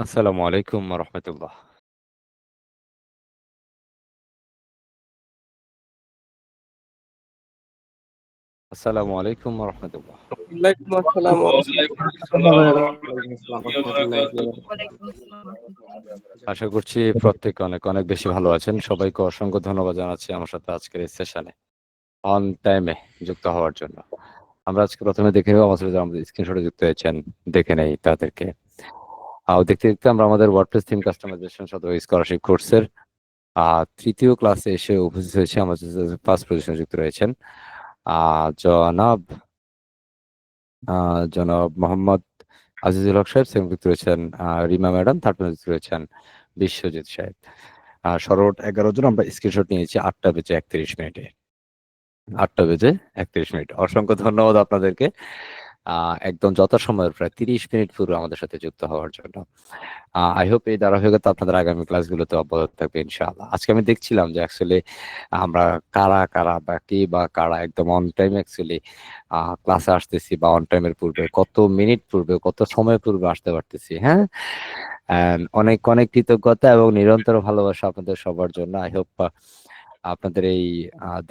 আসসালামু আলাইকুম রহমতুল্লাহ। আসসালামু আলাইকুম রহমতুল্লাহ। ওয়ালাইকুম আসসালাম ওয়া রাহমাতুল্লাহি ওয়া বারাকাতুহু। আশা করছি প্রত্যেকে অনেক অনেক বেশি ভালো আছেন। সবাইকে অসংখ্য ধন্যবাদ জানাচ্ছি আমার সাথে আজকের এই সেশনে অন টাইমে যুক্ত হওয়ার জন্য। আমরা আজকে প্রথমে দেখে নেব আমাদের যারা আমাদের স্ক্রিনশটে যুক্ত হয়েছেন, দেখে নেই তাদেরকে। দেখতে দেখতে আমরা আমাদের ওয়ার্ডপ্রেস থিম কাস্টমাইজেশন সাথে স্কলারশিপ কোর্সের তৃতীয় ক্লাসে এসে উপস্থিত হয়েছে। আমাদের ফার্স্ট পজিশনে যুক্ত রয়েছেন জনাব জনাব মোহাম্মদ আজিজুল হক সাহেব, সেকেন্ড যুক্ত রয়েছেন রিমা ম্যাডাম, থার্ড পজিশনে যুক্ত রয়েছেন বিশ্বজিৎ সাহেব। সর্বমোট 11 জন আমরা স্ক্রিনশট নিয়েছি 8টা বেজে 31 মিনিটে। 8টা বেজে 31 মিনিট। অসংখ্য ধন্যবাদ আপনাদেরকে একদম যথাসময়ের প্রায় 30 মিনিট পূর্বে আমাদের সাথে যুক্ত হওয়ার জন্য। আই হোপ এই ধারাবাহিকতা আপনাদের আগামী ক্লাসগুলোতে অব্যাহত থাকবে ইনশাআল্লাহ। আজকে আমি দেখছিলাম যে অ্যাকচুয়ালি আমরা কারা কারা বা কে বা কারা একদম অন টাইম অ্যাকচুয়ালি ক্লাসে আসতেছি, বা অন টাইমের পূর্বে কত মিনিট পূর্বে, কত সময় পূর্বে আসতে পারতেছি। হ্যাঁ, অনেক অনেক কৃতজ্ঞতা এবং নিরন্তর ভালোবাসা আপনাদের সবার জন্য। আই হোপ আপনাদের এই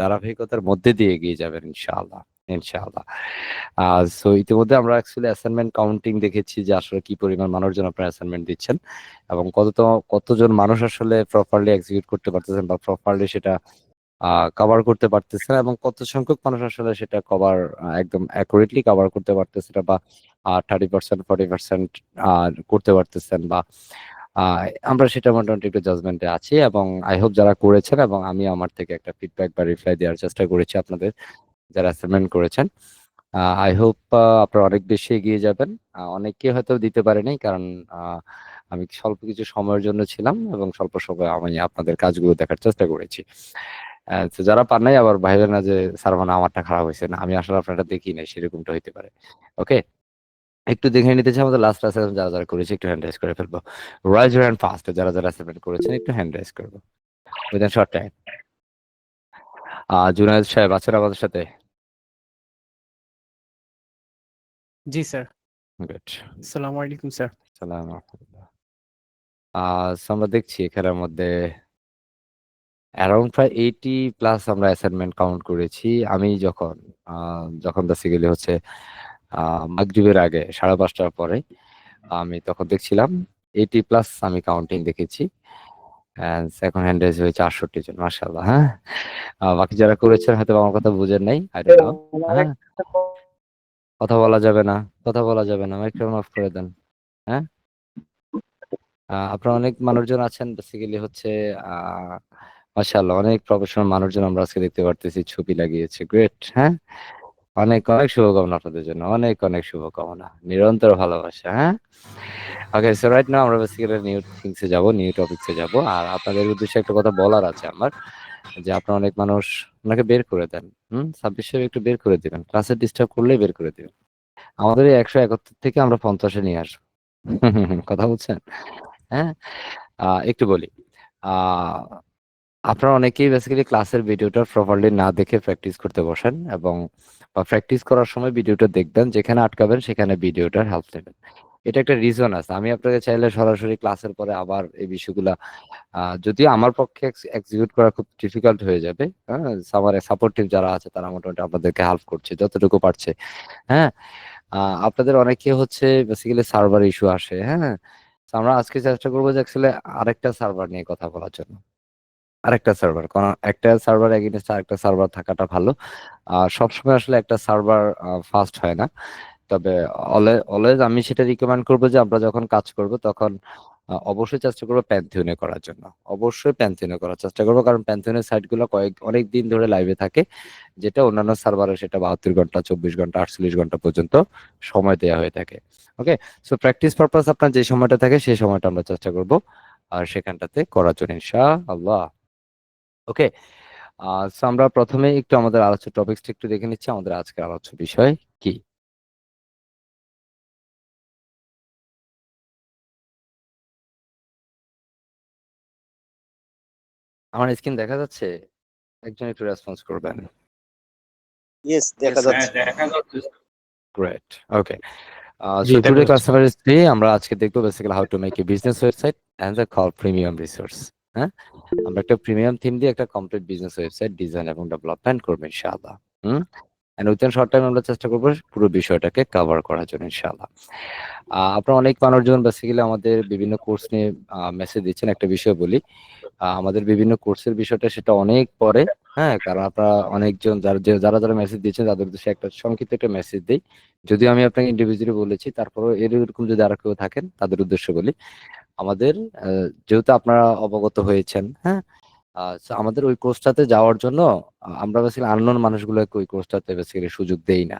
ধারাবাহিকতার মধ্যে দিয়ে এগিয়ে যাবেন ইনশাআল্লাহ ইনশাআল্লাহ। সো ইতিমধ্যে আমরা অ্যাকচুয়ালি অ্যাসাইনমেন্ট কাউন্টিং দেখেছি যে আসলে কি পরিমাণ মানুষজন আপনারা অ্যাসাইনমেন্ট দিচ্ছেন, এবং কতজন মানুষ আসলে প্রপারলি এক্সিকিউট করতে পারতেছেন বা প্রপারলি সেটা কভার করতে পারতেছেন, এবং কত সংখ্যক মানুষ আসলে সেটা কভার একদম অ্যাকুরেটলি কভার করতে পারতেছে না, বা 30% 40% করতে পারতেছেন, বা আহ, আমরা সেটা মোটামুটি একটু জাজমেন্টে আছি। এবং আই হোপ যারা করেছেন, এবং আমি আমার থেকে একটা ফিডব্যাক বা রিপ্লাই দেওয়ার চেষ্টা করেছি আপনাদের যারা অ্যাসাইনমেন্ট করেছেন। আই হোপ আপনারা অনেক বেশি এগিয়ে যাবেন। অনেকে হয়তো দিতে পারেনি, কারণ আহ, আমি স্বল্প কিছু সময়ের জন্য ছিলাম এবং স্বল্প সময় আমি আপনাদের কাজগুলো দেখার চেষ্টা করেছি। তো যারা পান নাই আবার বাইরে না যে স্যার মানে আমারটা খারাপ হয়েছে, না আমি আসলে আপনারটা দেখি নাই, সেরকমটা হইতে পারে। ওকে, একটু দেখে নিতে চাই আমাদের লাস্ট অ্যাসাইনমেন্ট যারা যারা করেছে, একটু হ্যান্ড রাইজ করে ফেলবো। রাইজ ইউর হ্যান্ড ফার্স্ট, যারা যারা অ্যাসাইনমেন্ট করেছেন একটু হ্যান্ড রাইজ করবো উইদিন শর্ট টাইম। জুনায়েদ সাহেব আছেন আমাদের সাথে? জি স্যার। গুড। আসসালামু আলাইকুম স্যার। সালাম রাহমাতুল্লাহ। so আমরা দেখছি এখানের মধ্যে অ্যারাউন্ড প্রায় 80+ আমরা অ্যাসাইনমেন্ট কাউন্ট করেছি। আমি যখন বেসিক্যালি হচ্ছে মাগরিবের আগে 5:30টার পরে আমি তখন দেখছিলাম 80+ আমি কাউন্টিং দেখেছি। And এখন হ্যান্ড রেজ হয়েছে 68 জন, মাশাআল্লাহ। হ্যাঁ, বাকি যারা করেছেন হয়তো আমার কথা বুঝেন নাই, আই ডোন্ট নো। হ্যাঁ, কথা বলা যাবে না, কথা বলা যাবে না, মাইক্রোফোন অফ করে দেন। হ্যাঁ, আপনারা অনেক মানুষজন আছেন বেসিক্যালি হচ্ছে মাশাআল্লাহ, অনেক প্রফেশনাল মানুষজন আমরা আজকে দেখতে পারতেছি, ছবি লাগিয়েছে, গ্রেট। হ্যাঁ, অনেক অনেক শুভকামনা আপনাদের জন্য, অনেক অনেক শুভকামনা, নিরন্তর ভালোবাসা। হ্যাঁ, ওকে, সো রাইট নাও আমরা বেসিক্যালি নিউ থিংসে যাব, নিউ টপিকসে যাব। আর আপনাদের উদ্দেশ্যে একটা কথা বলার আছে আমার, যে আপনারা অনেক মানুষ, ওনাকে বের করে দেন। সাব্বির সাহেব একটু বের করে দিবেন, ক্লাসে ডিস্টার্ব করলেই বের করে দিবেন। আমাদের এই 171 থেকে আমরা 50-এ নিয়ে আসবো। কথা বলছেন? হ্যাঁ, একটু বলি। আহ আপনারা অনেকেই বেসিক্যালি ক্লাসের ভিডিওটা প্রপারলি না দেখে প্র্যাকটিস করতে বসেন, এবং বা প্র্যাকটিস করার সময় ভিডিওটা দেখবেন, যেখানে আটকাবেন সেখানে ভিডিওটার হেল্প নেবেন। এটা একটা রিজন আছে। আমি আপনাকে চাইলে সরাসরি ক্লাসের পরে আবার এই বিষয়গুলা, যদিও আমার পক্ষে এক্সিকিউট করা খুব ডিফিকাল্ট হয়ে যাবে। হ্যাঁ, আমার সাপোর্টিভ যারা আছে তারা মোটামুটি আপনাদেরকে হেল্প করছে যতটুকু পারছে। হ্যাঁ, আপনাদের অনেকে হচ্ছে বেসিক্যালি সার্ভার ইস্যু আসে। হ্যাঁ, তো আমরা আজকে চেষ্টা করবো যে অ্যাকচুয়ালি আরেকটা সার্ভার নিয়ে কথা বলার জন্য। আরেকটা সার্ভার, কারণ একটা সার্ভার এগেইনস্ট আরেকটা সার্ভার থাকাটা ভালো। সবসময় আসলে একটা সার্ভার ফাস্ট হয় না। তবে অলওয়েজ আমি সেটা রিকমেন্ড করবো যে আমরা যখন কাজ করব তখন অবশ্যই চেষ্টা করবো প্যান্থিয়নে করার জন্য। অবশ্যই প্যান্থিয়নে করার চেষ্টা করবো, কারণ প্যান্থিয়নের সাইটগুলো অনেক দিন ধরে লাইভে থাকে, যেটা অন্যান্য সার্ভারে সেটা 72 ঘন্টা, 24 ঘন্টা, 48 ঘন্টা পর্যন্ত সময় দেওয়া হয়ে থাকে। ওকে, সো প্র্যাকটিস পারপাস আপনার যে সময়টা থাকে সেই সময়টা আমরা চেষ্টা করব আর সেখানটাতে করার জন্য ইনশাআল্লাহ। ওকে, সো আমরা প্রথমে একটু আমাদের আলোচ্য টপিকসটা একটু দেখে নিচ্ছি। আমাদের আজকের আলোচ্য বিষয় কি? আমার স্ক্রিন দেখা যাচ্ছে? একজন একটু রেসপন্স করবেন। ইয়েস, দেখা হ্যাঁ, যাচ্ছে। দেখা যাচ্ছে। গ্রেট। ওকে, জি, So দেখা today যাচ্ছে। classifier is 3 আমরা আজকে দেখবো basically how to make a business website and the call premium resource। হ্যাঁ, আমরা একটা প্রিমিয়াম থিম দিয়ে একটা কমপ্লিট বিজনেস ওয়েবসাইট ডিজাইন এবং ডেভেলপমেন্ট করবো ইনশাআল্লাহ। এন্ড উইথিন শর্ট টাইম আমরা চেষ্টা করবো পুরো বিষয়টাকে কভার করার জন্য ইনশাআল্লাহ। আপনারা অনেক মানুষজন বেসিক্যালি আমাদের বিভিন্ন কোর্স নিয়ে মেসেজ দিচ্ছেন। একটা বিষয় বলি, আমাদের বিভিন্ন কোর্সের বিষয়টা সেটা অনেক পরে। হ্যাঁ, কারণ আপনারা অনেকজন যারা মেসেজ দিচ্ছেন তাদের উদ্দেশ্যে একটা সংক্ষিপ্ত একটা মেসেজ দিই। যদিও আমি আপনাকে ইন্ডিভিজুয়ালি বলেছি, তারপরেও এরকম যদি আরো কেউ থাকেন তাদের উদ্দেশ্যে বলি। আমাদের যেহেতু আপনারা অবগত হয়েছেন, হ্যাঁ, সো আমাদের ওই কোর্সটাতে যাওয়ার জন্য আমরা বেসিক্যালি আননোন মানুষগুলোকে ওই কোর্সটাতে বেসিক্যালি সুযোগ দেই না।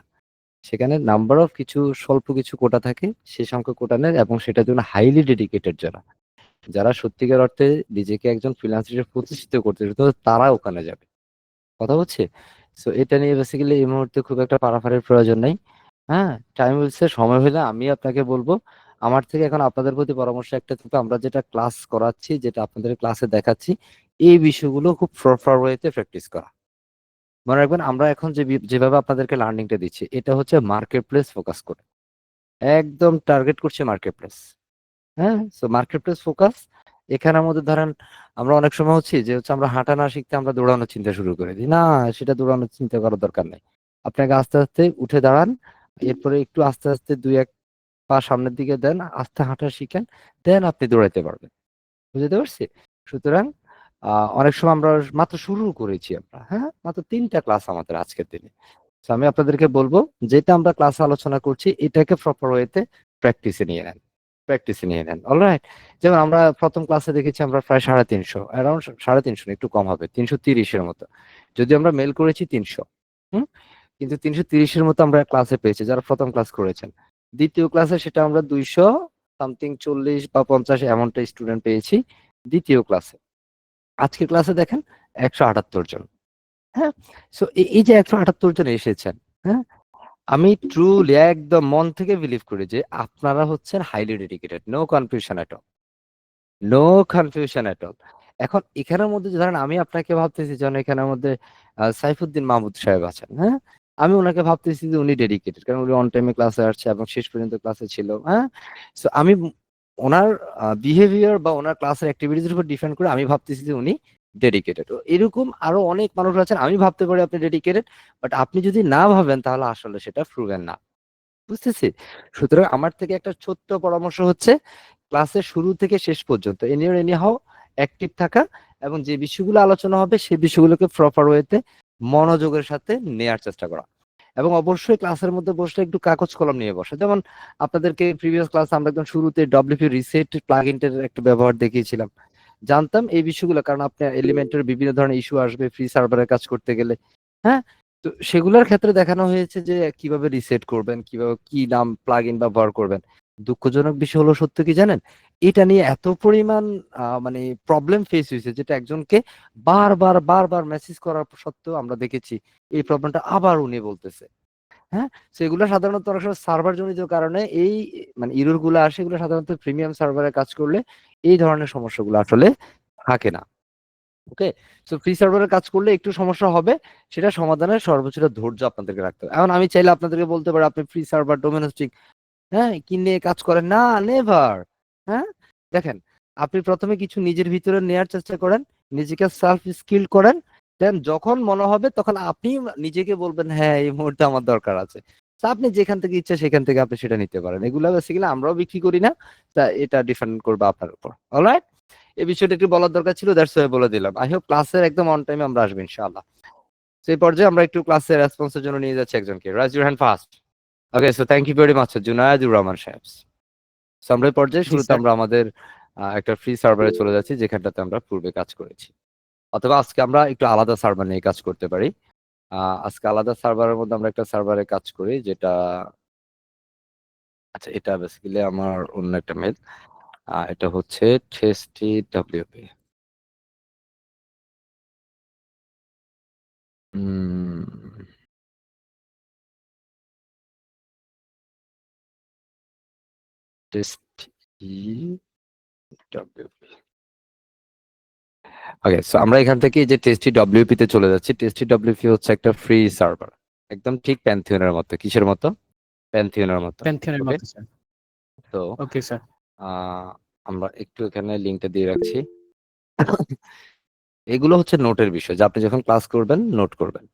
সেখানে নাম্বার অফ স্বল্প কিছু কোটা থাকে, সেই সংখ্যক কোটা নেয় এবং সেটার জন্য হাইলি ডেডিকেটেড যারা সত্যিকার অর্থে নিজেকে একজন ফ্রিল্যান্সার হিসেবে প্রতিষ্ঠিত করতে চায়, তো তারা ওখানে যাবে। কথা হচ্ছে? সো এটা নিয়ে বেসিক্যালি এই মুহূর্তে খুব একটা পারাপারের প্রয়োজন নাই। হ্যাঁ, টাইম হইছে, সময় হইলে আমি আপনাকে বলবো। আমার থেকে এখন আপনাদের প্রতি পরামর্শ একটা থাকবে, আমরা যেটা ক্লাস করাচ্ছি, যেটা আপনাদের ক্লাসে দেখাচ্ছি, এই বিষয়গুলো খুব প্রপার ওয়েতে প্র্যাকটিস করা। মনে রাখবেন, আমরা এখন যেভাবে আপনাদেরকে লার্নিংটা দিচ্ছি, এটা হচ্ছে মার্কেট প্লেস ফোকাস করে। একদম টার্গেট করছি মার্কেট প্লেস। হ্যাঁ, সো মার্কেট প্লেস ফোকাস। এখানের মধ্যে ধরেন আমরা অনেক সময় হচ্ছে আমরা হাঁটা না শিখতে আমরা দৌড়ানোর চিন্তা শুরু করে দিই। না, সেটা দৌড়ানোর চিন্তা করার দরকার নেই। আপনাকে আস্তে আস্তে উঠে দাঁড়ান, এরপরে একটু আস্তে আস্তে ২-১ পা সামনের দিকে দেন, আস্তে হাঁটা শিখেন, দেন আপনি দৌড়াইতে পারবেন। বুঝতে পারছি? সুতরাং অনেক সময় আমরা মাত্র শুরু করেছি আমরা, হ্যাঁ? মাত্র ৩ টা ক্লাস আমাদের আজকের দিনে। সো আমি আপনাদেরকে বলবো, যেটা আমরা ক্লাসে আলোচনা করছি এটাকে প্রপার ওয়েতে প্র্যাকটিসে নিয়ে নেন। প্র্যাকটিসে নিয়ে নেন। অলরাইট? যেমন আমরা ১ম ক্লাসে দেখেছি আমরা প্রায় ৩৫০, অ্যারাউন্ড ৩৫০ না, একটু কম হবে। ৩৩০ এর মতো। যদিও আমরা মেইল করেছি ৩০০। হুম? কিন্তু ৩৩০ এর মতো আমরা ক্লাসে পেয়েছি যারা ১ম ক্লাস করেছেন। ২য় ক্লাসে সেটা আমরা ২০০ সামথিং ৪০ বা ৫০ এমনটা স্টুডেন্ট পেয়েছি ২য় ক্লাসে। আজকের ক্লাসে দেখেন ১৭৮ জন। হ্যাঁ? সো এই যে ১৭৮ জন এসেছেন, হ্যাঁ? আমি ট্রুলি একদম মন থেকে বিলিভ করি যে আপনারা হচ্ছেন highly dedicated. No confusion at all. No confusion at all. এখন এখানের মধ্যে ধরেন আমি আপনাকে ভাবতেছি যেন এখানের মধ্যে সাইফুদ্দিন মাহমুদ সাহেব আছেন, হ্যাঁ? আমি উনাকে ভাবতেছি যে উনি ডেডিকেটেড। কারণ উনি অন টাইমে ক্লাসে আসছে এবং শেষ পর্যন্ত ক্লাসে ছিল, হ্যাঁ? সো আমি উনার বিহেভিয়ার বা উনার ক্লাসের এক্টিভিটিস এর উপর ডিপেন্ড করে আমি ভাবতেছি যে উনি ডেডিকেটেড। এরকম আরো অনেক মানুষ আছেন, আমি ভাবতে পারি আপনি ডেডিকেটেড, বাট আপনি যদি না ভাবেন তাহলে আসলে সেটা প্রুভেন না। বুঝতেছি? সুতরাং আমার থেকে একটা ছোট্ট পরামর্শ হচ্ছে, ক্লাসের শুরু থেকে শেষ পর্যন্ত any or any how active থাকা এবং যে বিষয়গুলো আলোচনা হবে সেই বিষয়গুলোকে প্রপার ওয়েতে মনোযোগের সাথে নেয়ার চেষ্টা করা। এবং অবশ্যই ক্লাসের মধ্যে বসলে একটু কাগজ কলম নিয়ে বসা। যেমন আপনাদেরকে প্রিভিয়াস ক্লাসে আমরা একদম শুরুতে WP রিসেট প্লাগইনটার একটা ব্যবহার দেখিয়েছিলাম। জানতাম এই বিষয়গুলো, কারণ আপনার এলিমেন্টের বিভিন্ন ধরনের ইস্যু আসবে ফ্রি সার্ভারে কাজ করতে গেলে। হ্যাঁ? তো সেগুলোর ক্ষেত্রে দেখানো হয়েছে যে কিভাবে রিসেট করবেন, কিভাবে কি নাম প্লাগইন ব্যবহার করবেন। দুঃখজনক বিষয় হলো সত্য কি জানেন? এটা নিয়ে এত পরিমাণ মানে প্রবলেম ফেস হয়েছে যেটা একজনকে বারবার মেসেজ করার সত্ত্বেও আমরা দেখেছি এই প্রবলেমটা আবার উনি বলতেছে। হ্যাঁ? সো এগুলো সাধারণত অনেক সময় সার্ভার জনিত কারণে এই মানে এরর গুলো আসে, এগুলো সাধারণত প্রিমিয়াম সার্ভারে কাজ করলে এই ধরনের সমস্যাগুলো আসলে থাকে না। ওকে? সো ফ্রি সার্ভারে কাজ করলে একটু সমস্যা হবে। সেটা সমাধানের সর্বোচ্চটা ধৈর্য আপনাদেরকে রাখতে হবে। এখন আমি চাইলে আপনাদেরকে বলতে পারি আপনি ফ্রি সার্ভার ডোমেন হোস্টিং, হ্যাঁ, কিনে কাজ করেন। না, নেভার। হ্যাঁ? দেখেন, আপনি ১ম এ কিছু নিজের ভিতরে নেয়ার চেষ্টা করেন, নিজেকে সেলফ স্কিল করেন। দেন যখন মনে হবে তখন আপনি নিজেকে বলবেন, "হ্যাঁ, এই মুহূর্তে আমার দরকার আছে।" সো আপনি যেখান থেকে ইচ্ছা সেখান থেকে আপনি সেটা নিতে পারেন। এগুলা বেসিক্যালি আমরাও বিক্রি করি না। তা এটা ডিপেন্ড করবে আপনার উপর। অলরাইট? এই বিষয়টা একটু বলার দরকার ছিল, দ্যাটস ওয়াই বলে দিলাম। আই হোপ ক্লাসের একদম অন টাইমে আমরা আসবো ইনশাআল্লাহ। সো এই পর্যায়ে আমরা একটু ক্লাসের রেসপন্স এর জন্য নিয়ে যাচ্ছি একজনকে। Raise your hand first. Okay, so thank you very much Junayedur Rahman সাহেব। সো আমরা এই পর্যায়ে জি শুরুতে স্যার। আমরা আমাদের একটা ফ্রি সার্ভারে চলে যাচ্ছি যেখানটাতে আমরা পূর্বে কাজ করেছি। অথবা আজকে আমরা একটু আলাদা সার্ভার নিয়ে কাজ করতে পারি। আজকে আলাদা সার্ভারের মধ্যে আমরা একটা সার্ভারে কাজ করি যেটা, আচ্ছা, এটা বেসিক্যালি আমার অন্য একটা মেইল। এটা হচ্ছে TestyWP। উম TestyWP। ওকে, সো আমরা এখান থেকে এই যে TestyWP তে চলে যাচ্ছি। TestyWP হচ্ছে একটা ফ্রি সার্ভার। একদম ঠিক প্যান্থিয়নের মতো। কিসের মতো? প্যান্থিয়নের মতো। প্যান্থিয়নের ওকে? মতো স্যার। তো ওকে স্যার। আমরা একটু এখানে লিঙ্কটা দিয়ে রাখছি। এগুলো হচ্ছে নোটের বিষয় যে আপনি যখন ক্লাস করবেন নোট করবেন।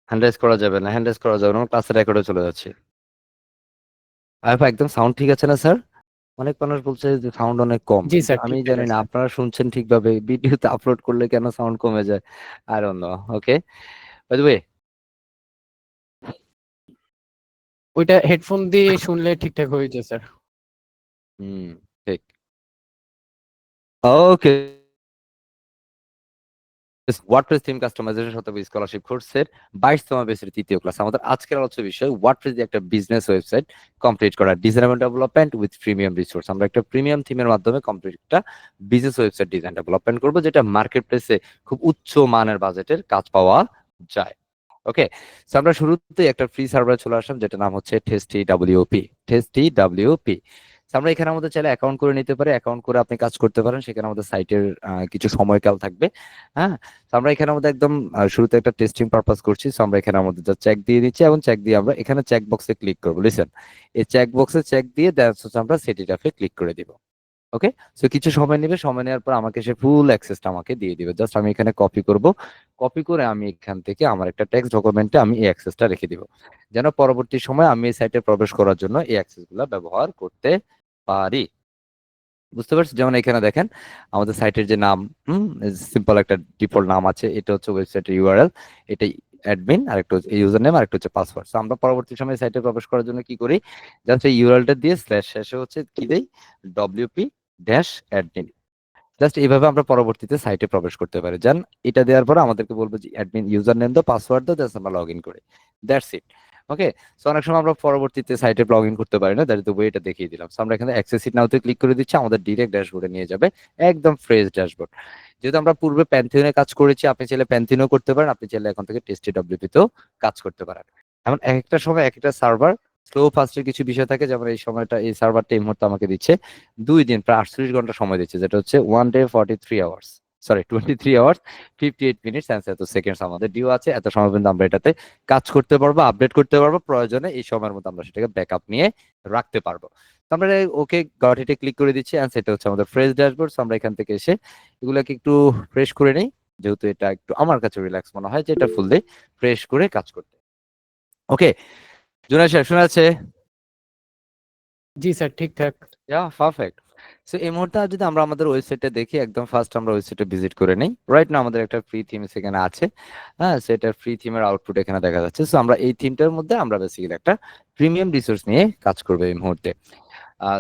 হ্যান্ড রাইজ করা যাবে না, হ্যান্ড রাইজ করা যাবে না, ক্লাসের রেকর্ডে চলে যাচ্ছে। একদম সাউন্ড ঠিক আছে না স্যার? অনেক মানুষ বলছে যে সাউন্ড অনেক কম, জি কিন্তু স্যার, আমি ঠিকঠাক জানি না আছে। আপনারা শুনছেন ঠিকভাবে, ভিডিওতে আপলোড করলে কেন সাউন্ড কমে যায়, I don't know. Okay, by the way, ওইটা হেডফোন দিয়ে শুনলে ঠিকঠাক হয়ে যায় স্যার। ঠিক। ওকে, ওয়ার্ডপ্রেস থিম কাস্টমাইজেশন শতক স্কলারশিপ কোর্সের 22তম ব্যাচের তৃতীয় ক্লাস। আমাদের আজকের আলোচ্য বিষয় ওয়ার্ডপ্রেস দিয়ে একটা বিজনেস ওয়েবসাইট কমপ্লিট করা, ডিজাইন এবং ডেভেলপমেন্ট উইথ প্রিমিয়াম রিসোর্স। আমরা একটা প্রিমিয়াম থিমের মাধ্যমে কমপ্লিট একটা বিজনেস ওয়েবসাইট ডিজাইন ডেভেলপমেন্ট করবো, যেটা মার্কেট প্লেসে খুব উচ্চ মানের বাজেটের কাজ পাওয়া যায়। ওকে, সো আমরা শুরুতে একটা ফ্রি সার্ভারে চলে আসলাম, যেটা নাম হচ্ছে টেস্টি ডাব্লিউপি। টেস্টি ডাব্লিউপি আমরা এখানে আমাদের চাইলে অ্যাকাউন্ট করে নিতে পারি, অ্যাকাউন্ট করে আপনি কাজ করতে পারেন। সেখানে আমাদের সাইটের কিছু সময়কাল থাকবে। হ্যাঁ, তো আমরা এখানে আমাদের একদম শুরুতে একটা টেস্টিং পারপাস করছি। সো আমরা এখানে আমাদের যা চেক দিয়ে দিচ্ছি, এবং চেক দিয়ে আমরা এখানে চেক বক্সে ক্লিক করবো। লিসেন, এই চেক বক্সে চেক দিয়ে দেন আমরা সেট ইট আপে ক্লিক করে দিব। ওকে, সো কিছু সময় নেবে, সময় নেওয়ার পর আমাকে সে ফুল অ্যাক্সেসটা আমাকে দিয়ে দিবে। জাস্ট আমি এখানে কপি করব, কপি করে আমি এখান থেকে আমার একটা টেক্সট ডকুমেন্টে আমি এই অ্যাক্সেসটা রেখে দিব, যেন পরবর্তী সময় আমি এই সাইটে প্রবেশ করার জন্য এই অ্যাক্সেসগুলো ব্যবহার করতে পারি। বুঝতে পারছি? যেমন এখানে দেখেন আমাদের সাইটের যে নাম, সিম্পল একটা ডিফল্ট নাম আছে, এটা হচ্ছে ওয়েবসাইটের ইউআরএল, এটা অ্যাডমিন, আর একটা হচ্ছে ইউজার নেম, আর একটা হচ্ছে পাসওয়ার্ড। সো আমরা পরবর্তী সময় সাইটে প্রবেশ করার জন্য কি করি, জাস্ট এই ইউআরএলটা দিয়ে স্ল্যাশ শেষে হচ্ছে কি দেই, ডব্লিউপি ড্যাশ অ্যাডমিন। জাস্ট এইভাবে আমরা পরবর্তীতে সাইটে প্রবেশ করতে পারি। জান এটা দেওয়ার পর আমাদেরকে বলবো যে অ্যাডমিন ইউজার নেম দাও, পাসওয়ার্ড দাও, জাস্ট আমরা লগ ইন করি। That's it. ওকে, সো অনেক সময় আমরা পরবর্তীতে সাইটে লগ ইন করতে পারি না, দ্যাট ইজ দ্য ওয়ে, এটা দেখিয়ে দিলাম। সো আমরা এখানে অ্যাক্সেস ইট নাওতে ক্লিক করে দিচ্ছি, আমাদের ডিরেক্ট ড্যাশবোর্ডে নিয়ে যাবে, একদম ফ্রেশ ড্যাশবোর্ড। যেহেতু আমরা পূর্বে প্যান্থিয়নে কাজ করেছি, আপনি চাইলে প্যান্থিয়নও করতে পারেন, আপনি চাইলে এখন থেকে টেস্টি ডব্লিউপি তেও কাজ করতে পারেন। এমন এক একটা সময় এক একটা সার্ভার স্লো ফাস্টের কিছু বিষয় থাকে, যেমন এই সময়টা এই সার্ভারটা এই মুহূর্তে আমাকে দিচ্ছে 2 দিন, প্রায় 48 ঘন্টা সময় দিচ্ছে, যেটা হচ্ছে 1 day 43 hours, sorry 23 hours 58 minutes and এত সেকেন্ডস আমাদের ডিউ আছে। এত সময় পর্যন্ত আমরা এটাতে কাজ করতে পারবো, আপডেট করতে পারবো, প্রয়োজনে এই সময়ের মধ্যে আমরা সেটাকে ব্যাকআপ নিয়ে রাখতে পারবো। তো আমরা ওকে গট ইটে ক্লিক করে দিচ্ছি, এন্ড সেটা হচ্ছে আমাদের ফ্রেশ ড্যাশবোর্ড। আমরা এখান থেকে এসে এগুলোকে একটু ফ্রেশ করে নেই, যেহেতু এটা একটু আমার কাছে রিল্যাক্স মনে হয় যে এটা ফুল ডে ফ্রেশ করে কাজ করতে। ওকে, জুনাই স্যার শোনা যাচ্ছে? জি স্যার, ঠিকঠাক। পারফেক্ট। সো এই মুহূর্তে যদি আমরা আমাদের ওয়েবসাইটে দেখি, একদম ফার্স্ট আমরা ওয়েবসাইটে ভিজিট করে নেই। রাইট না আমাদের একটা ফ্রি থিম সেখানে আছে। হ্যাঁ, সেটা ফ্রি থিমের আউটপুট এখানে দেখা যাচ্ছে। সো আমরা এই থিমটার মধ্যে আমরা বেসিক্যালি একটা প্রিমিয়াম রিসোর্স নিয়ে কাজ করবো এই মুহূর্তে।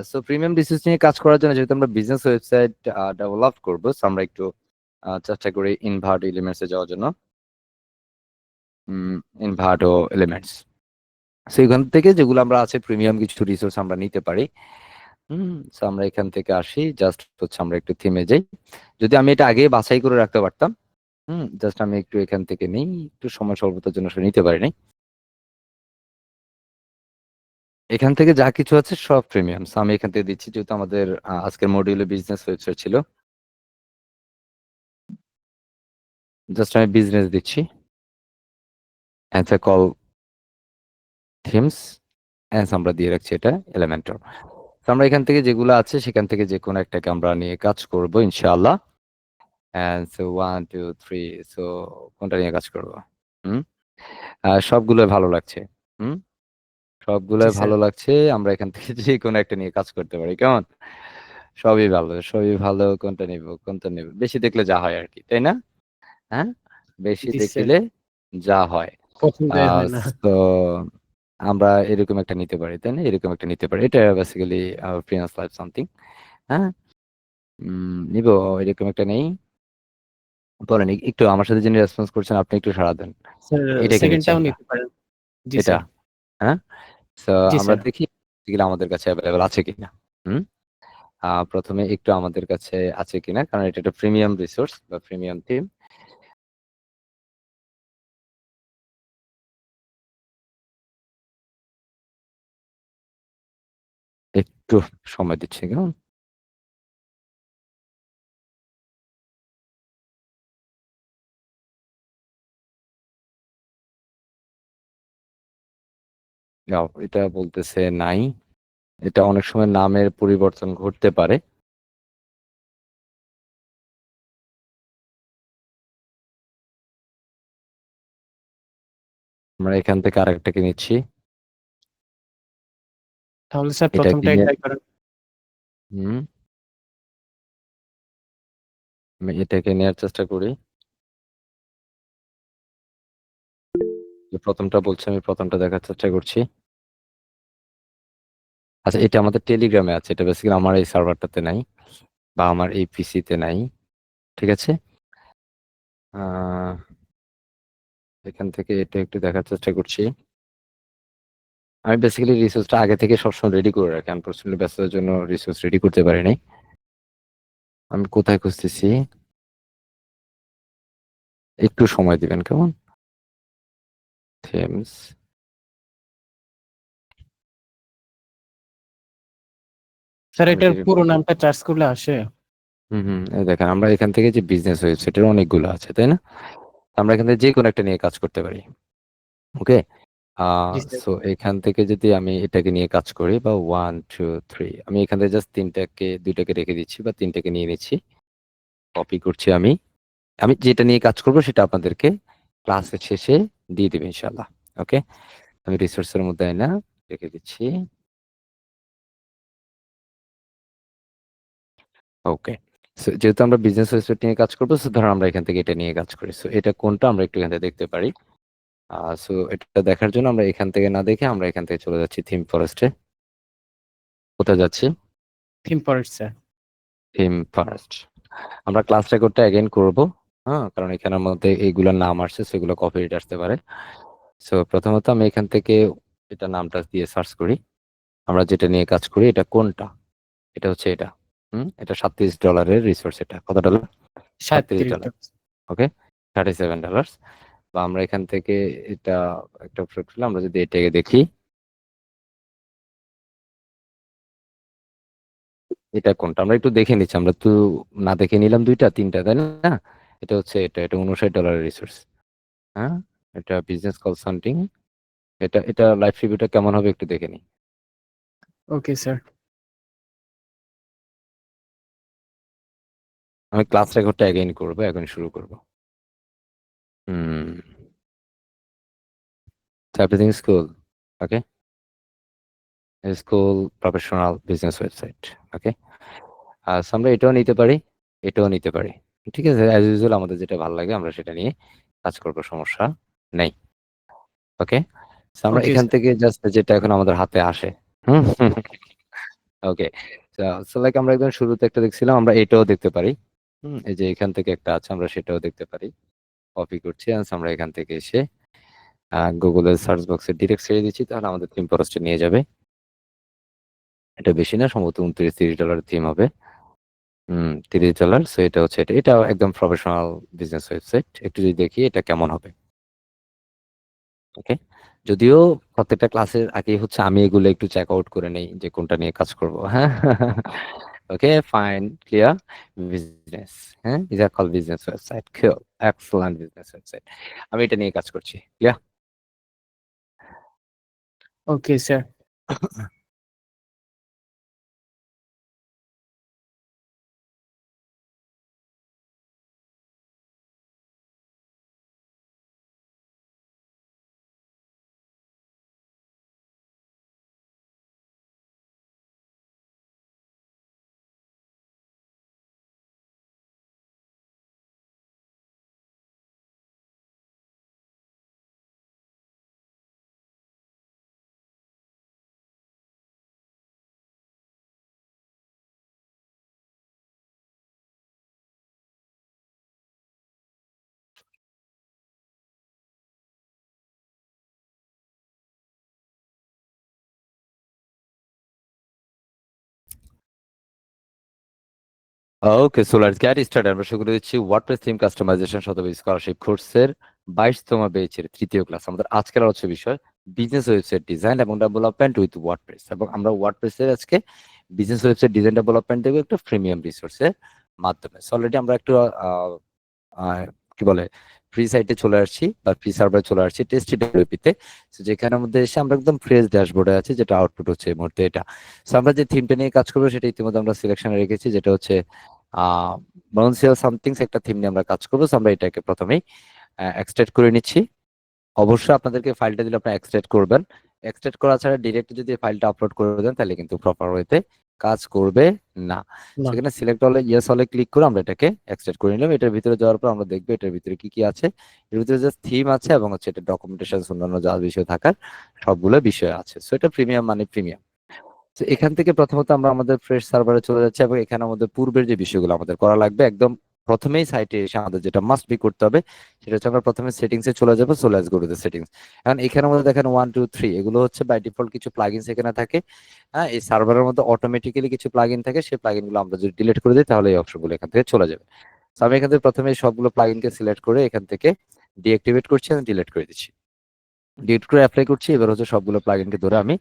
সো প্রিমিয়াম রিসোর্স নিয়ে কাজ করার জন্য যেহেতু আমরা বিজনেস ওয়েবসাইট ডেভেলপ করবো, সো আমরা একটু চেষ্টা করি ইনভার্ট এলিমেন্টসে যাওয়ার জন্য। ইনভার্ট ও এলিমেন্টস, সেখান থেকে যেগুলো আমরা আছে প্রিমিয়াম কিছু রিসোর্স আমরা নিতে পারি। সো আমরা এখান থেকে আসি, জাস্ট হচ্ছে আমরা একটু থেমে যাই। যদি আমি এটা আগে বাছাই করে রাখতে পারতাম। জাস্ট আমি একটু এখান থেকে নেই, একটু সময় স্বল্পতার জন্য সেটা নিতে পারিনি। এখান থেকে যা কিছু আছে সব প্রিমিয়াম, সো আমি এখান থেকে দিচ্ছি, যেহেতু আমাদের আজকের মডিউলে বিজনেস ওয়েবসাইট ছিল। জাস্ট আমি বিজনেস দিচ্ছি, অ্যান্সার কল থিমস, অ্যান্স আমরা দিয়ে রাখছি এটা এলিমেন্টর। আমরা এখান থেকে যেগুলো আছে সেখান থেকে যে কোনো একটাকে আমরা নিয়ে কাজ করবো ইনশাআল্লাহ। And so 1 2 3, সো কোনটা নিয়ে কাজ করবো? হুম সবগুলোই ভালো লাগছে। হুম জি সবগুলোই স্যার। ভালো লাগছে, আমরা এখান থেকে যে কোনো একটা নিয়ে কাজ করতে পারি, কেমন? সবই ভালো, সবই ভালো, কোনটা নিব, কোনটা নিব, বেশি দেখলে যা হয় আর কি, তাই না? হ্যাঁ, বেশি জি স্যার, দেখলে যা হয়। পছন্দের আহ হয় না। তো আমরা এরকম একটা নিতে পারি, তাই না? এরকম একটা নিতে পারি, এটা বেসিক্যালি ফ্রিল্যান্স লাইফ সামথিং। হ্যাঁ, নিব, এরকম একটা নেই। বলেন, একটু আমার সাথে যিনি রেসপন্স করছেন আপনি একটু সাড়া দেন। স্যার, এটাকে নিচ্ছি সেকেন্ডটাও আমরা, নিতে পারেন। জি এটা। স্যার। হ্যাঁ, তো জি আমরা স্যার। দেখি এগুলো আমাদের কাছে অ্যাভেলেবল আছে কিনা। হুম প্রথমে একটু আমাদের কাছে আছে কিনা, কারণ এটা একটা প্রিমিয়াম রিসোর্স বা প্রিমিয়াম থিম। একটু সময় দিচ্ছি, কেমন? এটা বলতেছে নাই। এটা অনেক সময় নামের পরিবর্তন ঘটতে পারে। আমরা এখান থেকে আরেকটাকে নিচ্ছি। তাহলে স্যার এটা কি প্রথমটাই নিয়ে- ট্রাই করেন। হুম, আমি এটাকে নেওয়ার চেষ্টা করি। যে প্রথমটা বলছে, আমি প্রথমটা দেখার চেষ্টা করছি। আচ্ছা, এটা আমাদের টেলিগ্রামে আছে, এটা বেসিক্যালি আমার এই সার্ভারটাতে নাই বা আমার এই পিসিতে নাই। ঠিক আছে, আহ, এখান থেকে এটা একটু দেখার চেষ্টা করছি। আমি বেসিক্যালি রিসোর্সটা আগে থেকে সবসময় রেডি করে রাখি, আমি পার্সোনালি ব্যস্ততার জন্য রিসোর্স রেডি করতে পারি নাই। আমি কোথায় খুঁজতেছি, একটু সময় দিবেন কেমন। থেমস, স্যার আমি এটার যদি পুরো নামটা চার্জ করলে আসে? এই দেখেন, আমরা এখান থেকে যে বিজনেস ওয়েবসাইটের অনেকগুলো আছে, তাই না? আমরা এখান থেকে যে কোনো একটা নিয়ে কাজ করতে পারি। ওকে, জি স্যার। সো এখান থেকে যদি আমি এটাকে নিয়ে কাজ করি, বা 1 2 3, আমি এখান থেকে জাস্ট দুইটাকে রেখে দিচ্ছি বা তিনটাকে নিয়ে নিচ্ছি, কপি করছি। আমি আমি যেটা নিয়ে কাজ করব সেটা আপনাদেরকে ক্লাসের শেষে দিয়ে দেবে ইনশাল্লাহ। ওকে, আমি রিসোর্সের মধ্যে না রেখে দিচ্ছি। ওকে, সো যেহেতু আমরা বিজনেস ওয়েবসাইট নিয়ে কাজ করবো, সো ধরুন আমরা এখান থেকে এটা নিয়ে কাজ করি। সো এটা কোনটা আমরা একটু এখান থেকে দেখতে পারি। সো এটা দেখার জন্য আমরা এখান থেকে না দেখে আমরা এখান থেকে চলে যাচ্ছি থিম ফরেস্টে। কোথায় যাচ্ছি? Theme forest sir. Theme forest. আমরা ক্লাস রেকর্ডটা অ্যাগেইন করব, হ্যাঁ, কারণ এখানের মধ্যে এইগুলোর নাম আসছে, সেগুলো কপিরাইট আসতে পারে। সো প্রথমত আমি এখান থেকে এটা নামটা দিয়ে সার্চ করি। আমরা যেটা নিয়ে কাজ করি এটা কোনটা, এটা হচ্ছে এটা। এটা $37 রিসোর্স। এটা কত ডলার? $37। 37 ওকে, $37। বা আমরা এখান থেকে এটা একটা অপশন ছিল, আমরা যদি এটাকে দেখি, এটা কোনটা আমরা একটু দেখে নিচ্ছি। আমরা তো না দেখে নিলাম দুইটা তিনটা, তাই না? এটা হচ্ছে এটা $59 রিসোর্স। হ্যাঁ, এটা বিজনেস কনসাল্টিং। এটা লাইভ রিভিউটা কেমন হবে একটু দেখে নিই। Okay sir. আমি ক্লাস রেকর্ডটা অ্যাগেইন করবো, এখন শুরু করবো। Hmm, everything is cool. Okay, school professional business website. Okay, আমরা এটাও নিতে পারি, এটাও নিতে পারি। ঠিক আছে, অ্যাজ ইউজুয়াল আমাদের যেটা ভালো লাগে আমরা সেটা নিয়ে কাজ করবো, সমস্যা নেই। ওকে, আমরা ওকে এখান স্যার। থেকে জাস্ট যেটা এখন আমাদের হাতে আসে। হুম, ওকে, সো লাইক আমরা একদম শুরুতে একটা দেখছিলাম, আমরা এটাও দেখতে পারি। এই যে এখান থেকে একটা আছে, আমরা সেটাও দেখতে পারি। কপি করছি, আমরা এখান থেকে এসে গুগলের সার্চ বক্সে ডিরেক্ট ছেড়ে দিচ্ছি, তাহলে আমাদের থিম ফরেস্টে নিয়ে যাবে। এটা বেশি না, সম্ভবত $29-30 থিম হবে। $30। সো এটা হচ্ছে এটা একদম প্রফেশনাল বিজনেস ওয়েবসাইট। একটু যদি দেখি এটা কেমন হবে। ওকে, যদিও প্রত্যেকটা ক্লাসের আগে হচ্ছে আমি এগুলো একটু চেক আউট করে নেই যে কোনটা নিয়ে কাজ করব। হ্যাঁ, ওকে, ফাইন, ক্লিয়ার। বিজনেস, হ্যাঁ, is call business website. Excellent business website. আমি এটা নিয়ে কাজ করছি, clear. Okay sir. Okay, so let's get start. আমরা শুরু করে দিচ্ছি ওয়ার্ডপ্রেস থিম কাস্টমাইজেশন শতভাগ স্কলারশিপ কোর্সের 22তম ব্যাচের তৃতীয় ক্লাস। আমাদের আজকের আলোচ্য বিষয় বিজনেস ওয়েবসাইট ডিজাইন এবং ডেভেলপমেন্ট উইথ ওয়ার্ডপ্রেস। এবং আমরা ওয়ার্ডপ্রেসের আজকে বিজনেস ওয়েবসাইট ডিজাইন ডেভেলপমেন্ট দেবো একটা প্রিমিয়াম রিসোর্সের মাধ্যমে। অলরেডি আমরা একটু আহ, আহ, কি বলে ফ্রি সাইটে চলে আসছি বা ফ্রি সার্ভারে চলে আসছি টেস্টি ডব্লিউপিতে। যেখানের মধ্যে এসে আমরা একদম ফ্রেশ ড্যাশবোর্ডে আছি, যেটা আউটপুট হচ্ছে এই মুহূর্তে এটা। সো আমরা যে থিমটা নিয়ে কাজ করবো সেটা ইতিমধ্যে আমরা সিলেকশনে রেখেছি, যেটা হচ্ছে ব্রাউনসিয়াল সামথিংস একটা থিম নিয়ে আমরা কাজ করবো। সো আমরা এটাকে প্রথমেই এক্সট্রাক্ট করে নিচ্ছি। অবশ্যই আপনাদেরকে ফাইলটা দিলে আপনারা এক্সট্রাক্ট করবেন। এক্সট্রাক্ট করা ছাড়া ডিরেক্ট যদি ফাইলটা আপলোড করে দেন তাহলে কিন্তু প্রপার ওয়েতে কাজ করবে না। সেখানে সিলেক্ট হলে ইয়েস হলে ক্লিক করে আমরা এটাকে এক্সট্রাক্ট করে নিলাম। এটার ভিতরে যাওয়ার পর আমরা দেখবো এটার ভিতরে কি কি আছে। এর ভিতরে জাস্ট থিম আছে এবং হচ্ছে এটা ডকুমেন্টেশন অন্যান্য যা বিষয় থাকার সবগুলো বিষয় আছে। সো এটা প্রিমিয়াম মানে প্রিমিয়াম। তো এখান থেকে প্রথমত আমরা আমাদের ফ্রেশ সার্ভারে চলে যাচ্ছি এবং এখানে আমাদের পূর্বের যে বিষয়গুলো আমাদের করা লাগবে একদম প্রথমেই সাইটে এসে আমাদের যেটা মাস্ট বি করতে হবে সেটা হচ্ছে আমরা প্রথমে সেটিংস এ চলে যাবো। So let's go to the settings. এখন এখানে আমাদের দেখেন 1 2 3 এগুলো হচ্ছে বাই ডিফল্ট কিছু প্লাগইনস এখানে থাকে। হ্যাঁ, এই সার্ভারের মধ্যে অটোমেটিক্যালি কিছু প্লাগইন থাকে, সেই প্লাগইনগুলো আমরা যদি ডিলিট করে দিই তাহলে এই অপশনগুলো এখান থেকে চলে যাবে। তো আমি এখান থেকে প্রথমে সবগুলো প্লাগইনকে সিলেক্ট করে এখান থেকে ডিঅ্যাক্টিভেট করছি এবং ডিলিট করে দিচ্ছি। ডিলিট করে অ্যাপ্লাই করছি। এবার হচ্ছে সবগুলো প্লাগইনকে ধরে আমি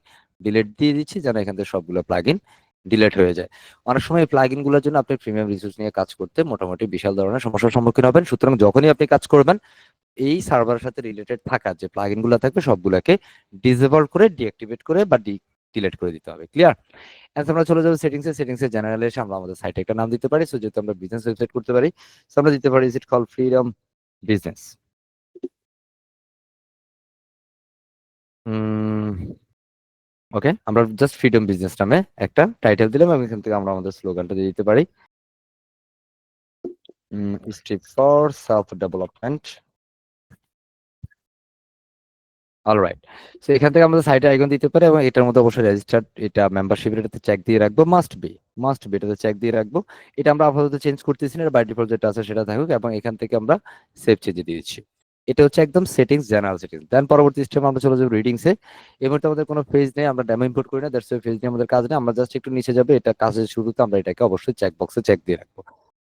ডিলিট দিয়ে দিচ্ছি যেন এখান থেকে সবগুলো প্লাগইন ডিলিট হয়ে যায়। অনেক সময় এই প্লাগইন গুলোর জন্য আপনি প্রিমিয়াম রিসোর্স নিয়ে কাজ করতে মোটামুটি বিশাল ধরনের সমস্যার সম্মুখীন হবেন। সুতরাং যখনই আপনি কাজ করবেন এই সার্ভারের সাথে রিলেটেড থাকা যে প্লাগইন গুলো থাকবে সবগুলোকে ডিসেবল করে ডিঅ্যাক্টিভেট করে বা ডিলিট করে দিতে হবে। ক্লিয়ার? এখন আমরা চলে যাবো সেটিংসে জেনারেলে এসে আমরা আমাদের সাইটে একটা নাম দিতে পারি। সো যেহেতু আমরা বিজনেস ওয়েবসাইট করতে পারি, সো আমরা দিতে পারি is it call freedom business. Okay, আমরা জাস্ট ফ্রিডম বিজনেস নামে একটা টাইটেল দিলাম এবং এখান থেকে আমরা আমাদের স্লোগানটা দিয়ে দিতে পারি strip for self development. Alright. So এখান থেকে আমাদের সাইটে আইকন দিতে পারি এবং এটার মধ্যে অবশ্যই রেজিস্টার্ড এটা মেম্বারশিপ এটাতে চেক দিয়ে রাখবো। মাস্ট বি এটাতে চেক দিয়ে রাখবো। এটা আমরা আপাতত চেঞ্জ করতেছি না, বাই ডিফল্ট যেটা আছে সেটা থাকুক এবং এখান থেকে আমরা সেভ চেঞ্জে দিয়ে দিচ্ছি। এটা হচ্ছে একদম সেটিংস, জেনারেল সেটিংস। দেন পরবর্তী স্টেপে আমরা চলে যাবো রিডিংসে। এই মুহূর্তে আমাদের কোনো পেজ নেই, আমরা ডেমো ইম্পোর্ট করি না, দ্যাটস ওয়াই পেজ নিয়ে আমাদের কাজ নেই। আমরা জাস্ট একটু নিচে যাবো, এটা কাজের শুরুতে আমরা এটাকে অবশ্যই চেক বক্সে চেক দিয়ে রাখবো।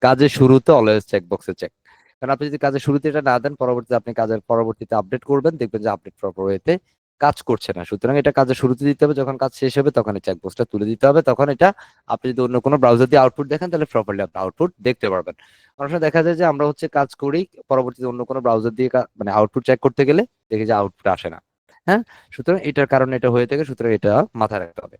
কাজের শুরুতে অলওয়েজ চেক বক্সে চেক। কারণ আপনি যদি কাজের শুরুতে এটা না দেন পরবর্তীতে আপনি কাজের পরবর্তীতে আপডেট করবেন দেখবেন যে আপডেট প্রপার ওয়েতে কাজ করছে না। সুতরাং এটা কাজের শুরুতে দিতে হবে, যখন কাজ শেষ হবে তখন এই চেকবক্সটা তুলে দিতে হবে। তখন এটা আপনি যদি অন্য কোনো ব্রাউজার দিয়ে আউটপুট দেখেন তাহলে প্রপারলি আপনি আউটপুট দেখতে পারবেন। অনেক সময় দেখা যায় যে আমরা হচ্ছে কাজ করি পরবর্তীতে অন্য কোনো ব্রাউজার দিয়ে মানে আউটপুট চেক করতে গেলে দেখি যে আউটপুট আসে না। হ্যাঁ, সুতরাং এটার কারণে এটা হয়ে থাকে, সুতরাং এটা মাথায় রাখতে হবে।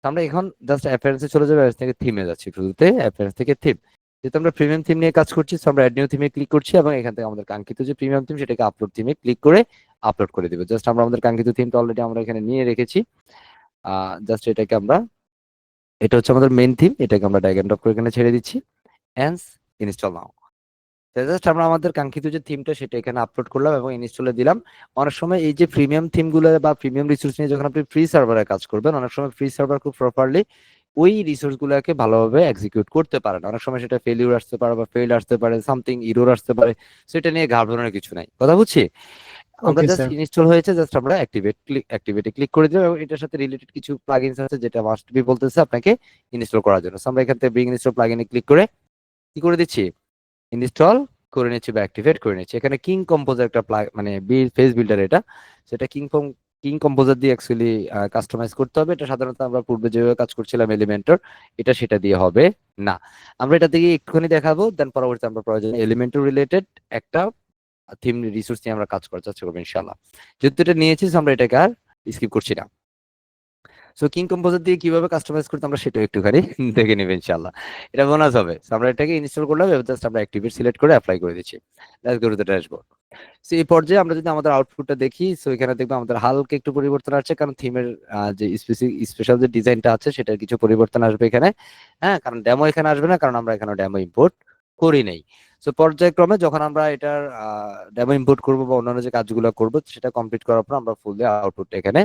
আমরা এখন জাস্ট অ্যাপিয়ারেন্সে চলে যাবো, অ্যাপিয়ারেন্স থেকে থিমে যাচ্ছি। শুরুতে অ্যাপিয়ারেন্স থেকে থিম, যেহেতু আমরা প্রিমিয়াম থিম নিয়ে কাজ করছি আমরা অ্যাড নিউ থিমে ক্লিক করছি এবং এখান থেকে আমাদের কাঙ্ক্ষিত যে প্রিমিয়াম থিম সেটাকে আপলোড থিমে ক্লিক করে আপলোড করে দিব। জাস্ট আমরা আমাদের কাঙ্ক্ষিত থিমটা অলরেডি আমরা এখানে নিয়ে রেখেছি। জাস্ট এটাকে আমরা, এটা হচ্ছে আমাদের মেইন থিম, এটাকে আমরা ড্র্যাগ এন্ড ড্রপ করে এখানে ছেড়ে দিচ্ছি। And install now. জাস্ট আমরা আমাদের কাঙ্ক্ষিত যে থিমটা সেটা এখানে আপলোড করলাম এবং ইনস্টলে দিলাম। অনেক সময় এই যে প্রিমিয়াম থিমগুলো বা প্রিমিয়াম রিসোর্স নিয়ে যখন আপনি ফ্রি সার্ভারে কাজ করবেন অনেক সময় ফ্রি সার্ভার খুব প্রপারলি ওই রিসোর্স গুলোকে ভালোভাবে এক্সিকিউট করতে পারে না। অনেক সময় সেটা ফেলিউর আসতে পারে বা ফেল আসতে পারে, সামথিং ইরর আসতে পারে। সেটা নিয়ে ঘাবড়ানোর কিছু নাই, কথা বুঝছি? আমরা ওকে জাস্ট স্যার। ইনস্টল হয়েছে, জাস্ট আমরা অ্যাক্টিভেটে ক্লিক করে দিলাম এবং এটার সাথে রিলেটেড কিছু প্লাগইনস আছে যেটা মাস্ট বি বলতেছে আপনাকে ইনস্টল করার জন্য। সো আমরা এখান থেকে ব্রিং ইনস্টল প্লাগইনে ক্লিক করে কি করে দিচ্ছি, ইনস্টল করে নিচ্ছি বা অ্যাক্টিভেট করে নিচ্ছি। এখানে কিং কম্পোজার একটা মানে ফেস বিল্ডার, এটা সেটা কিং কম্পোজার দিয়ে অ্যাকচুয়ালি কাস্টমাইজ করতে হবে। এটা সাধারণত আমরা পূর্বে যেভাবে কাজ করছিলাম এলিমেন্টর, এটা সেটা দিয়ে হবে না। আমরা এটা দিয়ে একটুখানি দেখাবো, দেন পরবর্তীতে আমরা প্রয়োজনে এলিমেন্টর রিলেটেড একটা থিম রিসোর্স নিয়ে আমরা কাজ করার চেষ্টা করবো ইনশাআল্লাহ। যেহেতু এটা নিয়েছি আমরা এটাকে আর স্কিপ করছি না। সো কিং কম্পোজার দিয়ে কিভাবে কাস্টমাইজ করতে আমরা সেটা একটুখানি দেখে নেব ইনশাআল্লাহ, এটা বোনাস হবে। সো আমরা এটাকে ইনস্টল করলাম এবং জাস্ট আমরা অ্যাক্টিভেট সিলেক্ট করে অ্যাপ্লাই করে দিচ্ছি। Let's go to the dashboard. So এই পর্যায়ে আমরা যদি আমাদের আউটপুটটা দেখি, সো এখানে দেখবো আমাদের হালকা একটু পরিবর্তন আসছে, কারণ থিমের যে স্পেশাল যে ডিজাইনটা আছে সেটার কিছু পরিবর্তন আসবে এখানে। হ্যাঁ, কারণ ডেমো এখানে আসবে না, কারণ আমরা এখানে ডেমো ইম্পোর্ট করি নাই। সো পর্যায়ক্রমে যখন আমরা এটার ডেমো ইম্পোর্ট করবো বা অন্যান্য যে কাজগুলো করবো সেটা কমপ্লিট করার পর আমরা ফুললি আউটপুটটা এখানে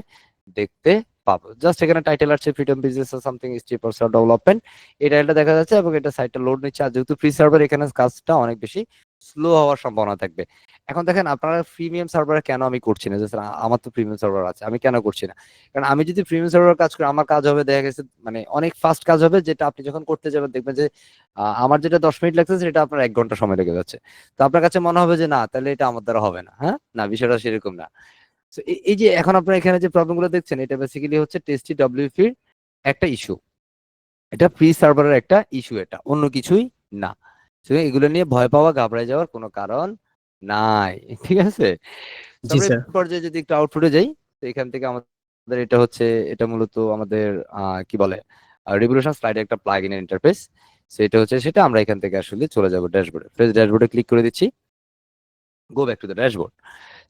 দেখতে পাবো। জাস্ট এখানে টাইটেল আছে freedom business something step for development, এই টাইটেলটা দেখা যাচ্ছে এবং এটা সাইটটা লোড নিচ্ছে। আর যেহেতু ফ্রি সার্ভার এখানে কাজটা অনেক বেশি স্লো হওয়ার সম্ভাবনা থাকবে। এখন দেখেন আপনারা প্রিমিয়াম সার্ভারে কেন আমি করছি না, জাস্ট আমার তো প্রিমিয়াম সার্ভার আছে, আমি কেন করছি না? কারণ আমি যদি প্রিমিয়াম সার্ভার কাজ করি আমার কাজ হবে দেখা গেছে মানে অনেক ফাস্ট কাজ হবে, যেটা আপনি যখন করতে যাবেন দেখবেন যে আমার যেটা 10 মিনিট লাগছে সেটা আপনার 1 ঘন্টা সময় লেগে যাচ্ছে। তো আপনার কাছে মনে হবে যে না তাহলে এটা আমার দ্বারা হবে না। হ্যাঁ, না, বিষয়টা সেরকম না। So, এই যে এখন আপনারা এখানে যে প্রবলেম গুলো দেখছেন এটা বেসিক্যালি হচ্ছে টেস্টি ডব্লিউপি একটা ইস্যু, এটা ফ্রি সার্ভারের একটা ইস্যু, এটা অন্য কিছুই না। So, এগুলো নিয়ে ভয় পাওয়া ঘাবড়ে যাওয়ার কোনো কারণ নাই। ঠিক আছে? তো জি আমরা স্যার। এই পর্যায়ে যদি একটু আউটপুটে যাই, তো এখান থেকে আমাদের এটা হচ্ছে, এটা মূলত আমাদের কি বলে রিভলিউশন স্লাইডে একটা প্লাগ ইন ইন্টারফেস। সেটা হচ্ছে, সেটা আমরা এখান থেকে আসলে চলে যাব ড্যাশবোর্ডে। ফ্রেশ ড্যাশবোর্ডে ক্লিক করে দিচ্ছি। Go back to the dashboard.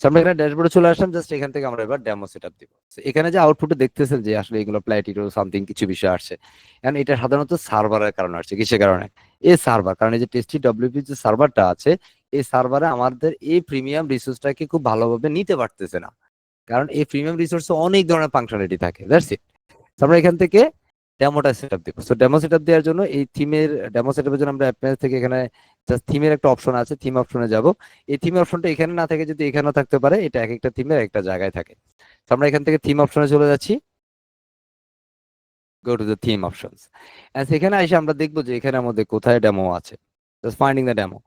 আমরা এখানে ড্যাশবোর্ডে চলে আসলাম, জাস্ট এখান থেকে আমরা এবার ডেমো সেটআপ দিব। So, এখানে যে আউটপুটে দেখতেছেন যে আসলে এগুলো প্ল্যাটিটো সামথিং কিছু বিষয় আসছে, কারণ এটা সাধারণত সার্ভারের কারণে আসছে। কিসের কারণে? এই সার্ভার, কারণ এই যে টেস্টি ডব্লিউপি যে সার্ভারটা আছে, এই সার্ভারে আমাদের এই প্রিমিয়াম রিসোর্সটাকে খুব ভালোভাবে নিতে পারতেছে না। কারণ এই প্রিমিয়াম রিসোর্সে অনেক ধরনের ফাংশনালিটি থাকে। That's it. আমরা এখান থেকে ডেমোটা সেটআপ দিব। সো ডেমো সেটআপ দেওয়ার জন্য এই থিমের ডেমো সেটআপের জন্য আমরা অ্যাপেন্স থেকে এখানে জাস্ট থিমের একটা অপশন আছে, থিম অপশনে যাব। এই থিম অপশনটা এখানে না থাকে যদি এখানেও থাকতে পারে, এটা এক একটা থিমের একটা জায়গায় থাকে। তো আমরা এখান থেকে থিম অপশনে চলে যাচ্ছি। Go to the theme options. And সেখানে এসে আমরা দেখবো যে এখানে আমাদের কোথায় ডেমো আছে। Just finding the demo.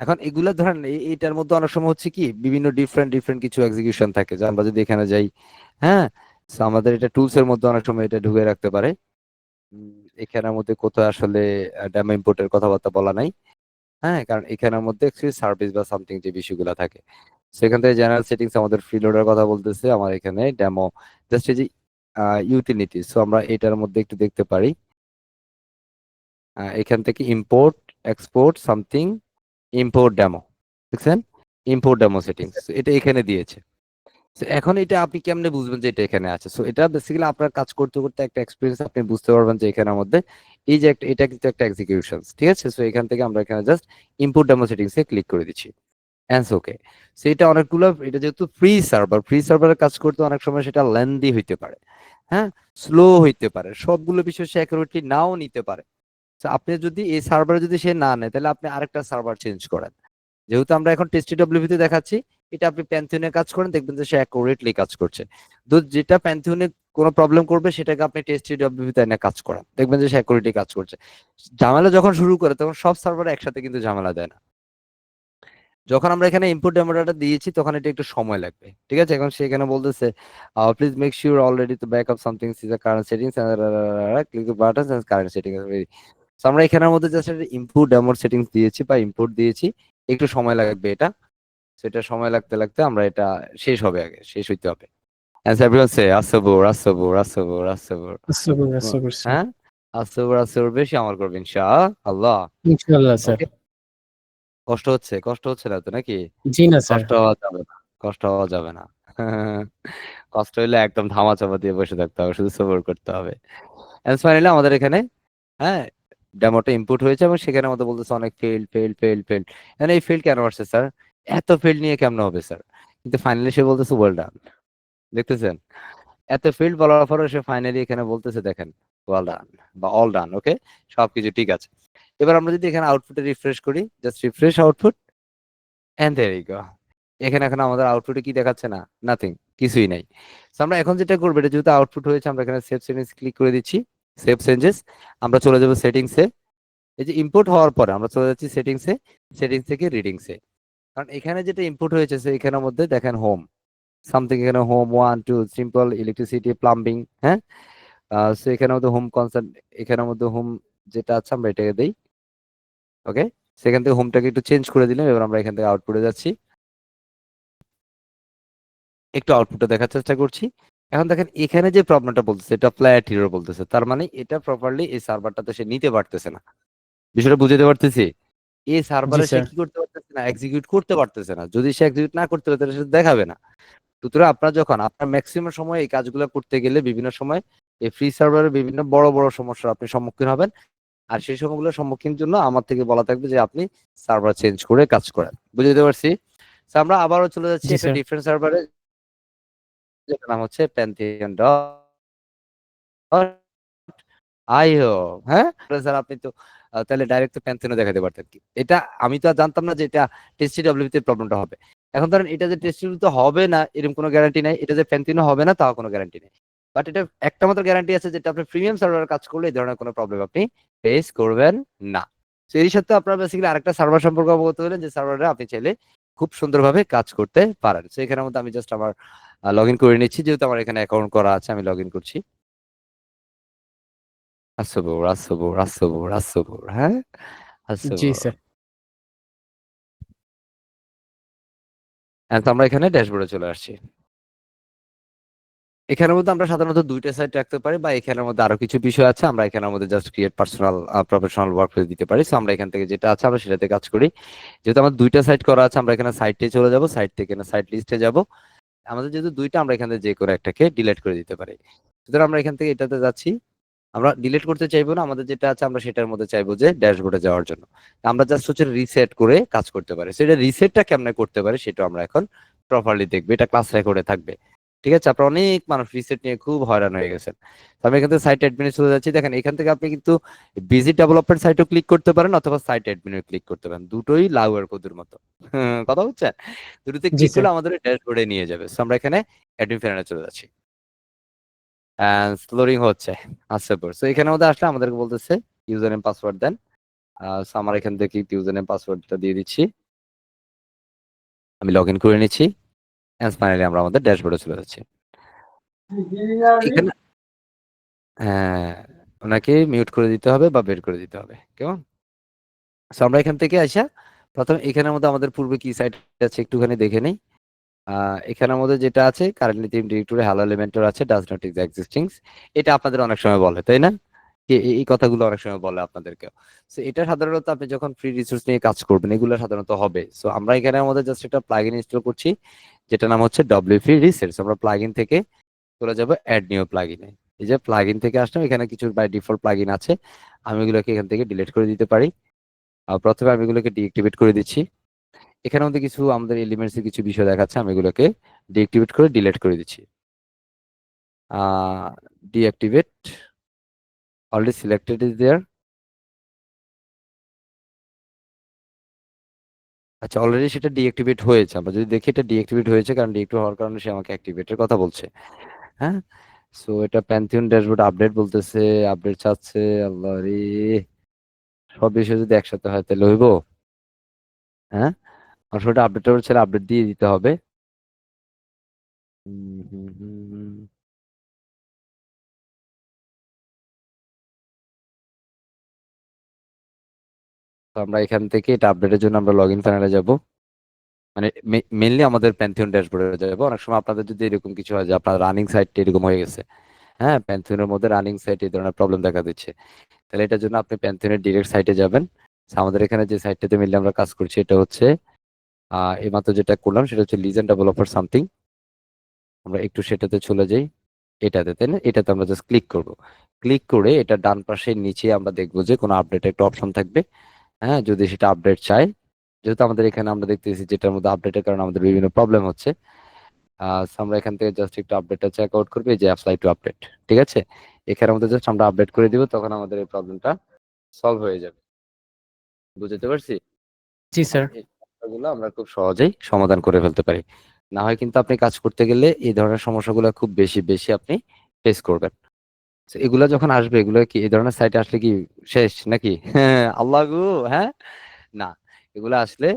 এখন এগুলা ধরেন এইটার মধ্যে অনেক সময় হচ্ছে কি বিভিন্ন ডিফারেন্ট ডিফারেন্ট কিছু এক্সিকিউশন থাকে, যে আমরা যদি এখানে যাই, হ্যাঁ, so আমাদের এটা টুলস এর মধ্যে অনেক সময় এটা ঢুকে রাখতে পারে। এখানের মধ্যে কোথাও আসলে ডেমো ইম্পোর্টের কথাবার্তা বলা নাই। হ্যাঁ, কারণ এখানের মধ্যে সার্ভিস বা সামথিং যে বিষয়গুলো থাকে, সেখান থেকে জেনারেল সেটিংস আমাদের ফ্রি লোডের কথা বলতেছে। আমার এখানে ডেমো জাস্ট এই যে ইউটিলিটি, সো আমরা এটার মধ্যে একটু দেখতে পারি। এখান থেকে import export something, import demo, দেখছেন? ইম্পোর্ট ডেমো সেটিংস এটা এখানে দিয়েছে। So, এখন এটা আপনি কেমনে বুঝবেন যে এটা এখানে আছে? সো এটা বেসিক্যালি আপনার কাজ করতে করতে একটা এক্সপিরিয়েন্স আপনি বুঝতে পারবেন যে এখানের মধ্যে এই যে একটা, এটা কিন্তু একটা এক্সিকিউশন, ঠিক আছে? সো এখান থেকে আমরা এখানে জাস্ট ইম্পোর্ট ডেমো সেটিংস এ ক্লিক করে দিচ্ছি। And okay. সো এটা অনেকগুলো, এটা যেহেতু ফ্রি সার্ভারে কাজ করতে অনেক সময় সেটা লেন্দি হইতে পারে, হ্যাঁ, স্লো হইতে পারে, সবগুলো বিষয় সে অ্যাকুরেটলি নাও নিতে পারে। তো আপনি যদি এই সার্ভারে যদি সে না নেয়, তাহলে আপনি আরেকটা সার্ভার চেঞ্জ করেন। যেহেতু আমরা এখন টেস্টি ডব্লিউপি তে দেখাচ্ছি, এটা আপনি প্যান্থিয়নে কাজ করেন, দেখবেন যে সে অ্যাকুরেটলি কাজ করছে। তো যেটা প্যান্থিয়নে কোনো প্রবলেম করবে, সেটাকে আপনি টেস্টি ডব্লিউপি তে এনে কাজ করেন, দেখবেন যে সে অ্যাকুরেটলি কাজ করছে। ঝামেলা যখন শুরু করে, তখন সব সার্ভারে একসাথে কিন্তু ঝামেলা দেয় না। যখন আমরা এখানে ইনপুট ডেমোটা দিয়েছি, তখন এটা একটু সময় লাগবে। ঠিক আছে? এখন সে এখানে বলতেছে please make sure already to backup something is the current settings, click the button and current setting. So আমরা এখানের মধ্যে জাস্ট একটা ইনপুট ডেমো সেটিংস দিয়েছি বা ইনপুট দিয়েছি, একটু সময় লাগবে এটা। সেটা সময় লাগতে লাগতে আমরা এটা শেষ হবে, আগে শেষ হইতে হবে। And so everyone say আসসাবুর আসসাবুর আসসাবুর আসসাবুর। আসসাবর, আসসাবর স্যার। হ্যাঁ, আসসাবুর আসসাবুর, বেশি আমল করবে ইনশাআল্লাহ। ইনশাআল্লাহ স্যার। ওকে, কষ্ট হচ্ছে না তো নাকি? জি না স্যার। কষ্ট হওয়া যাবে না, কষ্ট হওয়া যাবে না। কষ্ট হইলে একদম ধামা চাপা দিয়ে বসে থাকতে হবে, শুধু সবর করতে হবে। এন্ড ফাইনালি আমাদের এখানে, হ্যাঁ, ডেমোটা ইনপুট হয়েছে এবং সেখানে আমাদের বলতেছে অনেক ফেল্ড। মানে এই ফেল্ড কেন আসছে স্যার? এত ফেল্ড নিয়ে কেমন হবে স্যার? কিন্তু ফাইনালি সে বলতেছে ওয়েল ডান। দেখতেছেন? এত ফিল্ড বলার পরে সে ফাইনালি এখানে বলতেছে দেখেন ওয়েল ডান বা অল ডান। ওকে, সবকিছু ঠিক আছে। এবার আমরা যদি এখানে আউটপুটে রিফ্রেশ করি, just refresh output, and there you go. এখানে এখন আমাদের আউটপুটে কি দেখাচ্ছে? না, নাথিং, কিছুই নাই। So, আমরা এখন যেটা করবো, এটা যেহেতু আউটপুট হয়েছে, আমরা এখানে সেভ সেটিংস ক্লিক করে দিচ্ছি। সেভ চেঞ্জেস, আমরা চলে যাবো সেটিংসে। এই যে ইম্পোর্ট হওয়ার পরে আমরা চলে যাচ্ছি সেটিংসে, সেটিংস থেকে রিডিংসে। কারণ এখানে যেটা ইনপুট হয়েছে, এখানের মধ্যে দেখেন হোম সামথিং, এখানে হোম 1 2 সিম্পল ইলেকট্রিসিটি প্লাম্বিং, হ্যাঁ। সো এখানের মধ্যে হোম কনসার্ন, এখানের মধ্যে হোম যেটা আছে আমরা এটাকে দেই। ওকে, সেখান থেকে হোমটাকে একটু চেঞ্জ করে দিলাম। এবার আমরা এখান থেকে আউটপুটে যাচ্ছি, একটু আউটপুটটা দেখার চেষ্টা করছি। এখন দেখেন এখানে যে প্রবলেমটা বলতেছে, এটা ফ্ল্যাট হিরো বলতেছে, তার মানে এটা প্রপারলি এই সার্ভারটাতে সে নিতে পারতেছে না। বিষয়টা বুঝতে পারতেছি? এই জি সার্ভারে সে স্যার। কি করতে পারতেছে না, এক্সিকিউট করতে পারতেছে না। যদি সে এক্সিকিউট না করতে পারে, তাহলে সে দেখাবে না। সুতরাং আপনার যখন আপনার ম্যাক্সিমাম সময় এই কাজগুলো করতে গেলে, বিভিন্ন সময় এই ফ্রি সার্ভারের বিভিন্ন বড় বড় সমস্যার আপনি সম্মুখীন হবেন। আর সেই সময়গুলোর সম্মুখীনের জন্য আমার থেকে বলা থাকবে যে আপনি সার্ভার চেঞ্জ করে কাজ করেন। বুঝতে পারছি? So, আমরা আবারও চলে যাচ্ছি জি একটা স্যার। ডিফারেন্ট সার্ভারে, যেটার নাম হচ্ছে প্যান্থিয়ন ডট আইও। হ্যাঁ, স্যার আপনি তো তাহলে ডাইরেক্ট তো প্যান্থিয়নে দেখাতে পারতেন। কি এটা? আমি তো আর জানতাম না যে এটা টেস্টি ডব্লিউতে প্রবলেমটা হবে। এখন ধরেন এটা যে টেস্টি ডব্লিউতে হবে না এরকম কোনো গ্যারান্টি নাই, এটা যে প্যান্থিয়নে হবে না তাও কোনো গ্যারান্টি নেই। বাট এটা একটা মাত্র গ্যারান্টি আছে, যেটা আপনি প্রিমিয়াম সার্ভারে কাজ করলে এই ধরনের কোনো প্রবলেম আপনি ফেস করবেন না। তো এর সাথে আপনার বেসিক্যালি আরেকটা সার্ভার সম্পর্কে অবগত হলেন, যে সার্ভারে আপনি চাইলে খুব সুন্দরভাবে কাজ করতে পারেন। তো এখানের মধ্যে আমি জাস্ট আমার লগ ইন করে নিচ্ছি, যেহেতু আমার এখানে অ্যাকাউন্ট করা আছে, আমি লগ ইন করছি। আসসাবুর, হ্যাঁ, জি আসসাবুর। স্যার। তো আমরা এখানে ড্যাশবোর্ডে চলে আসছি। এখানের মধ্যে আমরা সাধারণত দুইটা সাইট রাখতে পারি, বা এখানের মধ্যে আরো কিছু বিষয় আছে, আমরা এখানের মধ্যে just create personal professional work দিতে পারি। সো আমরা এখান থেকে যেটা আছে আমরা সেটাতে কাজ করি। যেহেতু আমার দুইটা সাইট করা আছে, আমরা এখানে সাইটে চলে যাব, সাইট থেকে সাইট লিস্টে যাব। আমাদের যেহেতু দুইটা, আমরা এখান থেকে যে কোনো একটাকে ডিলিট করে দিতে পারি। সুতরাং আমরা এখান থেকে এটাতে যাচ্ছি। আমরা ডিলিট করতে চাইবো না, আমাদের যেটা আছে আমরা সেটার মধ্যে চাইবো যে ড্যাশবোর্ডে যাওয়ার জন্য। আমরা জাস্ট হচ্ছে রিসেট করে কাজ করতে পারি। সেটা রিসেটটা কেমনে করতে পারি সেটা আমরা এখন প্রপারলি দেখবো, এটা ক্লাস রেকর্ডে থাকবে। ঠিক আছে, আপনার অনেক মানুষ রিসেট নিয়ে খুব হয়রান হয়ে গেছেন। তো আমি এখান থেকে সাইট অ্যাডমিনে চলে যাচ্ছি। দেখেন এখান থেকে আপনি কিন্তু বিজি ডেভেলপমেন্ট সাইটও ক্লিক করতে পারেন, অথবা সাইট অ্যাডমিনে ক্লিক করতে পারেন, দুটোই লাউয়ের কদুর মতো। কথা হচ্ছে, দুটোতে জি ক্লিক স্যার। করলে আমাদের ড্যাশবোর্ডে নিয়ে যাবে। So আমরা এখানে অ্যাডমিন প্যানেলে চলে যাচ্ছি। স্লোরিং হচ্ছে, আচ্ছা পর। সো এখানে মধ্যে আসলে আমাদেরকে বলতেছে ইউজার নেম পাসওয়ার্ড দেন। সো আমার এখান থেকে ইউজার নেম পাসওয়ার্ডটা দিয়ে দিচ্ছি, আমি লগ ইন করে নিচ্ছি। এন্ড ফাইনালি আমরা আমাদের ড্যাশবোর্ডে চলে যাচ্ছি। এখানে হ্যাঁ, ওনাকে মিউট করে দিতে হবে বা বের করে দিতে হবে, কেমন? সো আমরা এখান থেকে আসা প্রথমে এখানের মধ্যে আমাদের পূর্বে কি সাইট আছে একটুখানি দেখে নেই। এখানের মধ্যে যেটা আছে currently team directory hello Elementor আছে, ডাজ নট এক্সিস্টিং। এটা আপনাদের অনেক সময় বলে, তাই না? এই কথাগুলো অনেক সময় বলে আপনাদেরকে। সো এটা সাধারণত আপনি যখন ফ্রি রিসোর্স নিয়ে কাজ করবেন এগুলো সাধারণত হবে। সো আমরা এখানে আমাদের জাস্ট একটা প্লাগইন ইনস্টল করছি, যেটা নাম হচ্ছে ডব্লিউপি রিসেটস। আমরা প্লাগইন থেকে চলে যাব অ্যাড নিউ প্লাগইনে। এই যে প্লাগইন থেকে আসলাম, এখানে কিছু বাই ডিফল্ট প্লাগইন আছে, আমি এগুলোকে এখান থেকে ডিলিট করে দিতে পারি। প্রথমে আমি এগুলোকে ডিঅ্যাক্টিভেট করে দিচ্ছি। এখানের মধ্যে কিছু আমাদের এলিমেন্টস এর কিছু বিষয় দেখাচ্ছে, আমি এগুলোকে ডিঅ্যাক্টিভেট করে ডিলিট করে দিচ্ছি। Deactivate, already selected is there. আচ্ছা, অলরেডি সেটা ডিঅ্যাক্টিভেট হয়েছে। আমরা যদি দেখি এটা ডিঅ্যাক্টিভেট হয়েছে, কারণ ডিঅ্যাক্টিভ হওয়ার কারণে সে আমাকে অ্যাক্টিভেটের কথা বলছে। হ্যাঁ, সো এটা প্যান্থিয়ন ড্যাশবোর্ড আপডেট বলতেছে, আপডেট চাচ্ছে। আল্লাহ রে, সব বিষয় যদি একসাথে হয় তাহলে হইব? হ্যাঁ, আসলে আপডেট ছেড়ে আপডেট দিয়ে দিতে হবে। হুম, হুম, হুম, হুম। তো আমরা এখান থেকে এটা আপডেটের জন্য আমরা লগ ইন প্যানেলে যাব, মানে মেইনলি আমাদের প্যান্থিয়ন ড্যাশবোর্ডে যাবো। অনেক সময় আপনাদের যদি এরকম কিছু হয় যে আপনার রানিং সাইটটা এরকম হয়ে গেছে, হ্যাঁ, প্যান্থিয়নের মধ্যে রানিং সাইট এই ধরনের প্রবলেম দেখা দিচ্ছে, তাহলে এটার জন্য আপনি প্যান্থিয়নের ডিরেক্ট সাইটে যাবেন। So, আমাদের এখানে যে সাইটটাতে মিললে আমরা কাজ করছি এটা হচ্ছে এইমাত্র যেটা করলাম সেটা হচ্ছে লিজেন্ড ডেভেলপার সামথিং। আমরা একটু সেটাতে চলে যাই, এটাতে, তাই না? এটাতে আমরা জাস্ট ক্লিক করব। ক্লিক করে এটা ডান পাশে নিচে আমরা দেখবো যে কোনো আপডেট একটা অপশন থাকবে। হ্যাঁ, যদি সেটা আপডেট চাই, যেহেতু আমাদের এখানে আমরা দেখতেছি যেটার মধ্যে আপডেটের কারণে আমাদের বিভিন্ন প্রবলেম হচ্ছে। So আমরা এখান থেকে জাস্ট একটু আপডেটটা চেক আউট করবো, এই যে অ্যাপ্লাই টু আপডেট। ঠিক আছে, এখানের মধ্যে জাস্ট আমরা আপডেট করে দিব, তখন আমাদের এই প্রবলেমটা সলভ হয়ে যাবে। বুঝতে পারছি? জি স্যার। এই সমস্যাগুলো আমরা খুব সহজেই সমাধান করে ফেলতে পারি। না হয় কিন্তু আপনি কাজ করতে গেলে এই ধরনের সমস্যাগুলো খুব বেশি বেশি আপনি ফেস করবেন। So এগুলা যখন আসবে, এগুলো কি এই ধরনের সাইটে আসলে কি শেষ নাকি? হ্যাঁ, আল্লাহ গো, হ্যাঁ, না, এগুলো আসলে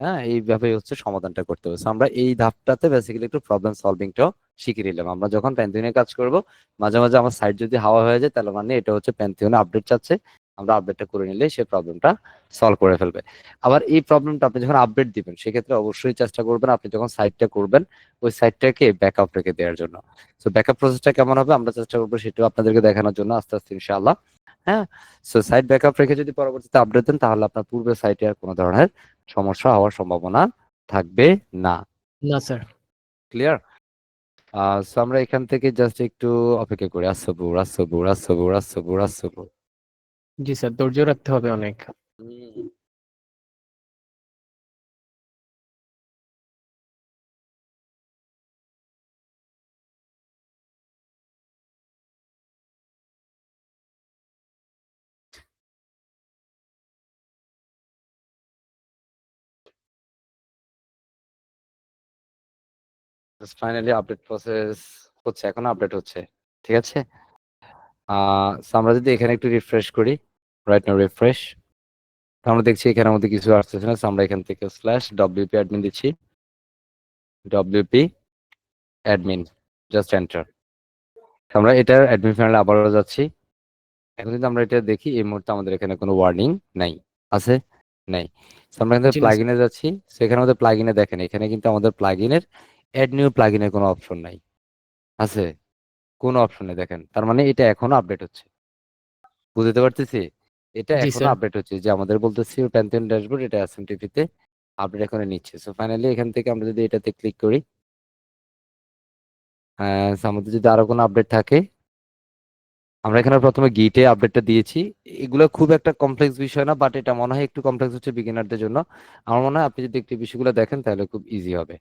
হ্যাঁ এইভাবে হচ্ছে সমাধানটা করতে হবে। So আমরা এই ধাপটাতে বেসিক্যালি একটু প্রবলেম সলভিংটাও শিখে নিলাম। আমরা যখন প্যান্থিয়নে কাজ করব, মাঝে মাঝে আমার সাইট যদি হাওয়া হয়ে যায় তাহলে মানে এটা হচ্ছে প্যান্থিয়নে আপডেট চাচ্ছে, আমরা আপডেটটা করে নিলে সে প্রবলেমটা সলভ করে ফেলবে। আবার এই প্রবলেমটা আপনি যখন আপডেট দিবেন সেক্ষেত্রে অবশ্যই চেষ্টা করবেন আপনি যখন সাইটটা করবেন ওই সাইটটাকে ব্যাকআপ রেখে দেওয়ার জন্য। সো ব্যাকআপ প্রসেসটা কেমন হবে আমরা চেষ্টা করবো সেটাও আপনাদেরকে দেখানোর জন্য আস্তে আস্তে ইনশাআল্লাহ। হ্যাঁ, সো সাইট ব্যাকআপ রেখে যদি পরবর্তীতে আপডেট দেন তাহলে আপনার পূর্বের সাইটে আর কোনো ধরনের সমস্যা হওয়ার সম্ভাবনা থাকবে না। না স্যার। ক্লিয়ার? সো আমরা এখান থেকে জাস্ট একটু অপেক্ষা করি। আসসাবুর, আসসাবুর, আসসাবুর, আসসাবুর, আসসাবুর। জি স্যার, ধৈর্য রাখতে হবে অনেক। ফাইনালি আপডেট প্রসেস হচ্ছে, এখন আপডেট হচ্ছে। ঠিক আছে, সো আমরা যদি এখানে একটু রিফ্রেশ করি, রাইট নাও রিফ্রেশ, আমরা দেখছি এখানের মধ্যে কিছু আসতেছে না। So আমরা এখান থেকে স্ল্যাশ ডব্লিউপি অ্যাডমিন দিচ্ছি, ডব্লিউপি অ্যাডমিন, জাস্ট এন্টার। আমরা এটার অ্যাডমিন প্যানেলে আবারও যাচ্ছি। এখন যদি আমরা এটা দেখি এই মুহূর্তে আমাদের এখানে কোনো ওয়ার্নিং নাই, আছে? নেই। So, আমরা এখানে জি না স্যার। প্লাগইনে যাচ্ছি, সেখানে আমাদের প্লাগইনে দেখেন এখানে কিন্তু আমাদের প্লাগইনের অ্যাড নিউ প্লাগইনের কোনো অপশন নাই, আছে কোনো অপশন নেই দেখেন, তার মানে এটা এখনো আপডেট হচ্ছে, বুঝতে পারতেছি, এটা জি এখনো স্যার। আপডেট হচ্ছে, যে আমাদের বলতেছি প্যান্থিয়ন ড্যাশবোর্ড এটা এসএমটিপি তে আপডেট এখনো নিচ্ছে। সো ফাইনালি এখান থেকে আমরা যদি এটাতে ক্লিক করি, so আমাদের যদি আরো কোনো আপডেট থাকে, আমরা এখানে প্রথমে গিটে আপডেটটা দিয়েছি। এগুলো খুব একটা কমপ্লেক্স বিষয় না, বাট এটা মনে হয় একটু কমপ্লেক্স হচ্ছে বিগিনারদের জন্য। আমার মনে হয় আপনি যদি একটু বিষয়গুলো দেখেন তাহলে খুব ইজি হবে।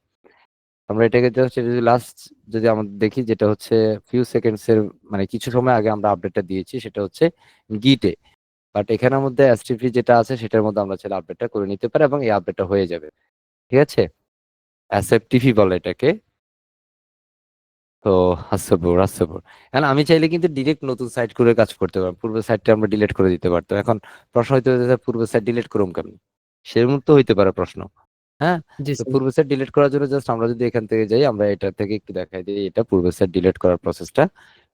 আমরা এটাকে জাস্ট যদি লাস্ট যদি আমাদের দেখি, যেটা হচ্ছে ফিউ সেকেন্ডস এর মানে কিছু সময় আগে আমরা আপডেটটা দিয়েছি, সেটা হচ্ছে গিটে। বাট এখানের মধ্যে এসটিপি যেটা আছে সেটার মধ্যে আমরা চাইলে আপডেটটা করে নিতে পারি এবং এই আপডেটটা হয়ে যাবে, ঠিক আছে। এসএফটিপি বলে এটাকে। তো হাস্যপুর এখন আমি চাইলে কিন্তু ডিরেক্ট নতুন সাইট করে কাজ করতে পারবো, পূর্বের সাইটটা আমরা ডিলিট করে দিতে পারতাম। এখন প্রশ্ন হইতে হইতে পূর্বের সাইট ডিলিট করুম কেমন, সেরকম তো হইতে পারে প্রশ্ন। হ্যাঁ, জি তো স্যার। পূর্বের সাইট ডিলিট করার জন্য জাস্ট আমরা যদি এখান থেকে যাই, আমরা এটা থেকে একটু দেখাই দিই এটা পূর্বের সাইট ডিলিট করার প্রসেসটা।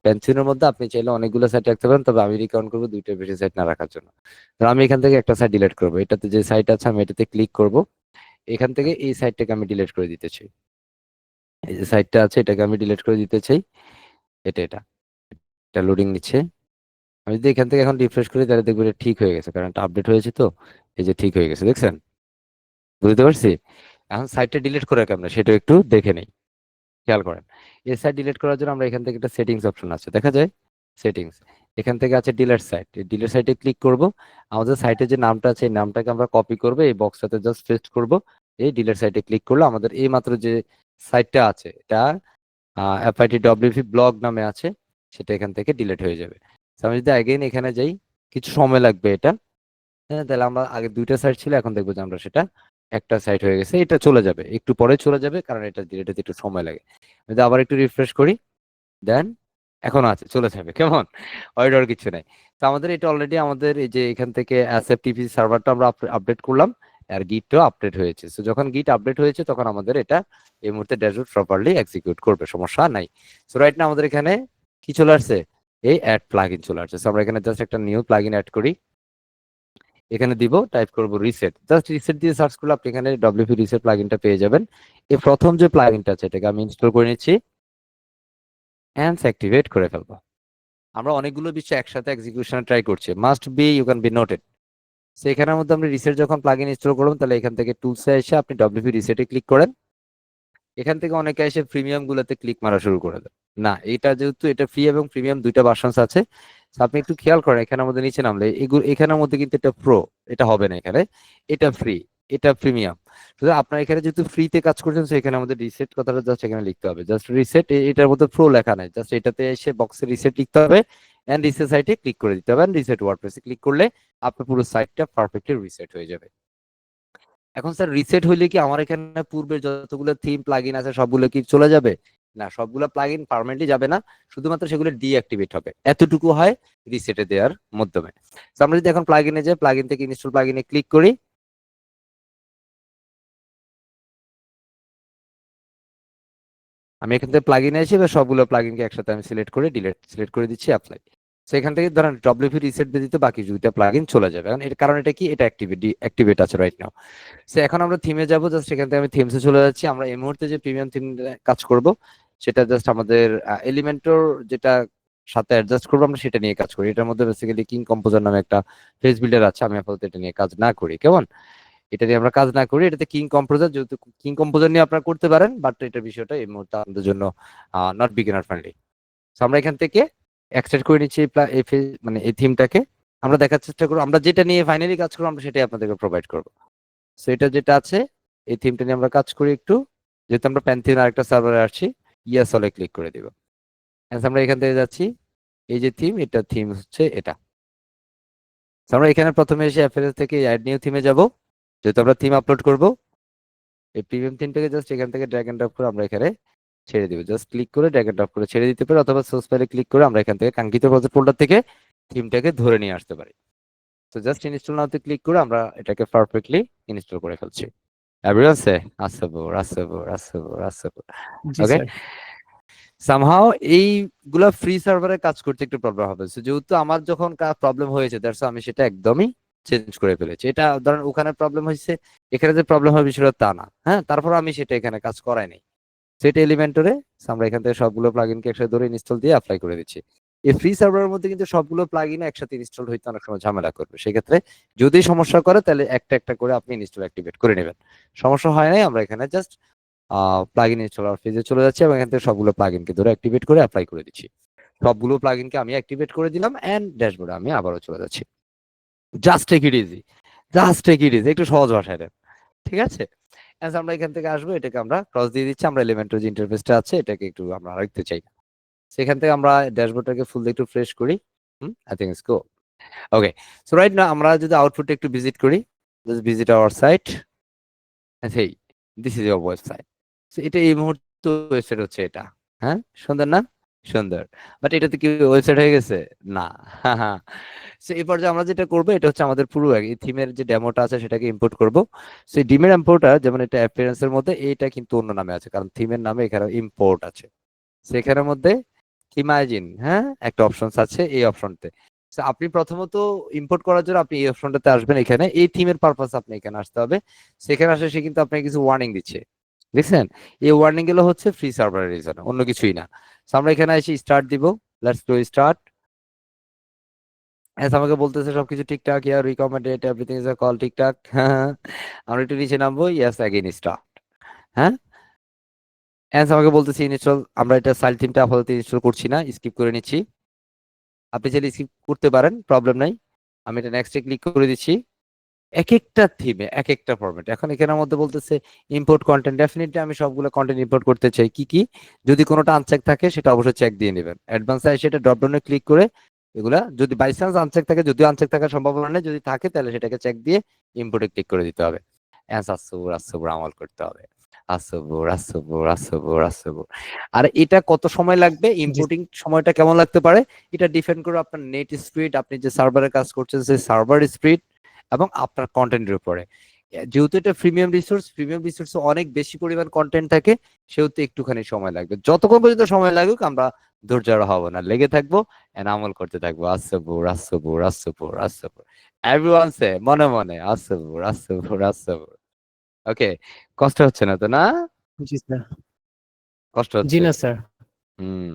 পেন্সিলের মধ্যে আপনি চাইলে অনেকগুলো সাইট রাখতে পারেন, তবে আমি রিকমেন্ড করবো দুইটার বেশি সাইট না রাখার জন্য। তো আমি এখান থেকে একটা সাইট ডিলিট করবো, এটাতে যে সাইট আছে আমি এটাতে ক্লিক করব, এখান থেকে এই সাইটটাকে আমি ডিলিট করে দিতে চাই। এই যে সাইটটা আছে এটাকে আমি ডিলিট করে দিতে চাই। এটা এটা লোডিং নিচ্ছে। আমি যদি এখান থেকে এখন রিফ্রেশ করি তাহলে দেখবো এটা ঠিক হয়ে গেছে, কারণ এটা আপডেট হয়েছে। তো এই যে ঠিক হয়ে গেছে, দেখছেন, বুঝতে পারছি। এখন সাইটটা ডিলিট করে কেমন সেটা একটু দেখে নেই, খেয়াল করেন। এই সাইট ডিলিট করার জন্য আমরা এখান থেকে একটা সেটিংস অপশন আছে, দেখা যায় সেটিংস, এখান থেকে আছে ডিলিট সাইট। ডিলিট সাইটে ক্লিক করব, আমাদের সাইটের যে নামটা আছে এই নামটাকে আমরা কপি করব, এই বক্সটাতে জাস্ট পেস্ট করব। এই ডিলিট সাইটে ক্লিক করলে আমাদের এই মাত্র যে সাইটটা আছে এটা FITWP ব্লগ নামে আছে, সেটা এখান থেকে ডিলিট হয়ে যাবে। So, আমি যদি অ্যাগেইন এখানে যাই, কিছু সময় লাগবে এটা। হ্যাঁ, তাহলে আমরা আগে দুইটা সাইট ছিল, এখন দেখবো যে আমরা সেটা একটা সাইট হয়ে গেছে, এটা চলে যাবে, একটু পরে চলে যাবে, কারণ এটা ডিলিট হতে একটু সময় লাগে। যদি আবার একটু রিফ্রেশ করি, দেন এখন আছে, চলে যাবে, কেমন, ওইটার কিছু নাই। তো আমাদের এটা অলরেডি আমাদের এই যে এখান থেকে এসএফটিপি সার্ভারটা আমরা আপডেট করলাম, আর গিটটাও আপডেট হয়েছে। তো যখন গিট আপডেট হয়েছে তখন আমাদের এটা এই মুহূর্তে ড্যাশবোর্ড প্রপারলি এক্সিকিউট করবে, সমস্যা নাই। সো রাইট না আমাদের এখানে কি চলে আসছে, এই অ্যাড প্লাগইন চলে আসছে। সো আমরা এখানে জাস্ট একটা নিউ প্লাগইন অ্যাড করি, এখানে দিব, টাইপ করব রিসেট, জাস্ট রিসেট দিয়ে সার্চ করলে আপনি এখানে ডব্লিউপি রিসেট প্লাগইনটা পেয়ে যাবেন। এই প্রথম যে প্লাগইনটা আছে এটাকে আমি ইনস্টল করে নিচ্ছি এন্ড অ্যাক্টিভেট করে ফেলবো। আমরা অনেকগুলো বিষয় একসাথে এক্সিকিউশন ট্রাই করছি, must be you can be noted. So এখানের মধ্যে আপনি রিসেট যখন প্লাগইন ইনস্টল করবেন, তাহলে এখান থেকে টুলসে এসে আপনি ডব্লিউপি রিসেটে ক্লিক করেন। এখান থেকে অনেকে এসে প্রিমিয়াম গুলোতে ক্লিক মারা শুরু করে দেন। না, এটা যেহেতু এটা ফ্রি এবং প্রিমিয়াম দুইটা ভার্সনস আছে, so আপনি একটু খেয়াল করেন এখানে আমাদের নিচে নামলে এগুলো এখানের মধ্যে কিন্তু এটা প্রো, এটা হবে না এখানে, এটা ফ্রি, এটা প্রিমিয়াম। শুধু আপনার এখানে যেহেতু ফ্রিতে কাজ করছেন, so এখানে আমাদের রিসেট কথাটা জাস্ট এখানে লিখতে হবে, জাস্ট রিসেট, এটার মধ্যে প্রো লেখা নাই, জাস্ট এটাতে এসে বক্সে রিসেট লিখতে হবে এন্ড রিসেট সাইটে ক্লিক করে দিতে হবে, রিসেট ওয়ার্ডপ্রেসে ক্লিক করলে আপনার পুরো সাইটটা পারফেক্টলি রিসেট হয়ে যাবে। এখন স্যার রিসেট হইলে কি আমার এখানে পূর্বে যতগুলো থিম প্লাগইন আছে সবগুলো কি চলে যাবে? না, সবগুলো প্লাগইন পার্মানেন্টলি যাবে না, শুধুমাত্র সেগুলো ডিঅ্যাক্টিভেট হবে, এতটুকু হয় রিসেটে দেওয়ার মাধ্যমে। তো আমরা যদি এখন প্লাগইনে যাই, প্লাগইন থেকে ইনস্টল প্লাগইনে ক্লিক করি, আমি এখান থেকে প্লাগইনে এসে এবার সবগুলো প্লাগইনকে একসাথে আমি সিলেক্ট করে ডিলিট সিলেক্ট করে দিচ্ছি, অ্যাপ্লাই। সেখান থেকে ধরেন ডব্লিউপি রিসেট ব্যতীত বাকি দুইটা প্লাগইন চলে যাবে, কারণ কারণ এটা কি, এটা অ্যাক্টিভেট আছে রাইট নাও। সো এখন আমরা থিমে যাব, জাস্ট এখান থেকে আমি থিমসে চলে যাচ্ছি। আমরা এই মুহূর্তে যে প্রিমিয়াম থিম কাজ করব সেটা জাস্ট আমাদের এলিমেন্টর যেটা সাথে অ্যাডজাস্ট করবো আমরা সেটা নিয়ে কাজ করি। এটার মধ্যে বেসিক্যালি কিং কম্পোজার নামে একটা ফেস বিল্ডার আছে, আমি আপাতত এটা নিয়ে কাজ না করি, কেমন, এটা নিয়ে আমরা কাজ না করি। এটাতে কিং কম্পোজার, যেহেতু কিং কম্পোজার নিয়ে আপনারা করতে পারেন, বাট এটার বিষয়টা এই মুহূর্তে আমাদের জন্য নট বিগিনার ফ্রেন্ডলি। সো আমরা এখান থেকে এক্সট্রাক্ট করে নিচ্ছি মানে এই থিমটাকে। আমরা দেখার চেষ্টা করবো, আমরা যেটা নিয়ে ফাইনালি কাজ করবো আমরা সেটাই আপনাদেরকে প্রোভাইড করবো। সো এটা যেটা আছে এই থিমটা নিয়ে আমরা কাজ করি একটু, যেহেতু আমরা প্যান্থিয়ন আরেকটা সার্ভারে আসছি, ইয়েস হলে ক্লিক করে দিব। আমরা এখান থেকে যাচ্ছি, এই যে থিম, এটা থিম হচ্ছে এটা। So আমরা এখানে প্রথমে এসে অ্যাফেয়ার্স থেকে অ্যাড নিউ থিমে যাব, যেহেতু আমরা থিম আপলোড করব। এই প্রিমিয়াম থিমটাকে জাস্ট এখান থেকে ড্র্যাগ এন্ড ড্রপ করে আমরা এখানে ছেড়ে দিব, জাস্ট ক্লিক করে ড্র্যাগ এন্ড ড্রপ করে ছেড়ে দিতে পারি, অথবা সোর্স ফাইলে ক্লিক করে আমরা এখান থেকে কাঙ্ক্ষিত প্রজেক্ট ফোল্ডার থেকে থিমটাকে ধরে নিয়ে আসতে পারি। তো জাস্ট ইনস্টল নাওতে ক্লিক করে আমরা এটাকে পারফেক্টলি ইনস্টল করে ফেলছি। এভরিওয়ান সে আসসাবর। জি ওকে, স্যার। সামহাও এইগুলা ফ্রি সার্ভারে কাজ করতে একটু প্রবলেম হবে। So, যেহেতু আমার যখন প্রবলেম হয়েছে দ্যাটস আমি সেটা একদমই চেঞ্জ করে ফেলেছি। এটা ধরেন ওখানে প্রবলেম হয়েছে, এখানে যে প্রবলেম হবে বিষয়টা তা না। হ্যাঁ, তারপর আমি সেটা এখানে কাজ করাই নাই। সেটা এলিমেন্টরে আমরা এখান থেকে সবগুলো প্লাগইনকে একসাথে ধরে ইনস্টল দিয়ে অ্যাপ্লাই করে দিচ্ছি। এই ফ্রি সার্ভারের মধ্যে কিন্তু সবগুলো প্লাগইন একসাথে ইনস্টল হইতে অনেক সময় ঝামেলা করবে। সেক্ষেত্রে যদি সমস্যা করে তাহলে একটা একটা করে আপনি ইনস্টল অ্যাক্টিভেট করে নেবেন। সমস্যা হয় নাই, আমরা এখানে জাস্ট প্লাগইন ইনস্টলার ফেজে চলে যাচ্ছি এবং এখান থেকে সবগুলো প্লাগইনকে ধরে অ্যাক্টিভেট করে অ্যাপ্লাই করে দিচ্ছি। সবগুলো প্লাগইনকে আমি অ্যাক্টিভেট করে দিলাম এন্ড ড্যাশবোর্ডে আমি আবারও চলে যাচ্ছি। Just take it easy, just take it easy, একটু সহজ ভাষায় দেন। ঠিক আছে? আমরা এখান থেকে আসবো, এটাকে আমরা ক্রস দিয়ে দিচ্ছি। আমরা এলিমেন্টের যে ইন্টারফেসটা আছে এটাকে একটু আমরা রাখতে চাই। সেখান থেকে আমরা ড্যাশবোর্ডটাকে ফুল একটু ফ্রেশ করি। I think it's go. Okay, so right now আমরা যদি আউটপুটটা একটু ভিজিট করি, জাস্ট ভিজিট আওয়ার সাইট। সেই this is your website. So এটা এই মুহূর্তে ওয়েবসাইট হচ্ছে এটা। হ্যাঁ, সুন্দর না? সুন্দর। বাট এটাতে কি ওয়েবসাইট হয়ে গেছে? না। সো এই পর্যায়ে আমরা যেটা করবো, এটা হচ্ছে আমাদের পুরো এই থিমের যে ডেমোটা আছে সেটাকে ইম্পোর্ট করব। সেই ডিমের ইম্পোর্টার যেমন এটা অ্যাপিয়ারেন্সের মধ্যে, এটা কিন্তু অন্য নামে আছে কারণ থিমের নামে এখানে ইম্পোর্ট আছে। সেখানের মধ্যে ইমাজিন, হ্যাঁ, একটা অপশন আছে এই অপশনতে। আপনি প্রথমত ইম্পোর্ট করার জন্য আপনি এই অপশনটাতে আসবেন। এখানে এই থিমের পারপাস আপনি এখানে আসতে হবে। সেখানে আসলে সে কিন্তু আপনাকে কিছু ওয়ার্নিং দিচ্ছে, দেখছেন? এই ওয়ার্নিং গুলো হচ্ছে ফ্রি সার্ভারের রিজন, অন্য কিছুই না। আমরা এখানে এসে স্টার্ট দিব। Let's go start. আমাকে বলতেছে সবকিছু ঠিকঠাক, ইয়ার রিকমেন্ডেড এভরিথিং ইজ কল ঠিকঠাক। আমরা একটু নিচে নামবো, ইয়েস অ্যাগেইন স্টার্ট। হ্যাঁ, আমাকে বলতেছে ইনস্টল। আমরা এটা সাইল থিমটা আপাতত ইনস্টল করছি না, স্কিপ করে নিচ্ছি। আপনি চাইলে স্কিপ করতে পারেন, প্রবলেম নাই। আমি এটা নেক্সটে ক্লিক করে দিচ্ছি। এক একটা থিমে এক একটা ফরম্যাট। এখন এখানের মধ্যে বলতেছে ইম্পোর্ট কন্টেন্ট। ডেফিনেটলি আমি সবগুলো কন্টেন্ট ইম্পোর্ট করতে চাই। কি কি যদি কোনোটা আনচেক থাকে সেটা অবশ্যই চেক দিয়ে নেবেন। অ্যাডভান্সে সেটা ড্রপডাউনে ক্লিক করে এগুলা যদি বাই চান্স আনচেক থাকে, যদিও আনচেক থাকার সম্ভাবনা নেই, যদি থাকে তাহলে সেটাকে চেক দিয়ে ইম্পোর্টে ক্লিক করে দিতে হবে। আসবর আসবর আমল করতে হবে। আসবর আসবর আসবর আসবর। আর এটা কত সময় লাগবে, জি ইম্পোর্টিং সময়টা কেমন লাগতে পারে, এটা ডিপেন্ড করে আপনার নেট স্পিড, আপনি যে সার্ভারে কাজ করছেন সেই সার্ভার স্পিড এবং আপনার কন্টেন্টের উপরে। যেহেতু এটা প্রিমিয়াম রিসোর্স অনেক বেশি পরিমাণ কন্টেন্ট থাকে, সেহেতু একটুখানি সময় লাগবে। যতক্ষণ পর্যন্ত সময় লাগুক আমরা ধৈর্য হব না, লেগে থাকবো এন্ড আমল করতে থাকবো। আসবর আসবর আসবর আসবর। এভরিওয়ান সে মনে মনে আসবর আসবর আসবর। ওকে, কষ্ট হচ্ছে না তো? না জি স্যার। কষ্ট জি হচ্ছে? না স্যার। হুম।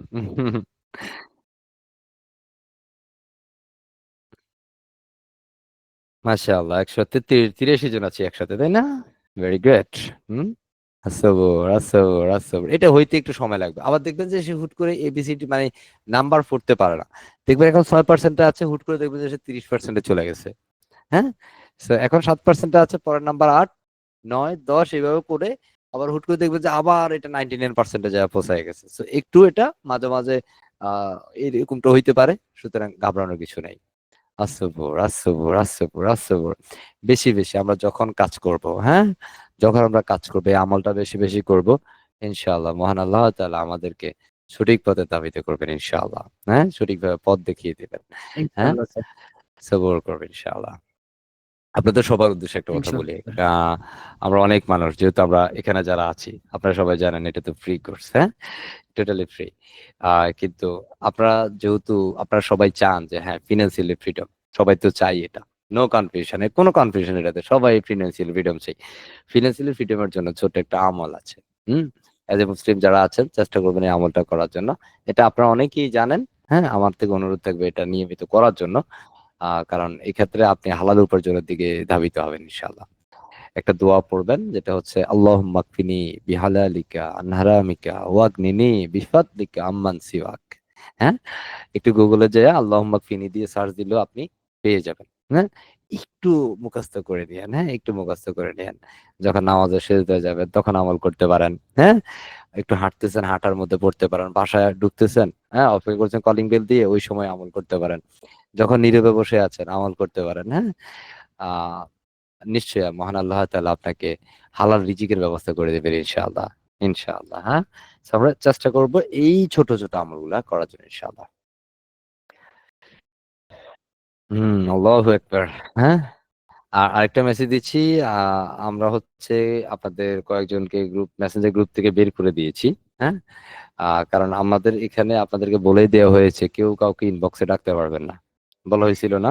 মাশাআল্লাহ, 183 জন আছি একসাথে, তাই না? Very great. হুম। আসবর আসবর আসবর। এটা হইতে একটু সময় লাগবে। আবার দেখবেন যে সে হুট করে এবিসিডি মানে নাম্বার পড়তে পারে না। দেখবেন এখন 6% আছে, হুট করে দেখবেন যে সে 30% চলে গেছে। হ্যাঁ, So, এখন 7% আছে, পরের নাম্বার 8, 9, 10 এইভাবে করে আবার হুট করে দেখবেন যে আবার এটা 99% যায় পৌঁছায় গেছে। সো একটু এটা মাঝে মাঝে আহ এরকমটা হইতে পারে, সুতরাং ঘাবড়ানোর কিছু নাই। আসবর আসবর আসবর আসবর। বেশি বেশি আমরা যখন কাজ করব, হ্যাঁ, যখন আমরা কাজ করবো এই আমলটা বেশি বেশি করব, ইনশাআল্লাহ মহান আল্লাহ তাআলা আমাদেরকে সঠিক পথে ধাবিত করবেন ইনশাআল্লাহ। হ্যাঁ, সঠিকভাবে পথ দেখিয়ে দিবেন। হ্যাঁ, ইনশাআল্লাহ স্যার। সবর করবেন ইনশাআল্লাহ। আপনাদের সবার উদ্দেশ্যে একটা কথা বলি। ইনশাআল্লাহ স্যার। আমরা অনেক মানুষ, যেহেতু আমরা এখানে যারা আছি আপনারা সবাই জানেন এটা তো ফ্রি কোর্স। হ্যাঁ, টোটালি ফ্রি। কিন্তু আপনারা যেহেতু আপনারা সবাই চান যে হ্যাঁ ফিনান্সিয়ালি ফ্রিডম, সবাই তো চাই এটা। নো কনফিউশন, কোনো কনফিউশন এটাতে, সবাই ফিনান্সিয়াল ফ্রিডম চাই। ফিনান্সিয়ালি ফ্রিডমের জন্য ছোট একটা আমল আছে। হুম, এজ এ মুসলিম যারা আছেন চেষ্টা করবেন এই আমলটা করার জন্য। এটা আপনারা অনেকেই জানেন। হ্যাঁ, আমার থেকে অনুরোধ থাকবে এটা নিয়মিত করার জন্য। কারণ এই ক্ষেত্রে আপনি হালাল উপার্জনের দিকে ধাবিত হবেন ইনশাআল্লাহ। একটা দোয়া পড়বেন যেটা হচ্ছে আল্লাহুম্মা কফিনি বিহালালিকা আন হারামিকা ওয়াগনিনি বিফাদলিকা আম্মান সিওয়াক। হ্যাঁ, একটু গুগলে যেয়ে আল্লাহুম্মা কফিনি দিয়ে সার্চ দিলেও আপনি পেয়ে যাবেন। হ্যাঁ, একটু মুখস্থ করে নিয়েন। হ্যাঁ, একটু মুখস্থ করে নিয়েন। যখন নামাজে সিজদায় যাবেন তখন আমল করতে পারেন। হ্যাঁ, একটু হাঁটতেছেন, হাঁটার মধ্যে পড়তে পারেন। বাসায় ঢুকতেছেন, হ্যাঁ, অপেক্ষা করছেন কলিং বেল দিয়ে, ওই সময় আমল করতে পারেন। যখন নীরবে বসে আছেন আমল করতে পারেন। হ্যাঁ, আহ নিশ্চয়ই মহান আল্লাহ তাআলা আপনাকে হালাল রিজিকের ব্যবস্থা করে দেবেন ইনশাআল্লাহ। ইনশাআল্লাহ। হ্যাঁ, So, আমরা চেষ্টা করব এই ছোট ছোট আমলগুলা করার জন্য ইনশাআল্লাহ। আল্লাহু আকবার। হ্যাঁ, আর আরেকটা মেসেজ দিচ্ছি। আমরা হচ্ছে আপনাদের কয়েকজনকে মেসেঞ্জার গ্রুপ থেকে বের করে দিয়েছি। হ্যাঁ, কারণ আমাদের এখানে আপনাদেরকে বলেই দেওয়া হয়েছে কেউ কাউকে ইনবক্সে ডাকতে পারবেন না। বলা হয়েছিল না?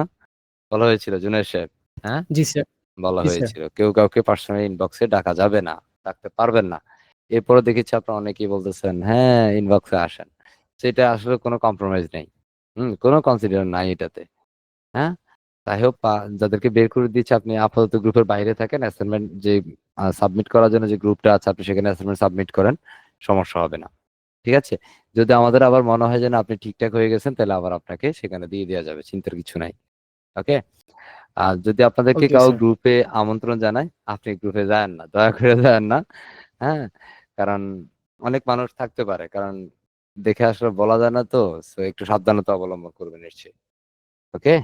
বলা হয়েছিল জুনায়েদ সাহেব। হ্যাঁ জি স্যার। বলা জি স্যার। হয়েছিল কেউ কাউকে পার্সোনাল ইনবক্সে ডাকা যাবে না, ডাকতে পারবেন না। এরপরে দেখেছি আপনারা অনেকেই বলতেছেন হ্যাঁ ইনবক্সে আসেন, সেটা আসলে কোনো কম্প্রোমাইজ নেই, কোনো কনসিডার নাই এটাতে। হ্যাঁ তাই হোক যাদেরকে বের করে দিচ্ছে, আপনি আপাতত গ্রুপের বাইরে থাকেন, অ্যাসাইনমেন্ট যে সাবমিট করার জন্য যে গ্রুপটা আছে আপনি সেখানে অ্যাসাইনমেন্ট সাবমিট করেন, সমস্যা হবে না। ঠিক আছে, যদি আমাদের আবার মনে হয় যে না আপনি ঠিকঠাক হয়ে গেছেন তাহলে আবার আপনাকে সেখানে দিয়ে দেওয়া যাবে, চিন্তার কিছু নাই। ওকে, আর যদি আপনাদেরকে ওকে কাউ স্যার। গ্রুপে আমন্ত্রণ জানায় আপনি গ্রুপে যান না, দয়া করে যান না। হ্যাঁ, কারণ অনেক মানুষ থাকতে পারে, কারণ দেখে আসলে বলা যায় না তো, সো একটু সাবধানতা অবলম্বন করবেন নিশ্চয়ই। ওকে।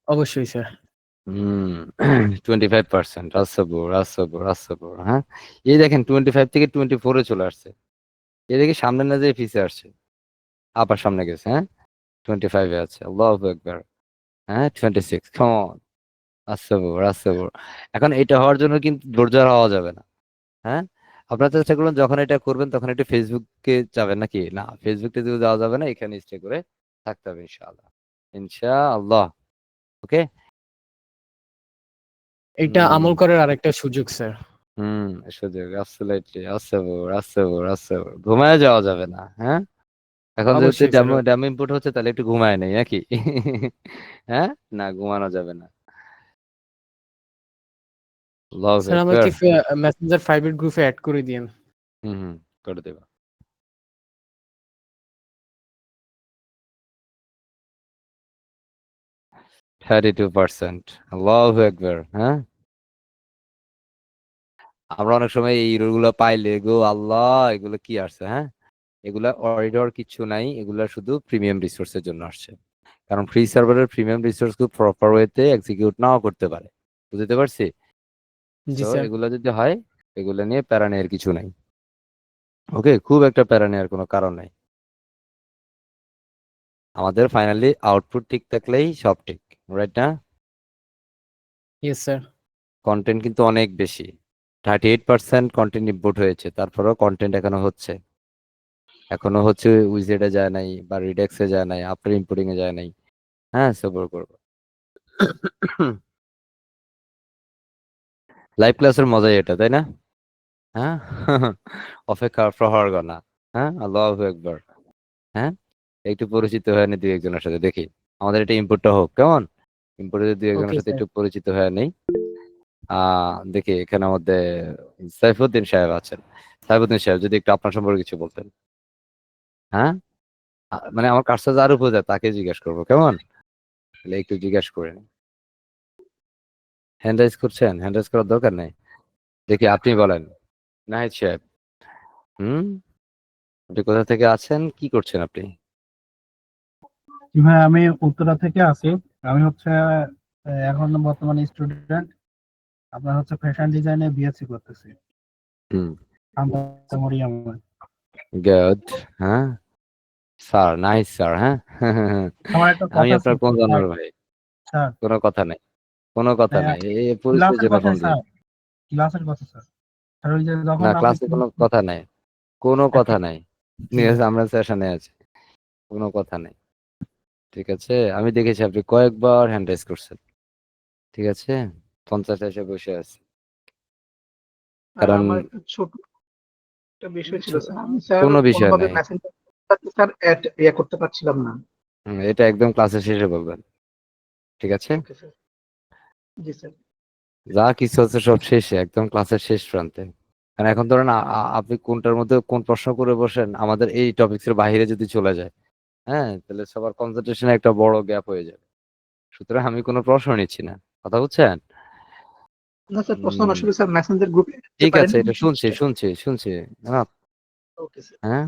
অবশ্যই স্যার। 25%, রাসবর রাসবর রাসবর, হ্যাঁ এই দেখেন 25 থেকে 24-এ চলে আসছে, এই দেখি সামনে না যেয়ে পিছে আসছে, আবার সামনে গেছে, হ্যাঁ 25-এ আছে, আল্লাহু আকবার। হ্যাঁ 26, কাম অন, রাসবর রাসবর। এখন এটা হওয়ার জন্য কিন্তু ধৈর্য হওয়া যাবে না। হ্যাঁ, আপনারা চেষ্টা করবেন যখন এটা করবেন তখন একটু ফেসবুকে যাবেন, নাকি না ফেসবুকে যদি যাওয়া যাবে না, এখানে স্টে করে থাকতে হবে ইনশাআল্লাহ, ইনশাআল্লাহ। ওকে। এটা হুম আমল করার আরেকটা সুযোগ স্যার। হুম সুযোগ, অ্যাবসলিউটলি, রাসবর রাসবর রাসবর, ঘুমায় যাওয়া যাবে না। হ্যাঁ, এখন যেহেতু অবশ্যই স্যার। ডেমো ডেমো ইনপুট হচ্ছে তাহলে একটু ঘুমায় নেই নাকি? হ্যাঁ, না ঘুমানো যাবে না। আল্লাহু স্যার আকবার। আমাকে মেসেঞ্জার 5 এর গ্রুপে অ্যাড করে দিয়েন। হুম, করে দেব। 32%, আল্লাহু আকবার। হ্যাঁ, আমরা অনেক সময় এই গুলো পাইলে গো আল্লাহ, এগুলো কি আসছে? হ্যাঁ, এগুলা অরিডর কিছু নাই, এগুলা শুধু প্রিমিয়াম রিসোর্সের জন্য আসছে, কারণ ফ্রি সার্ভারের প্রিমিয়াম রিসোর্স খুব প্রপার ওয়েতে এক্সিকিউট নাও করতে পারে, বুঝতে পারছি। জি তো স্যার। এগুলা যদি হয়, এগুলা নিয়ে প্যারা নেওয়ার কিছু নাই। ওকে, খুব একটা প্যারা নেওয়ার কোনো কারণ নাই। আমাদের ফাইনালি আউটপুট ঠিক থাকলেই সব ঠিক, রাইট না? Yes sir. কন্টেন্ট কিন্তু অনেক বেশি, 38% কন্টেন্ট ইম্পোর্ট হয়েছে, তারপরেও কন্টেন্ট এখনো হচ্ছে উইজেটে যায় নাই বা রিডেক্সে যায় নাই, আফটার ইম্পোর্টিং এ যায় নাই। হ্যাঁ, সবর করবো। লাইভ ক্লাসের মজাই এটা, তাই না? হ্যাঁ। অপেক্ষার প্রহর গণা। হ্যাঁ, আল্লাহু আকবার। হ্যাঁ, একটু পরিচিত হয়ে নি দুই একজনের সাথে, দেখি আমাদের এটা ইম্পোর্টটা হোক কেমন, ইম্পোর্টে দুই ওকে একজনের সাথে স্যার। একটু পরিচিত হয়ে নেই। দেখি এখানে আমাদের সাইফুদ্দিন সাহেব আছেন। সাইফুদ্দিন সাহেব যদি একটু আপনার সম্পর্কে কিছু বলতেন। হ্যাঁ, মানে আমার কাজটা যার উপর যায় তাকে জিজ্ঞেস করবো কেমন, তাহলে একটু জিজ্ঞেস করে নিন। হ্যান্ড রাইজ করছেন? হ্যান্ড রাইজ করার দরকার নেই, দেখি আপনি বলেন। নাহিদ সাহেব, হুম, আপনি কোথা থেকে আছেন, কি করছেন আপনি? জি ভাই, আমি উত্তরা থেকে আছি। আমি হচ্ছে এখন বর্তমানে স্টুডেন্ট। আপনার হচ্ছে ফ্যাশন ডিজাইনে বিএসসি করতেছি। হুম, মরিয়ামে। গুড। হ্যাঁ স্যার, নাইস স্যার। হ্যাঁ। আমার একটা আমি কথা আপনার ছিল কোন স্যার। জন্মের ভাই? স্যার, কোনো কথা নাই, কোনো কথা নাই, এই পরিচয়ের ক্লাসের জন্য কথা ফোন দিন। স্যার, ক্লাসের কথা স্যার। স্যার ওই যে যখন না, আপনি ক্লাসে কোনো কথা নাই, কোনো কথা একটা নাই। জি ঠিক ভাই। আছে, আমরা সেশনে আছি, কোনো কথা নাই। ঠিক আছে, আমি দেখেছি আপনি কয়েকবার হ্যান্ড রাইজ করছেন। ঠিক আছে, 50 এসে বসে আছে, কারণ আমার একটু ছোট একটা বিষয় ছিল স্যার, আমি স্যার কোনো বিষয় কোনোভাবে নাই। মেসেঞ্জার স্যার করতে পারছিলাম না। এটা একদম ক্লাসের শেষে বলবেন, ঠিক আছে? Okay sir. জি স্যার। যা কিছু হচ্ছে সব শেষে, একদম ক্লাসের শেষ প্রান্তে। কারণ এখন ধরেন আপনি কোনটার মধ্যে কোন প্রশ্ন করে বসেন, আমাদের এই টপিক্স এর বাইরে যদি চলে যায়, হ্যাঁ, তাহলে সবার কনসেন্ট্রেশনে একটা বড় গ্যাপ হয়ে যাবে। সুতরাং আমি কোনো প্রশ্ন নিচ্ছি না, কথা বুঝছেন? না স্যার, প্রশ্ন হুম, আসলে স্যার মেসেঞ্জার গ্রুপে দিতে ঠিক পারেন আছে, না, এটা শুনছি শুনছি শুনছি। হ্যাঁ, ওকে স্যার। হ্যাঁ,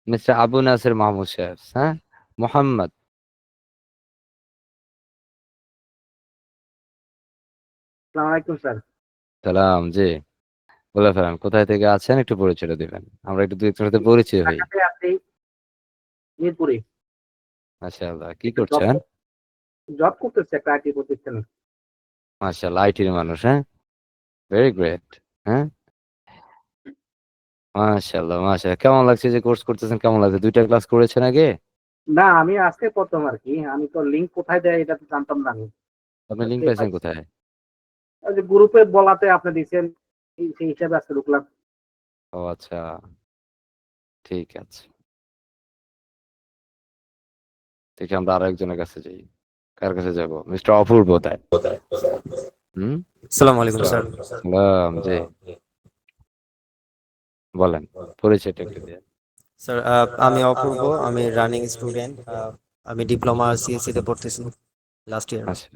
মিস্টার আবু নাসের মাহমুদ সাহেব, হ্যাঁ, মোহাম্মদ। আসসালামু আলাইকুম স্যার। সালাম জি, বলে ফেলেন কোথায় থেকে আছেন, একটু পরিচয় দিবেন, আমরা একটু দুই একজনের সাথে পরিচয় হই। ঢাকাতে আছি, মিরপুরে। মাশাআল্লাহ, কি একটা করছেন? জব করতেছি একটা আইটি প্রতিষ্ঠানে। মাশাআল্লাহ, আইটির মানুষ, হ্যাঁ, ভেরি গ্রেট। হ্যাঁ, মাশাআল্লাহ মাশাআল্লাহ, কেমন লাগছে যে কোর্স করতেছেন, কেমন লাগছে? 2টা ক্লাস করেছেন আগে? না, আমি আজকে প্রথম আর কি। আমি তো লিঙ্ক কোথায় দেয় এটা তো জানতাম না আমি। আপনি লিঙ্ক পাইছেন কোথায়? ওই যে গ্রুপে বলাতে আপনি দিচ্ছেন, সেই হিসাবে আজকে ঢুকলাম। ও আচ্ছা, ঠিক আছে। দেখি আমরা আরো একজনের কাছে যাই। কার কাছে যাব? মিস্টার অপূর্ব তাই? হুম, আসসালামু আলাইকুম স্যার। সালাম জি, বলেন পরিচয়টা একটু দিয়ে। স্যার আমি অপূর্ব, আমি রানিং স্টুডেন্ট। আমি ডিপ্লোমা সিএসসি তে পড়তেছি লাস্ট ইয়ার। আচ্ছা,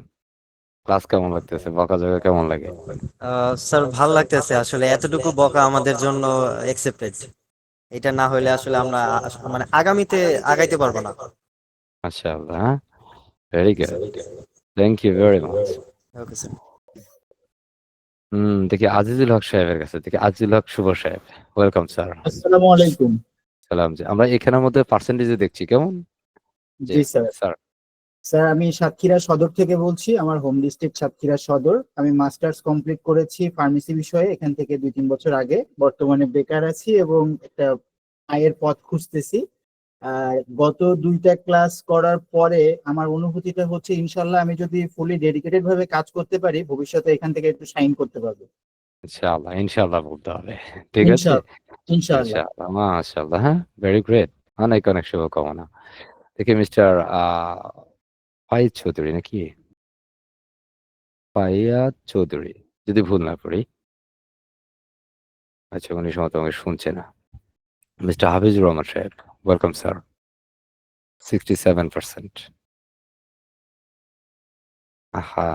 ক্লাস কেমন লাগতেছে? বকাঝকা কেমন লাগে? স্যার ভাল লাগতেছে, আসলে এতটুকু বকা আমাদের জন্য একসেপ্টেড। এটা না হলে আসলে আমরা মানে আগামীতে আগাইতে পারবো না। মাশাআল্লাহ, হ্যাঁ, very good, thank you very much. Okay sir. দেখি আজিজুল হক সাহেবের কাছে, দেখি আজিজুল হক শুভ সাহেব, ওয়েলকাম স্যার। আসসালামু আলাইকুম। সালাম জি। আমরা এখানের মধ্যে পার্সেন্টেজে দেখছি কেমন? জি জি স্যার। স্যার। স্যার আমি সাতক্ষীরা সদর থেকে বলছি, আমার হোম ডিস্ট্রিক্ট সাতক্ষীরা সদর। আমি মাস্টার্স কমপ্লিট করেছি ফার্মেসি বিষয়ে এখান থেকে 2-3 বছর আগে। বর্তমানে বেকার আছি এবং একটা আয়ের পথ খুঁজতেছি। আর গত 2টা ক্লাস করার পরে আমার অনুভূতিটা হচ্ছে ইনশাল্লাহ আমি যদি ফুলি ডেডিকেটেড ভাবে কাজ করতে পারি ভবিষ্যতে এখান থেকে একটু শাইন করতে পারবো। ইনশাআল্লাহ, ইনশাআল্লাহ বলতে হবে। ঠিক আছে, ইনশাআল্লাহ ইনশাআল্লাহ। ইনশাআল্লাহ, মাশাআল্লাহ, হ্যাঁ, ভেরি গ্রেট। অনেক অনেক শুভকামনা। দেখি মিস্টার ফাইজ চৌধুরী নাকি? ফাইয়াজ চৌধুরী, যদি ভুল না করি। আচ্ছা, উনি সম্ভবত আমাকে শুনছে না। মিস্টার হাফিজুর রহমান সাহেব, ওয়েলকাম স্যার। 67%। আহা,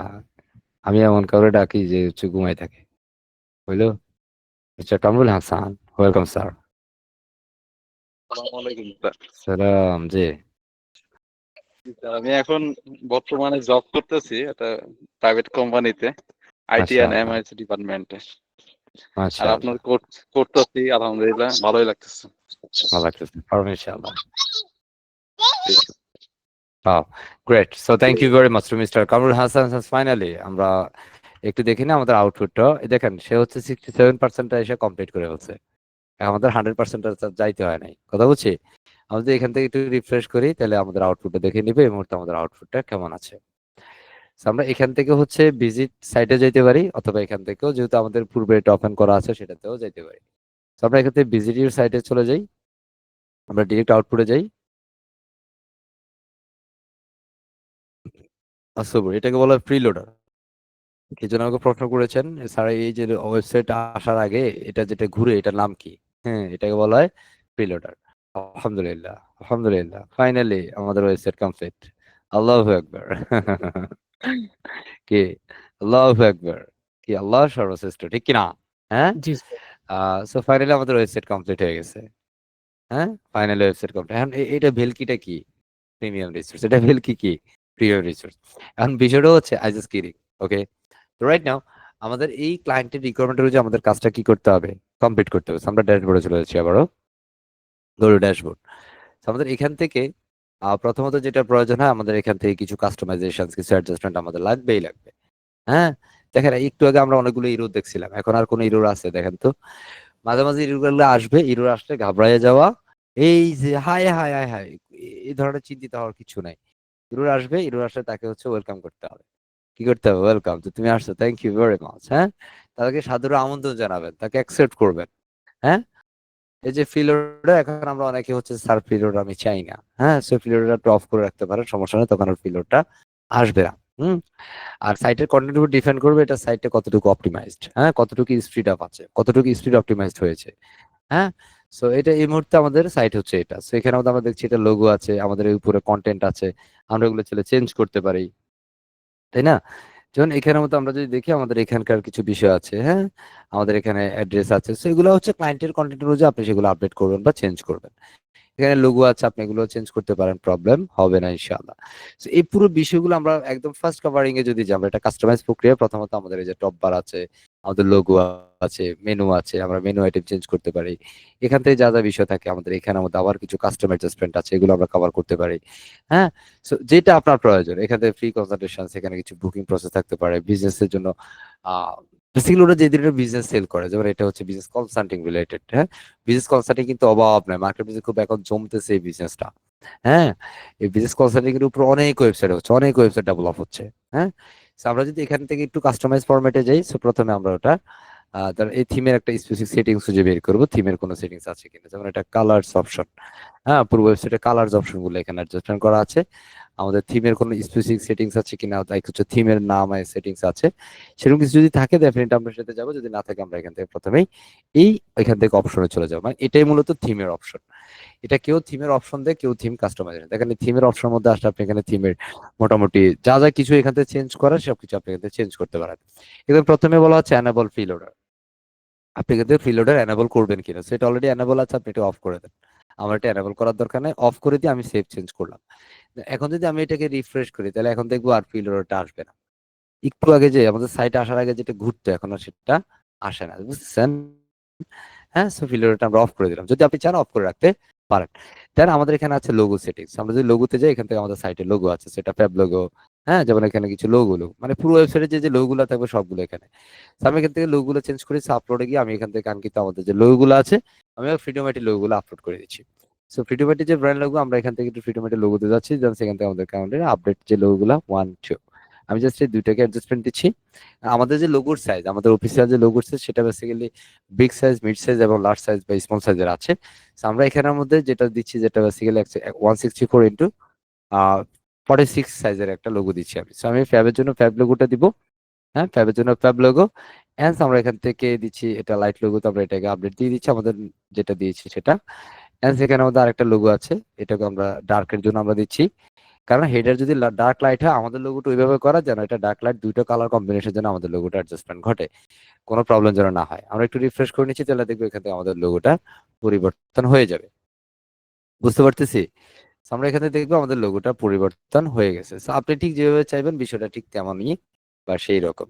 আমি এমন কাউরে ডাকি যে হচ্ছে ঘুমাই থাকে। হইলো? Mister Kamrul Hasan, welcome sir. আসসালামু আলাইকুম স্যার। সালাম জি। স্যার, আমি এখন বর্তমানে জব করতেছি একটা প্রাইভেট কোম্পানিতে, আইটি এন্ড মাশাআল্লাহ, এমআইএস ডিপার্টমেন্টে। আর আপনার মাশাআল্লাহ, করতেছি, আলহামদুলিল্লাহ ভালোই লাগতেছে। ভালো লাগতেছে। পারবেন ইনশাআল্লাহ। Wow, great. So thank you very much to Mr. Kamrul Hassan. Finally, আমরা একটু দেখি না আমাদের আউটপুটটা। দেখেন সে হচ্ছে 67% এসে কমপ্লিট করে ফেলছে। আমাদের 100% যাইতে হয় নাই। কথা বুঝছি? আমরা যদি এখান থেকে একটু রিফ্রেশ করি তাহলে আমাদের আউটপুটটা দেখে নিবে এই মুহূর্তে আমাদের আউটপুটটা কেমন আছে। So আমরা এখান থেকে হচ্ছে ভিজিট সাইটে যেতে পারি অথবা এখান থেকেও যেহেতু আমাদের পূর্বে এটা ওপেন করা আছে সেটাতেও যেতে পারি। So আমরা এখান থেকে ভিজিট ইউর সাইটে চলে যাই। আমরা ডিরেক্ট আউটপুটে যাই। সবুর এটাকে বলা হয় প্রিলোডার। কি জন্য আমাকে প্রশ্ন করেছেন স্যার এই যে ওয়েবসাইট আসার আগে এটা যেটা ঘুরে এটার নাম কি? হ্যাঁ, এটাকে বলা হয় প্রিলোডার। আলহামদুলিল্লাহ, আলহামদুলিল্লাহ, ফাইনালি আমাদের ওয়েবসাইট কমপ্লিট। আল্লাহু আকবার। কি? আল্লাহু আকবার। কি আল্লাহ সর্বশ্রেষ্ঠ, ঠিক কি না? হ্যাঁ, জি স্যার। সো ফাইনালি আমাদের ওয়েবসাইট কমপ্লিট হয়ে গেছে। হ্যাঁ, ফাইনালি ওয়েবসাইট কমপ্লিট। এখন এটা ভেলকিটা কি? Premium resource. এটা ভেলকি কি? Premium resource. এখন বিষয়টা হচ্ছে আই জাস্ট কিডিং। ওকে, তো রাইট নাও আমাদের এই ক্লায়েন্টের রিকোয়ারমেন্ট অনুযায়ী আমাদের কাজটা কি করতে হবে? কমপ্লিট করতে হবে। So, আমরা ড্যাশবোর্ডে চলে যাচ্ছি আবারও। গরু ড্যাশবোর্ড। আমাদের এখান থেকে প্রথমত যেটা প্রয়োজন হয় আমাদের এখান থেকে কিছু কাস্টমাইজেশন, কিছু অ্যাডজাস্টমেন্ট আমাদের লাগবেই লাগবে। হ্যাঁ, দেখেন একটু আগে আমরা অনেকগুলো ইরোর দেখছিলাম, এখন আর কোনো ইরোর আছে দেখেন তো? মাঝে মাঝে ইরোর আসবে, ইরোর আসলে ঘাবড়াইয়ে যাওয়া, এই যে হায় হায় হায় হায়, এই ধরনের চিন্তিত হওয়ার কিছু নাই। ইরোর আসবে, ইরোর আসলে তাকে হচ্ছে ওয়েলকাম করতে হবে। কি করতে হবে? ওয়েলকাম, তো তুমি আসছো, থ্যাংক ইউ ভেরি মাচ। হ্যাঁ, তাদেরকে সাদরে আমন্ত্রণ জানাবেন, তাকে অ্যাকসেপ্ট করবেন। হ্যাঁ, এই যে ফিলোডা এখন আমরা অনেকে হচ্ছে স্যার ফিলোড আমি চাই না। হ্যাঁ, সো ফিলোডটা একটু অফ করে রাখতে পারেন, সমস্যা নেই, তখন আর ফিলোডটা আসবে না। আর সাইটের কন্টেন্ট উপর ডিপেন্ড করবে এটা সাইটে কতটুকু অপটিমাইজড, হ্যাঁ, কতটুকু স্পিড আপ আছে, কতটুকু স্পিড অপটিমাইজড হয়েছে। হ্যাঁ, সো এটা এই মুহূর্তে আমাদের সাইট হচ্ছে এটা। সো এখানে আমরা দেখছি এটা লোগো আছে, আমাদের এর উপরে কন্টেন্ট আছে, আমরা এগুলো চলে চেঞ্জ করতে পারি, তাই না? যেমন এখানের মতো আমরা যদি দেখি আমাদের এখানকার কিছু বিষয় আছে, হ্যাঁ, আমাদের এখানে অ্যাড্রেস আছে, সো এগুলো হচ্ছে ক্লায়েন্টের কন্টেন্ট অনুযায়ী আপনি সেগুলো আপডেট করবেন বা চেঞ্জ করবেন। এখানে লোগো আছে, আপনি এগুলো চেঞ্জ করতে পারেন, প্রবলেম হবে না ইনশাআল্লাহ। সো এই পুরো বিষয়গুলো আমরা একদম ফার্স্ট কভারিং এ যদি যাই, আমরা এটা কাস্টমাইজ প্রক্রিয়া, প্রথমত আমাদের এই যে টপ বার আছে, আমাদের লোগো আছে, মেনু আছে, আমরা মেনু আইটেম চেঞ্জ করতে পারি। এখান থেকে যা যা বিষয় থাকে আমাদের এখানে মধ্যে আবার কিছু কাস্টম অ্যাডজাস্টমেন্ট আছে, এগুলো আমরা কভার করতে পারি। হ্যাঁ, সো যেটা আপনার প্রয়োজন, এখান থেকে ফ্রি কনসালটেশন, এখানে কিছু বুকিং প্রসেস থাকতে পারে বিজনেসের জন্য। বেসিক্যালি ওরা যে ধরনের বিজনেস সেল করে, যেমন এটা হচ্ছে বিজনেস কনসাল্টিং রিলেটেড। হ্যাঁ, বিজনেস কনসাল্টিং কিন্তু অভাব নাই, মার্কেট বিজনেস খুব এখন জমতেছে এই বিজনেসটা। হ্যাঁ, এই বিজনেস কনসাল্টিং এর উপর অনেক ওয়েবসাইট হচ্ছে, অনেক ওয়েবসাইট ডেভেলপ হচ্ছে। হ্যাঁ, So আমরা যদি এখান থেকে একটু কাস্টমাইজ ফরম্যাটে যাই, সো প্রথমে আমরা ওটা ধর এই থিমের একটা স্পেসিফিক সেটিংস খুঁজে বের করবো, থিমের কোনো সেটিংস আছে কিনা, যেমন এটা কালার্স অপশন। হ্যাঁ, পুরো ওয়েবসাইটে কালার্স অপশন গুলো এখানে অ্যাডজাস্টমেন্ট করা আছে। আমাদের থিমের কোনো স্পেসিফিক সেটিংস আছে কিনা, লাইক হচ্ছে থিমের নাম সেটিংস আছে, সেরকম কিছু যদি থাকে ডেফিনেটলি আমরা সেটাতে যাবো, যদি না থাকে আমরা এখান থেকে প্রথমেই এখান থেকে অপশনে চলে যাবো। মানে এটাই মূলত থিমের অপশন। এটা কেউ থিমের অপশন দেয়, কেউ থিম কাস্টমাইজেশন। দেখেন থিমের অপশনের মধ্যে আসলে আপনি এখানে থিমের মোটামুটি যা যা কিছু এখান থেকে চেঞ্জ করার সবকিছু আপনি এখান থেকে চেঞ্জ করতে পারেন। এখানে প্রথমে বলা হচ্ছে অ্যানাবল ফ্রি লোডার। আপনি কিন্তু ফ্রি লোডার অ্যানাবল করবেন কিনা, সেটা অলরেডি অ্যানাবল আছে, আপনি এটা অফ করে দেন। আমার এটা অ্যানাবল করার দরকার নেই, অফ করে দিয়ে আমি সেভ চেঞ্জ করলাম। এখন যদি আমি এটাকে রিফ্রেশ করি, তাহলে এখন দেখবো আর ফ্রি লোডারটা আসবে না। একটু আগে যে আমাদের সাইটে আসার আগে যেটা ঘুরতো, এখন আর সেটা আসে না, বুঝছেন? হ্যাঁ, সো ফিল্টারটা আমরা অফ করে দিলাম। যদি আপনি চান অফ করে রাখতে পারেন। দেন আমাদের এখানে আছে লোগো সেটিংস। আমরা যদি লোগোতে যাই, এখান থেকে আমাদের সাইটে লোগো আছে, সেটা ফ্যাব লোগো। হ্যাঁ, যেমন এখানে কিছু লোগো মানে পুরো ওয়েবসাইটে যে লোগোগুলো থাকবে সবগুলো এখানে। তো আমি এখান থেকে লোগোগুলো চেঞ্জ করি, আপলোডে গিয়ে আমি এখান থেকে কাঙ্ক্ষিত আমাদের যে লোগোগুলো আছে, আমি ফ্রিডোমেটি লোগোগুলো আপলোড করে দিচ্ছি। সো ফ্রিডোমেটি যে ব্র্যান্ড লোগো, আমরা এখান থেকে একটু ফ্রিডোমেটি লোগোতে যাচ্ছি, যেমন সেখান থেকে আমাদের কাউন্টারে আপডেট যে লোগোগুলো 1 2, আমি জাস্ট এই দুইটাকে অ্যাডজাস্টমেন্ট দিচ্ছি। আমাদের যে লোগোর সাইজ, আমাদের অফিসিয়াল যে লোগোর সাইজ, সেটা basically big size, mid size এবং লার্জ সাইজ বা স্মল সাইজের আছে। So আমরা এখানের মধ্যে যেটা দিচ্ছি, যেটা বেসিক্যালি 164 ইন্টু 46 সাইজের একটা লোগো দিচ্ছি আমি। সো আমি ফ্যাবের জন্য ফ্যাব লোগোটা দিব। হ্যাঁ, ফ্যাবের জন্য ফ্যাব লোগো। এন্ড আমরা এখান থেকে দিচ্ছি এটা লাইট লোগো, তো আমরা এটাকে আপডেট দিয়ে দিচ্ছি আমাদের যেটা দিয়েছি সেটা। এন্ড সেখানে আমাদের আরেকটা লোগো আছে, এটাকে আমরা ডার্কের জন্য আমরা দিচ্ছি, কারণ হেডার যদি ডার্ক লাইট হয়, আমাদের লোগোটা ওইভাবে করা যেন এটা ডার্ক লাইট দুটো কালার কম্বিনেশন যেন আমাদের লোগোটা অ্যাডজাস্টমেন্ট ঘটে, কোনো প্রবলেম যেন না হয়। আমরা একটু রিফ্রেশ করে নিচ্ছি, তাহলে দেখবো এখান থেকে আমাদের লোগোটা পরিবর্তন হয়ে যাবে। বুঝতে পারতেছি? So আমরা এখানে দেখবো আমাদের লোগোটা পরিবর্তন হয়ে গেছে। So আপনি ঠিক যেভাবে চাইবেন বিষয়টা ঠিক তেমনই বা সেই রকম।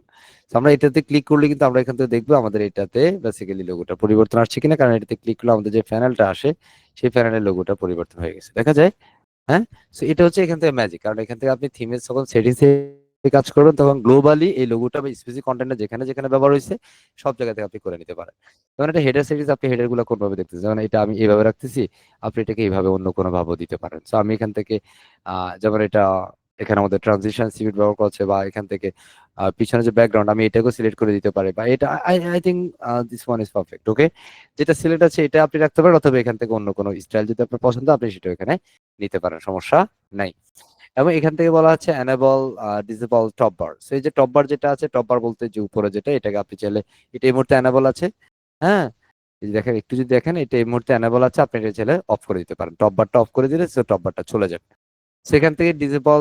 So আমরা এটাতে ক্লিক করলে কিন্তু আমরা এখান থেকে দেখবো আমাদের এটাতে বেসিক্যালি লোগোটা পরিবর্তন আসছে কিনা, কারণ এটাতে ক্লিক করলে আমাদের যে প্যানেলটা আসে, সেই প্যানেলের লোগোটা পরিবর্তন হয়ে গেছে, দেখা যায়। হ্যাঁ, সো এটা হচ্ছে এখান থেকে ম্যাজিক, কারণ এখান থেকে আপনি থিমের যখন সেটিংস এ কাজ করবেন, তখন গ্লোবালি এই লোগোটা বা স্পেসিফিক কন্টেন্টটা যেখানে যেখানে ব্যবহার হয়েছে সব জায়গা থেকে আপনি করে নিতে পারেন। যেমন এটা হেডার সেটিংস, আপনি হেডার গুলো কোনভাবে দেখতেছেন, যেমন এটা আমি এইভাবে রাখতেছি, আপনি এটাকে এইভাবে অন্য কোনো ভাবেও দিতে পারেন। সো আমি এখান থেকে যেমন এটা এখানে আমাদের ট্রানজিশন সিমিট ব্যবহার করছে, বা এখান থেকে পিছনে যে ব্যাকগ্রাউন্ড আমি এটাকেও সিলেক্ট করে দিতে পারি, বা এটা I think this one is perfect. Okay, যেটা সিলেক্ট আছে এটা আপনি রাখতে পারেন, অথবা এখান থেকে অন্য কোনো স্টাইল যদি আপনার পছন্দ, আপনি সেটা এখানে নিতে পারেন, সমস্যা নাই। এবং এখান থেকে বলা হচ্ছে এনেবল ডিসেবল টপ বার। সো এই যে টপ বার যেটা আছে, টপ বার বলতে যে উপরে যেটা, এটাকে আপনি চাইলে, এটা এই মুহূর্তে এনেবল আছে। হ্যাঁ, এই যে দেখেন, একটু যদি দেখেন এটা এই মুহূর্তে এনেবল আছে, আপনি এটা চাইলে অফ করে দিতে পারেন। টপ বারটা অফ করে দিলে টপ বারটা চলে যাবে। সেখান থেকে ডিসেবল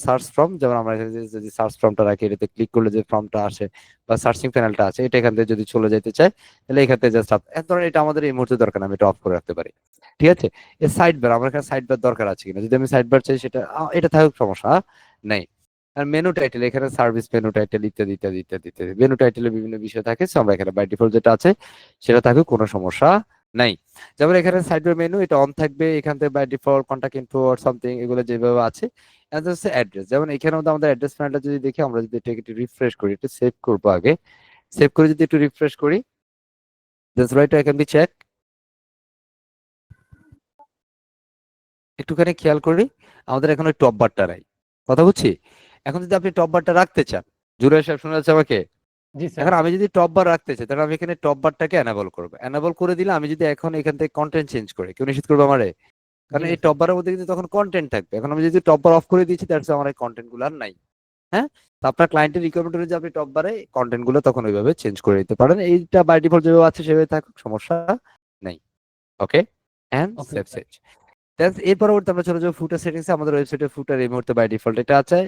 সার্চ ফ্রম, যেমন আমরা এখানে যদি সার্চ ফ্রমটা রাখি, এটাতে ক্লিক করলে যে ফর্মটা আসে বা সার্চিং প্যানেলটা আছে, এটা এখান থেকে যদি চলে যেতে চাই, তাহলে এখান থেকে জাস্ট ধরেন এটা আমাদের এই মুহূর্তে দরকার না, আমি এটা অফ করে রাখতে পারি। ঠিক আছে, এই সাইড বার, আমার এখানে সাইড বার দরকার আছে কিনা, যদি আমি সাইড বার চাই সেটা এটা থাকুক, সমস্যা নেই। আর মেনু টাইটেল, এখানে সার্ভিস মেনু টাইটেল ইত্যাদি ইত্যাদি ইত্যাদি ইত্যাদি মেনু টাইটেলে বিভিন্ন বিষয় থাকে, সো আমরা এখানে বাই ডিফল্ট যেটা আছে সেটা থাকুক, কোনো সমস্যা নাই। যেমন এখানে সাইড বার মেনু এটা অন থাকবে, এখান থেকে by default contact info or something এগুলো যেভাবে আছে। হচ্ছে অ্যাড্রেস, যেমন এখানে আমাদের অ্যাড্রেস প্যানেলটা যদি দেখি, আমরা যদি এটাকে একটু রিফ্রেশ করি, একটু সেভ করবো আগে, সেভ করে যদি একটু রিফ্রেশ করি, that's right, I can be check. একটুখানি খেয়াল করি, আমাদের এখন ওই টপ বারটা নাই, কথা বুঝছি। এখন যদি আপনি টপ বারটা রাখতে চান, জুড়ে সাহেব শোনা যাচ্ছে আমাকে? জি স্যার। এখন আমি যদি টপ বার রাখতে চাই, তাহলে আমি এখানে টপ বারটাকে এনাবল করবো। এনাবল করে দিলে আমি যদি এখন এখান থেকে কন্টেন্ট চেঞ্জ করি, কেউ নিশ্চিত করবো আমারে? কারণ এই টপ বারের মধ্যে কিন্তু তখন কন্টেন্ট থাকবে। এখন আমি যদি টপ বার অফ করে দিয়েছি, দ্যাটস আমার এই কন্টেন্ট গুলো আর নাই। হ্যাঁ, তো আপনার ক্লায়েন্টের রিকোয়ারমেন্ট অনুযায়ী আপনি টপ বারে কন্টেন্ট গুলো তখন ওইভাবে চেঞ্জ করে দিতে পারেন। এইটা বাই ডিফল্ট যেভাবে আছে সেভাবে থাকুক, সমস্যা নেই। ওকে, এন্ড সেভ সেভ। এর পরবর্তী আমরা চলে যাবো ফুটার সেটিংসে। আমাদের ওয়েবসাইটে ফুটার এই মুহূর্তে বাই ডিফল্ট এটা আছে,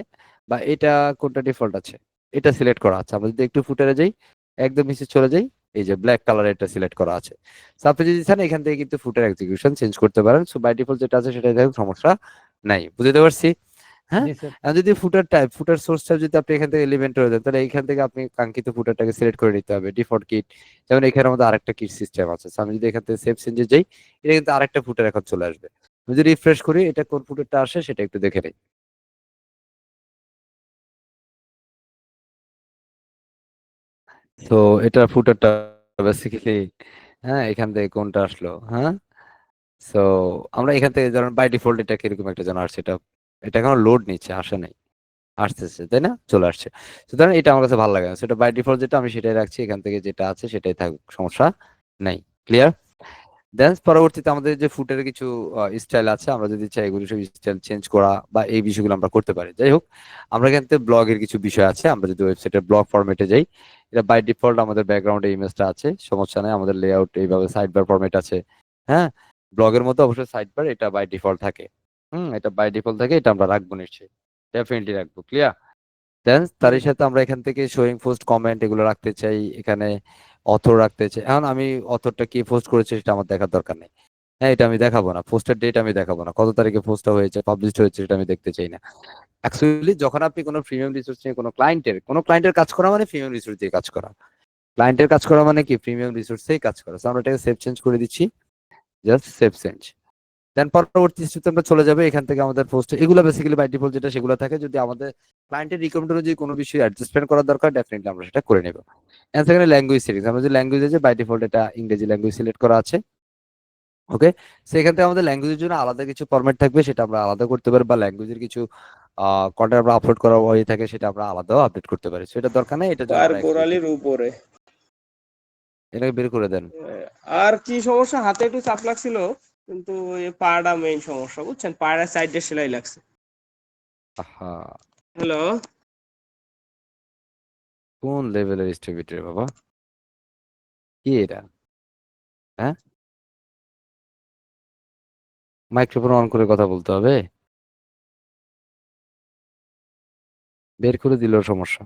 বা এটা কোনটা ডিফল্ট আছে এটা সিলেক্ট করা আছে। আমরা যদি একটু ফুটারে যাই, একদম নিচে চলে যাই, এই যে ব্ল্যাক কালার এটা সিলেক্ট করা আছে। সো আপনি যদি চান এখান থেকে কিন্তু ফুটার এক্সিকিউশন চেঞ্জ করতে পারেন। সো বাই ডিফল্ট যেটা আছে সেটাই দেখুন, সমস্যা নাই। বুঝতে পারছি? হ্যাঁ, আর যদি ফুটার টাইপ, ফুটার সোর্স টাইপ যদি আপনি এখান থেকে এলিমেন্ট হয়ে দেন, তাহলে এখান থেকে আপনি কাঙ্ক্ষিত ফুটারটাকে সিলেক্ট করে নিতে হবে, ডিফল্ট কিট। যেমন এখানে আমাদের আরেকটা কিট সিস্টেম আছে। So আমি যদি এখান থেকে সেভ চেঞ্জে যাই, এটা কিন্তু আরেকটা ফুটার এখন চলে আসবে। আমি যদি রিফ্রেশ করি, এটা কোন ফুটারটা আসে সেটা একটু দেখে নেই। তো এটা ফুটারটা বেসিক্যালি, হ্যাঁ, এখান থেকে কোনটা আসলো। হ্যাঁ, সো আমরা এখান থেকে ধরুন বাই ডিফল্ট এটা কিরকম একটা যেন আসছে, এটা এটা এখনো লোড নিচ্ছে, আসে নাই। আসতেছে, তাই না? চলে আসছে। সুতরাং এটা আমার কাছে ভালো লাগে না। সেটা বাই ডিফল্ট যেটা আমি সেটাই রাখছি। এখান থেকে যেটা আছে সেটাই থাকুক। সমস্যা নাই। ক্লিয়ার? দেন পরবর্তীতে আমাদের যে ফুটের কিছু স্টাইল আছে, আমরা যদি চাই এগুলো সব স্টাইল চেঞ্জ করা বা এই বিষয়গুলো আমরা করতে পারি। যাই হোক, আমরা এখান থেকে ব্লগের কিছু বিষয় আছে। আমরা যদি ওয়েবসাইটের ব্লগ ফরম্যাটে যাই, এটা বাই ডিফল্ট আমাদের ব্যাকগ্রাউন্ডে ইমেজটা আছে, সমস্যা নাই। আমাদের লেআউট এইভাবে সাইড বার ফরম্যাট আছে। হ্যাঁ, ব্লগের মধ্যে অবশ্যই সাইড বার এটা বাই ডিফল্ট থাকে। এটা বাই ডিফল্ট থাকে, এটা আমরা রাখবো নিশ্চয়ই, ডেফিনেটলি রাখবো। ক্লিয়ার? দেন তারই সাথে আমরা এখান থেকে শোয়িং পোস্ট কমেন্ট এগুলো রাখতে চাই। এখানে অথর রাখতে চাই। এখন আমি অথরটা কি পোস্ট করেছে সেটা আমার দেখার দরকার নেই। হ্যাঁ, এটা আমি দেখাবো না। পোস্টের ডেট আমি দেখাবো না। কত তারিখে পোস্টটা হয়েছে, পাবলিশ হয়েছে সেটা আমি দেখতে চাই না। অ্যাকচুয়ালি যখন আপনি কোনো প্রিমিয়াম রিসোর্স নিয়ে কোনো ক্লায়েন্টের কাজ করা মানে প্রিমিয়াম রিসোর্স দিয়ে কাজ করা। ক্লায়েন্টের কাজ করা মানে কি প্রিমিয়াম রিসোর্সেই কাজ করা। So আমরা এটাকে সেভ চেঞ্জ করে দিচ্ছি। Just save change. দেন পরবর্তী স্টেপে আমরা চলে যাবে। এখান থেকে আমাদের পোস্ট এগুলো বেসিক্যালি বাই ডিফল্ট যেটা সেগুলো থাকে। যদি আমাদের ক্লায়েন্টের রিকোয়ারমেন্ট অনুযায়ী কোনো বিষয় অ্যাডজাস্টমেন্ট করার দরকার, ডেফিনেটলি আমরা সেটা করে নেব। এন্ড সেখানে ল্যাঙ্গুয়েজ সেটিংস, আমরা যে ল্যাঙ্গুয়েজ আছে বাই ডিফল্ট এটা ইংরেজি ল্যাঙ্গুয়েজ সিলেক্ট করা আছে। ওকে, সেখান থেকে আমাদের ল্যাঙ্গুয়েজের জন্য আলাদা কিছু ফরম্যাট থাকবে, সেটা আমরা আলাদা করতে পারি, বা ল্যাঙ্গুয়েজের কিছু কন্টেন্ট আমরা আপলোড করা হয়ে থাকে সেটা আমরা আলাদাও আপডেট করতে পারি। সেটা দরকার নেই, এটার জন্য আর আমরা গোড়ালির উপরে এটাকে বের করে দেন। আর কি সমস্যা, হাতে একটু চাপ লাগছিল, কিন্তু এই পাড়া মেইন সমস্যা, বুঝছেন, পাড়ার সাইডে সেলাই লাগছে। আহা, হ্যালো, কোন লেভেলের স্টুপিড রে বাবা, কি এটা? হ্যাঁ, মাইক্রোফোন অন করে কথা বলতে হবে? বের করে দিলেও সমস্যা।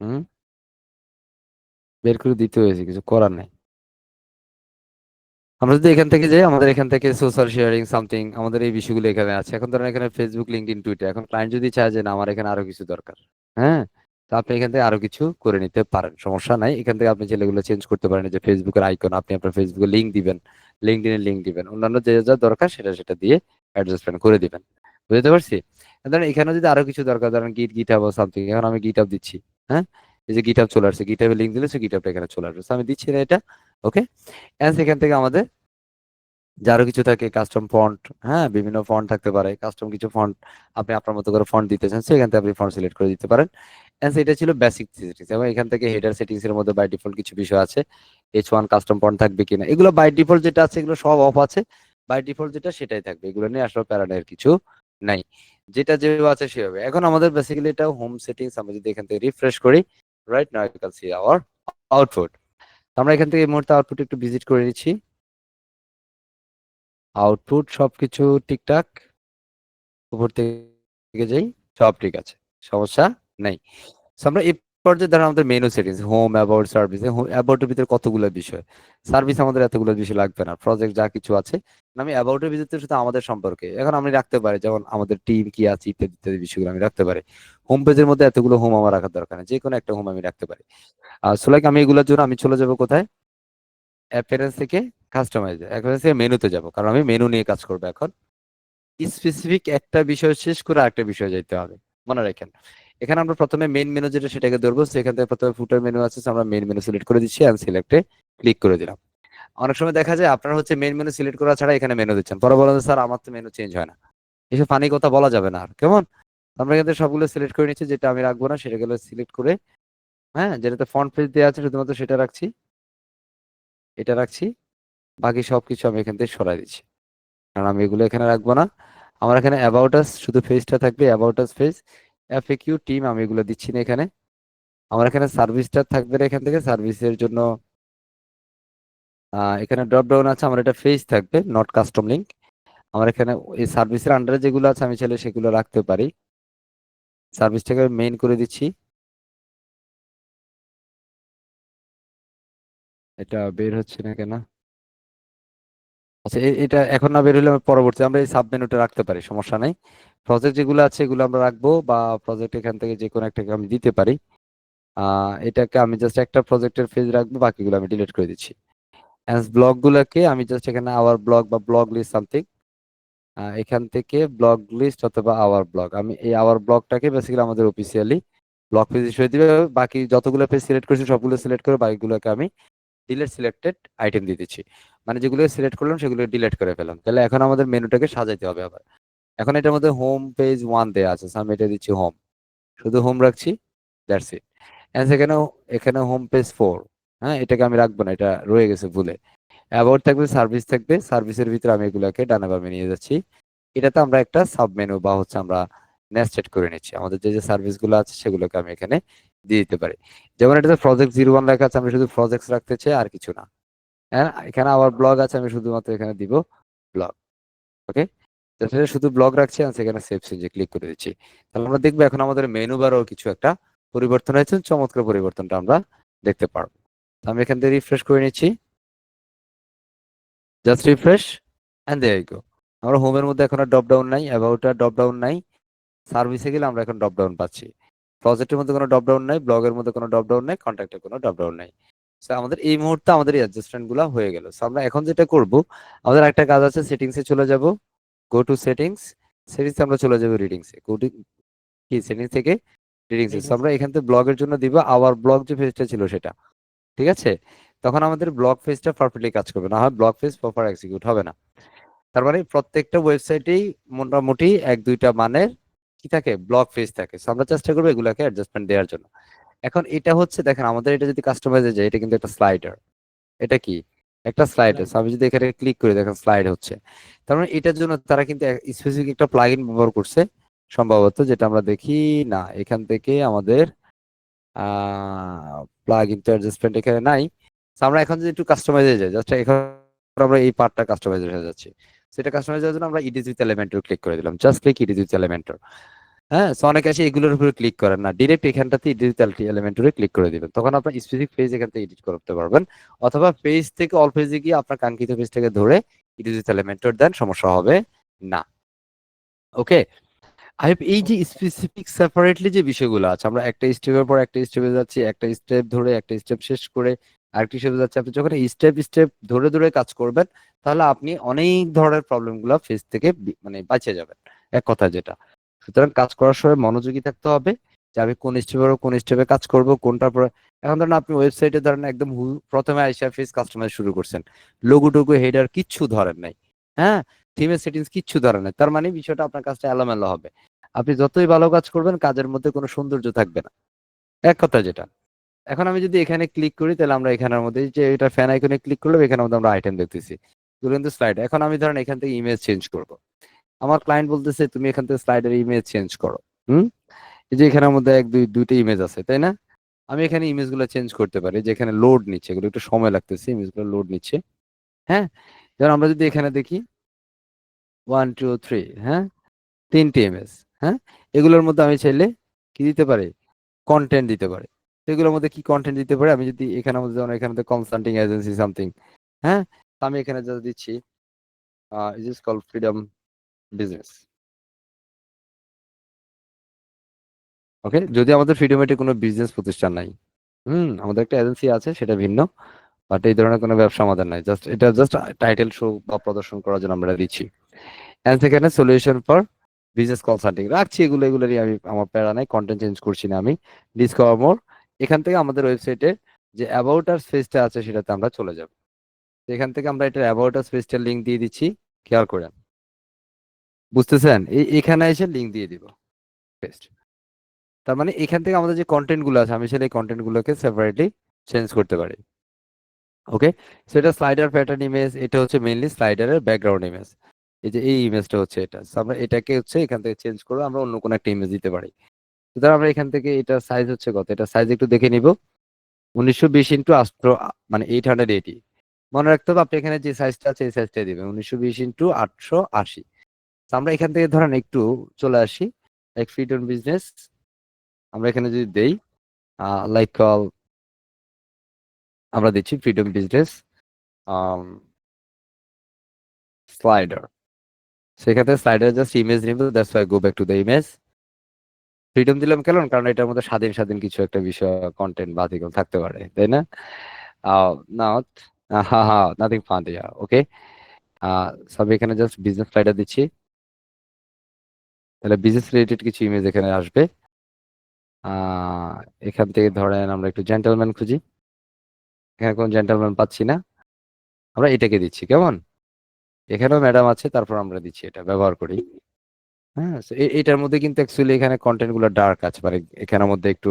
হুম, বের করে দিতে হয়েছে, কিছু করার নেই। আমরা যদি এখান থেকে যাই, আমাদের এখান থেকে সোশ্যাল শেয়ারিং সামথিং, আমাদের এই বিষয়গুলো এখানে আছে। এখন ধরেন এখানে ফেসবুক, লিঙ্কডইন, টুইটার। এখন ক্লায়েন্ট যদি চায় যে না আমার এখানে আরো কিছু দরকার, হ্যাঁ, তো আপনি এখান থেকে আরো কিছু করে নিতে পারেন, সমস্যা নাই। এখান থেকে আপনি ছেলেগুলো চেঞ্জ করতে পারেন। যে ফেসবুকের আইকন, আপনি আপনার ফেসবুকে লিঙ্ক দিবেন, লিঙ্কডইনের লিঙ্ক দিবেন, অন্যান্য যে যা দরকার সেটা সেটা দিয়ে অ্যাডজাস্টমেন্ট করে দিবেন। বুঝতে পারছি? ধরেন এখানে যদি আরো কিছু দরকার, ধরেন গিটহাব ও সামথিং, এখন আমি গিটহাব দিচ্ছি। হ্যাঁ, এই যে গিটহাব চলে আসছে, গিটহাবে লিঙ্ক দিলে সে গিটহাবটা এখানে চলে আসবে। So আমি দিচ্ছি না এটা। ওকে, এখান থেকে আমাদের যে আরো কিছু থাকে কাস্টম ফন্ট, হ্যাঁ, বিভিন্ন ফন্ট থাকতে পারে। কাস্টম কিছু ফন্ট আপনি আপনার মতো করে ফন্ট দিতে চান, সেখান থেকে আপনি ফন্ট সিলেক্ট করে দিতে পারেন। এটা ছিল বেসিক সেটিংস। এবং এখান থেকে হেডার সেটিংস এর মধ্যে বাই ডিফল্ট কিছু বিষয় আছে। H1 কাস্টম ফন্ট থাকবে কিনা, এগুলো বাই ডিফল্ট যেটা আছে এগুলো সব অফ আছে। বাই ডিফল্ট যেটা সেটাই থাকবে, এগুলো নিয়ে আসলে প্যারাডাইর কিছু নাই। যেটা যেভাবে আছে সেভাবে। এখন আমাদের বেসিক্যালি এটা হোম সেটিংস। আমরা যদি এখান থেকে রিফ্রেশ করি, right now you can see our output. আমরা এখান থেকে এই মুহূর্তে আউটপুট একটু ভিজিট করে নিচ্ছি। আউটপুট সবকিছু ঠিকঠাক, উপর থেকে যাই, সব ঠিক আছে, সমস্যা নেই। So, আমরা এই পর্যায়ে ধরেন আমাদের menu settings, home, about, service. অ্যাবাউটের ভিতরে কতগুলো বিষয়, সার্ভিস আমাদের এতগুলো বিষয় লাগবে না, প্রজেক্ট যা কিছু আছে। আমি অ্যাবাউটের ভিতরে শুধু আমাদের সম্পর্কে এখন আমি রাখতে পারি, যেমন আমাদের টিম কি আছে ইত্যাদি ইত্যাদি বিষয়গুলো আমি রাখতে পারি। হোম পেজের মধ্যে এতগুলো হোম আমার রাখার দরকার নেই, যে কোনো একটা হোম আমি রাখতে পারি। সো লাইক আমি এগুলোর জন্য আমি চলে যাবো কোথায়, অ্যাপিয়ারেন্স থেকে কাস্টমাইজ, অ্যাপিয়ারেন্স থেকে মেনুতে যাব, কারণ আমি মেনু নিয়ে কাজ করবো এখন। স্পেসিফিক একটা বিষয় শেষ করে আরেকটা বিষয় যাইতে হবে, মনে রাখেন। এখানে আমরা প্রথমে মেইন মেনু যেটা সেটাকে ধরবো। সেখান থেকে প্রথমে ফুটার মেনু আছে, so আমরা মেইন মেনু সিলেক্ট করে দিচ্ছি এন্ড সিলেক্টে ক্লিক করে দিলাম। অনেক সময় দেখা যায় আপনারা হচ্ছে মেইন মেনু সিলেক্ট করা ছাড়া এখানে মেনু দিচ্ছেন, পরে বলেন স্যার আমার তো মেনু চেঞ্জ হয় না। এসব ফানি কথা বলা যাবে না আর, কেমন? আমরা এখান থেকে সবগুলো সিলেক্ট করে নিচ্ছি, যেটা আমি রাখবো না সেটাগুলো সিলেক্ট করে, হ্যাঁ, যেটাতে ফন্ট পেজ দেওয়া আছে শুধুমাত্র সেটা রাখছি, এটা রাখছি। বাকি সবকিছু আমি এখান থেকে সরাই দিচ্ছি, কারণ আমি এগুলো এখানে রাখবো না। আমার এখানে অ্যাবাউট আস শুধু পেজটা থাকবে, about us page, FAQ, team আমি এগুলো দিচ্ছি না এখানে। আমার এখানে সার্ভিসটা থাকবে না, এখান থেকে সার্ভিসের জন্য এখানে ড্রপ ডাউন আছে, আমার এটা পেজ থাকবে, নট কাস্টম লিংক। আমার এখানে এই সার্ভিসের আন্ডারে যেগুলো আছে আমি চাইলে সেগুলো রাখতে পারি। সার্ভিসটাকে মেইন করে দিচ্ছি। এটা বের হচ্ছে না কেন? আচ্ছা, এটা এখন না বের হলে আমি পরবর্তী আমরা এই সাব মেনুটা রাখতে পারি, সমস্যা নাই। প্রজেক্ট যেগুলো আছে এগুলো আমরা রাখবো, বা প্রজেক্ট এখান থেকে যে কোনো একটাকে আমি দিতে পারি। এটাকে আমি জাস্ট একটা প্রজেক্টের পেজ রাখবো, বাকিগুলো আমি ডিলিট করে দিচ্ছি। ব্লগ গুলাকে আমি জাস্ট এখানে আওয়ার ব্লগ বা ব্লগ লিস্ট সামথিং, এখান থেকে ব্লগ লিস্ট অথবা আওয়ার ব্লগ, আমি এই আওয়ার ব্লগটাকে বেসিক্যালি আমাদের অফিসিয়ালি ব্লগ পেজ হিসেবে দিবে। বাকি যতগুলো পেজ সিলেক্ট করেছি সবগুলো সিলেক্ট করে বাকিগুলোকে আমি ডিলেট সিলেক্টেড আইটেম দিয়ে দিচ্ছি। মানে যেগুলো সিলেক্ট করলাম সেগুলো ডিলিট করে ফেলাম। তাহলে এখন আমাদের মেনুটাকে সাজাইতে হবে আবার। এখন এটার মধ্যে হোম পেজ 1 দেয়া আছে, আমি এটা দিচ্ছি হোম, শুধু হোম রাখছি, দ্যাটস ইট। এন্ড এখানে হোম পেজ 4, হ্যাঁ এটাকে আমি রাখবো না, এটা রয়ে গেছে ভুলে। অ্যাবাউট থাকবে, সার্ভিস থাকবে, সার্ভিসের ভিতরে আমি এগুলাকে ডানে বামে নিয়ে যাচ্ছি। এটাতে আমরা একটা সাব মেনু বা হচ্ছে আমরা নেস্টেড করে নিচ্ছি, আমাদের যে যে সার্ভিস গুলো আছে সেগুলোকে আমি এখানে দিয়ে দিতে পারি। যেমন এটাতে প্রজেক্ট 01 লেখা আছে, আমি শুধু প্রজেক্টস রাখতে চাই আর কিছু না। হ্যাঁ এখানে আবার ব্লগ আছে, আমি শুধুমাত্র এখানে দিব ব্লগ। ওকে, শুধু ব্লগ রাখছি আর সেখানে সেভ চেঞ্জে ক্লিক করে দিচ্ছি। তাহলে আমরা দেখবো এখন আমাদের মেনু বারও কিছু একটা পরিবর্তন হয়েছে, চমৎকার পরিবর্তনটা আমরা দেখতে পারবো। তো আমি এখান থেকে রিফ্রেশ করে নিচ্ছি, just refresh and there you go. আমরা হোমের মধ্যে এখন আর ড্রপ ডাউন নাই, অ্যাবাউট আর ড্রপ ডাউন নাই, সার্ভিসে গেলে আমরা এখন ড্রপ ডাউন পাচ্ছি। প্রজেক্টের মধ্যে কোনো ড্রপ ডাউন নাই, ব্লগের মধ্যে কোনো ড্রপ ডাউন নাই, কন্ট্যাক্টের কোনো ড্রপ ডাউন নাই। সো আমাদের এই মুহূর্তে আমাদের এই অ্যাডজাস্টমেন্ট গুলো হয়ে গেল। সো আমরা এখন যেটা করব, আমাদের একটা কাজ আছে, সেটিংসে চলে যাব, গো টু সেটিংস, সেটিংসে আমরা চলে যাব রিডিংসে, গো টু কি সেটিংস থেকে রিডিংসে। সো আমরা এখান থেকে ব্লগের জন্য দিব আওয়ার ব্লগ যে পেজটা ছিল সেটা, ঠিক আছে? তখন আমাদের ব্লগ পেজটা পারফেক্টলি কাজ করবে, না হয় ব্লগ পেজ প্রপার এক্সিকিউট হবে না। তার মানে প্রত্যেকটা ওয়েবসাইটেই মোটামুটি 1-2টা মানের কি থাকে, ব্লগ পেজ থাকে। সো আমরা চেষ্টা করবো এগুলাকে অ্যাডজাস্টমেন্ট দেওয়ার জন্য। এখন এটা হচ্ছে, দেখেন আমাদের এটা যদি কাস্টমাইজে যায়, এটা কিন্তু একটা স্লাইডার। এটা কি একটা স্লাইডার। আমি যদি এখানে ক্লিক করি, দেখেন স্লাইড হচ্ছে। তার মানে এটার জন্য তারা কিন্তু স্পেসিফিক একটা প্লাগইন ব্যবহার করছে সম্ভবত, যেটা আমরা দেখি না এখান থেকে আমাদের প্লাগইন তো অ্যাডজাস্টমেন্ট এখানে নাই। So আমরা এখন যদি একটু কাস্টমাইজে যাই, জাস্ট এখন আমরা এই পার্টটা কাস্টমাইজ হয়ে যাচ্ছে, সেটা কাস্টমাইজ হওয়ার জন্য আমরা ইডিট উইথ এলিমেন্টর ক্লিক করে দিলাম, just click edit with Elementor. হ্যাঁ, সো অনেকে আসে এগুলোর উপরে ক্লিক করেন না, ডিরেক্ট এখানটাতে ডিজিটাল এলিমেন্টরে ক্লিক করে দিবেন, তখন আপনার স্পেসিফিক পেজ এখান থেকে এডিট করতে পারবেন। অথবা পেজ থেকে অল পেজে গিয়ে আপনার কাঙ্ক্ষিত পেজ থেকে ধরে ডিজিটাল এলিমেন্টর দেন, সমস্যা হবে না। ওকে, আই হোপ এই যে স্পেসিফিক সেপারেটলি যে বিষয়গুলো আছে, আমরা একটা স্টেপের পর একটা স্টেপে যাচ্ছি, একটা স্টেপ ধরে একটা স্টেপ শেষ করে আরেকটি স্টেপে যাচ্ছি। আপনি যখন স্টেপ স্টেপ ধরে ধরে কাজ করবেন, তাহলে আপনি অনেক ধরনের প্রবলেম গুলো ফেস থেকে মানে বাঁচে যাবেন, এক কথা যেটা। সুতরাং কাজ করার সময় মনোযোগী থাকতে হবে যে আমি কোন স্টেপে কাজ করব, কোনটার পরে। এখন ধরেন আপনি ওয়েবসাইটে ধরেন একদম প্রথমে আইসা ফেস কাস্টমাইজ শুরু করছেন, লোগো টোগো হেডার কিচ্ছু ধরেন নাই, হ্যাঁ থিমের সেটিংস কিচ্ছু ধরেন নাই, তার মানে বিষয়টা আপনার কাজটা এলোমেলো হবে। আপনি যতই ভালো কাজ করবেন, কাজের মধ্যে কোনো সৌন্দর্য থাকবে না, এক কথা যেটা। এখন আমি যদি এখানে ক্লিক করি, তাহলে আমরা এখানের মধ্যে যে এটা ফ্যান আইকনে ক্লিক করলে এখানের মধ্যে আমরা আইটেম দেখতেছি, এগুলো কিন্তু স্লাইড। এখন আমি ধরেন এখান থেকে ইমেজ চেঞ্জ করব, আমার ক্লায়েন্ট বলতেছে তুমি এখান থেকে স্লাইডের ইমেজ চেঞ্জ করো। এই যে এখানের মধ্যে দুইটা ইমেজ আছে, তাই না? আমি এখানে ইমেজ গুলো চেঞ্জ করতে পারি, যে এখানে লোড নিচ্ছে, এগুলো একটু সময় লাগতেছে, ইমেজ গুলো লোড নিচ্ছে। হ্যাঁ, যেমন আমরা যদি এখানে দেখি 1 2 3, হ্যাঁ 3টি ইমেজ। হ্যাঁ, এগুলোর মধ্যে আমি চাইলে কি দিতে পারি, কন্টেন্ট দিতে পারি। তো এগুলোর মধ্যে কি কন্টেন্ট দিতে পারি, আমি যদি এখানের মধ্যে যেমন এখানে কনসাল্টিং এজেন্সি সামথিং, হ্যাঁ তো আমি এখানে যা দিচ্ছি is is call freedom business. Okay, যদি আমাদের ফ্রিডমেটে কোনো বিজনেস প্রতিষ্ঠান নাই, আমাদের একটা এজেন্সি আছে সেটা ভিন্ন, বাট এই ধরনের কোনো ব্যবসা আমাদের নাই, জাস্ট এটা জাস্ট টাইটেল শো বা প্রদর্শন করার জন্য আমরা দিচ্ছি। এন্ড সেখানে সলিউশন ফর বিজনেস কনসাল্টিং রাখছি, এগুলোরই আমি, আমার প্যারা নাই, কন্টেন্ট চেঞ্জ করছি না আমি। ডিসকভার মোর, এখান থেকে আমাদের ওয়েবসাইটে যে অ্যাবাউট আস পেজটা আছে সেটাতে আমরা চলে যাব। এখান থেকে আমরা এটা অ্যাবাউট আস পেজটার লিংক দিয়ে দিচ্ছি, খেয়াল করেন, বুঝতেছেন? এখানে এসে লিংক দিয়ে দিব পেস্ট। তার মানে এখান থেকে আমাদের যে কন্টেন্ট গুলো আছে, আমি সেটা এই কন্টেন্ট গুলোকে সেপারেটলি চেঞ্জ করতে পারি। ওকে, সেটা স্লাইডার প্যাটার্ন ইমেজ, এটা হচ্ছে মেইনলি স্লাইডারের ব্যাকগ্রাউন্ড ইমেজ, এই যে এই ইমেজটা হচ্ছে এটা। আমরা এটাকে হচ্ছে এখান থেকে চেঞ্জ করে আমরা অন্য কোনো একটা ইমেজ দিতে পারি। সুতরাং আমরা এখান থেকে এটা সাইজ হচ্ছে কত, এটা সাইজ একটু দেখে নিব, 1920 ইন্টু 800, মানে 880। মনে রাখতে হবে আপনি এখানে যে সাইজটা আছে এই সাইজটাই দিবেন, 1920 ইন্টু 880। আমরা এখান থেকে ধরেন একটু চলে আসি, লাইক ফ্রিডম বিজনেস, আমরা এখানে যদি দেই লাইক আমরা দিচ্ছি ফ্রিডম বিজনেস স্লাইডার। সেখানে স্লাইডার জাস্ট ইমেজ নিব, that's why go back to the image. Freedom দিলাম কেন, কারণ এটার মধ্যে স্বাধীন স্বাধীন কিছু একটা বিষয় কন্টেন্ট বা আর্টিকেল থাকতে পারে, তাই না? নট নাথিং ফান দেয়ার। ওকে, সব এখানে জাস্ট বিজনেস স্লাইডার দিচ্ছি, তাহলে বিজনেস রিলেটেড কিছু ইমেজ এখানে আসবে। এখান থেকে ধরেন আমরা একটু জেন্টলম্যান খুঁজি, এখানে কোন জেন্টলম্যান পাচ্ছি না, আমরা এটাকে দিচ্ছি। কেমন, এখানেও ম্যাডাম আছে, তারপর আমরা দিচ্ছি, এটা ব্যবহার করি। হ্যাঁ, so এটার মধ্যে কিন্তু অ্যাকচুয়ালি এখানে কন্টেন্ট গুলো ডার্ক আছে, মানে এখানের মধ্যে একটু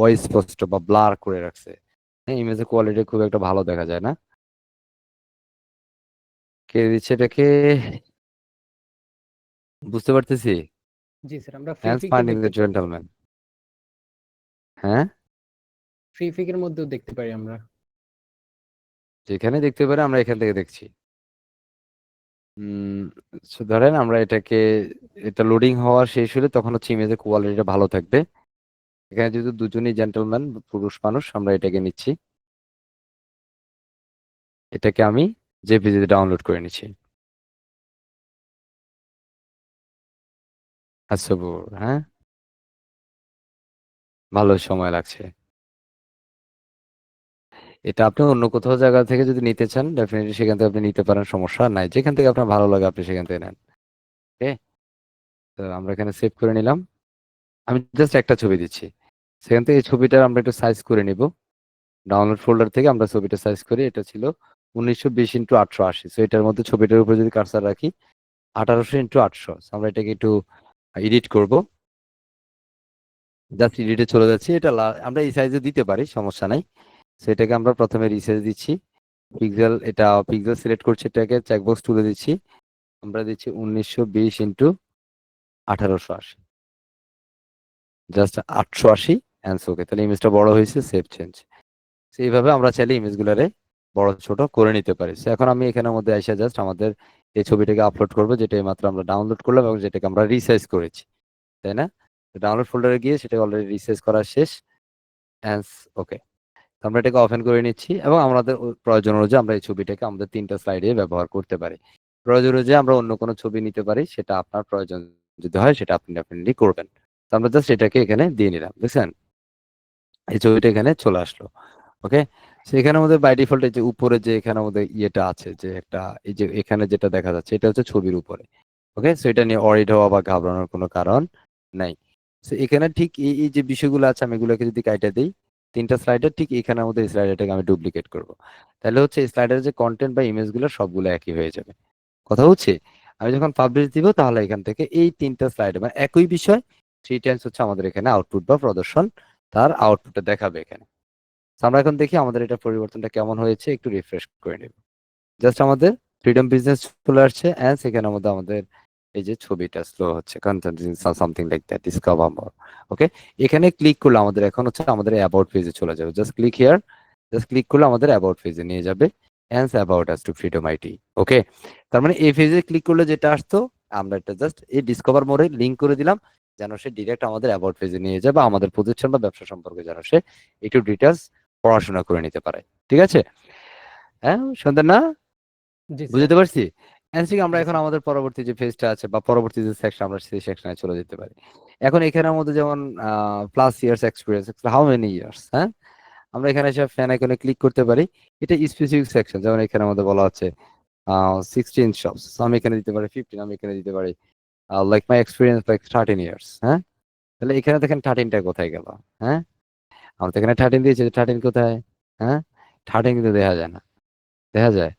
অস্পষ্ট বা ব্লার করে রাখছে। হ্যাঁ, ইমেজের কোয়ালিটি খুব একটা ভালো দেখা যায় না। কে দিচ্ছে এটাকে? বুঝতে পারতেছি। জি স্যার, আমরা ফ্রি হ্যান্স ফিকে ফাইন্ডিং দেখতে দ্য পারি, জেন্টলম্যান। হ্যাঁ, ফ্রি ফিকের মধ্যেও দেখতে পারি আমরা। যেখানে দেখতে পারে আমরা এখান থেকে দেখছি। so ধরেন আমরা এটা লোডিং হওয়া শেষ হলে তখন হচ্ছে ইমেজের কোয়ালিটিটা ভালো থাকবে। এখানে যেহেতু দুজনই জেন্টলম্যান, পুরুষ মানুষ, আমরা এটাকে নিচ্ছি। এটাকে আমি জেপিজিতে ডাউনলোড করে নিচ্ছি। আচ্ছা, হ্যাঁ, ভালো সময় লাগছে। এটা আপনি অন্য কোথাও জায়গা থেকে যদি নিতে চান, ডেফিনেটলি সেখান থেকে আপনি নিতে পারেন, সমস্যা নাই। যেখান থেকে আপনার ভালো লাগে আপনি সেখান থেকে নেন। ওকে, তো আমরা এখানে সেভ করে নিলাম। আমি জাস্ট একটা ছবি দিচ্ছি, সেখান থেকে এই ছবিটা আমরা একটু সাইজ করে নিব। ডাউনলোড ফোল্ডার থেকে আমরা ছবিটা সাইজ করি। এটা ছিল 1920x880। সো এটার মধ্যে ছবিটার উপর যদি কার্সার রাখি 1800x800। আমরা এটাকে একটু এডিট করব। জাস্ট এডিটে চলে যাচ্ছি। আমরা এই সাইজে দিতে পারি, সমস্যা নাই। সেটাকে আমরা প্রথমে রিসাইজ দিচ্ছি। পিক্সেল সিলেক্ট করছি, এটাকে চেকবক্স তুলে দিচ্ছি। আমরা দিচ্ছি 1920x1880, জাস্ট 880 অ্যান্ড ওকে। তাহলে ইমেজটা বড় হয়েছে, সেভ চেঞ্জ। এইভাবে আমরা চাইলে ইমেজগুলারে বড় ছোট করে নিতে পারি। এখন আমি এখানের মধ্যে এসে জাস্ট আমাদের এই ছবিটাকে আপলোড করবো, যেটা মাত্র আমরা ডাউনলোড করলাম এবং যেটাকে আমরা রিসাইজ করেছি, তাই না? ডাউনলোড ফোল্ডারে গিয়ে সেটা অলরেডি রিসাইজ করা শেষ। অ্যান্ড ওকে, আমরা এটাকে ওপেন করে নিচ্ছি এবং আমাদের প্রয়োজন অনুযায়ী আমরা এই ছবিটাকে আমাদের 3টা স্লাইডে ব্যবহার করতে পারি। প্রয়োজন অনুযায়ী আমরা অন্য কোনো ছবি নিতে পারি, সেটা আপনার প্রয়োজন যদি হয় সেটা আপনি ডেফিনেটলি করবেন। তো আমরা জাস্ট এটাকে এখানে দিয়ে নিলাম, বুঝছেন? এই ছবিটা এখানে চলে আসলো। ওকে, সেখানের মধ্যে বাই ডিফল্ট এই যে উপরে যে এখানের মধ্যে ইয়েটা আছে, যে একটা এই যে এখানে যেটা দেখা যাচ্ছে, এটা হচ্ছে ছবির উপরে। ওকে, সো এটা নিয়ে অরিড হওয়া বা ঘাবড়ানোর কোনো কারণ নাই। সো এখানে ঠিক এই যে বিষয়গুলো আছে, আমি এগুলোকে যদি কাইটা দিই 3টা স্লাইডার, ঠিক এখানের মধ্যে এই স্লাইডারটাকে আমি ডুপ্লিকেট করব। তাহলে হচ্ছে এই স্লাইডারের যে কন্টেন্ট বা ইমেজগুলো সবগুলো একই হয়ে যাবে। কথা হচ্ছে, আমি যখন পাবলিশ দিব তাহলে এখান থেকে এই 3টা স্লাইড মানে একই বিষয় 3 টাইমস হচ্ছে আমাদের এখানে আউটপুট বা প্রদর্শন, তার আউটপুটটা দেখাবে এখানে। So আমরা এখন দেখি আমাদের এটা পরিবর্তনটা কেমন হয়েছে, একটু রিফ্রেশ করে নেব। জাস্ট আমাদের ফ্রিডম বিজনেস চলে আসছে এন্ড সেখানের মধ্যে আমাদের এই যে ছবিটা স্লো হচ্ছে, content something like that, discover more. Okay, এখানে ক্লিক করলে আমাদের এখন হচ্ছে আমাদের অ্যাবাউট পেজে চলে যাবে। Just click here, just click করলে আমাদের অ্যাবাউট পেজে নিয়ে যাবে। And about us to freedom IT. Okay, তার মানে এই পেজে ক্লিক করলে যেটা আসতো, আমরা এটা জাস্ট এই ডিসকভার মোরে লিংক করে দিলাম, যেন সে ডিরেক্ট আমাদের অ্যাবাউট পেজে নিয়ে যাবে, আমাদের প্রতিষ্ঠান বা ব্যবসা সম্পর্কে যেন সে একটু ডিটেলস পড়াশোনা করে নিতে পারে। ঠিক আছে? হ্যাঁ, সুন্দর না? জি স্যার। বুঝতে পারছি। এনসিকে আমরা জি এখন স্যার। আমাদের পরবর্তী যে ফেজটা আছে বা পরবর্তী যে সেকশন, আমরা সেই সেকশনে চলে যেতে পারি। এখন এখানের মধ্যে যেমন plus years experience, how many years, হ্যাঁ, আমরা এখানে এসে ফ্যান আইকনে ক্লিক করতে পারি। এটা স্পেসিফিক সেকশন, যেমন এখানের মধ্যে বলা হচ্ছে 16 শপস, আমি এখানে দিতে পারি 15, আমি এখানে দিতে পারি like my experience like 13 years. হ্যাঁ, তাহলে এখানে দেখেন 13টা কোথায় গেল? হ্যাঁ, আমরা তো এখানে 13 দিয়েছি, 13 কোথায়? হ্যাঁ, 13 কিন্তু দেখা যায় না। দেখা যায়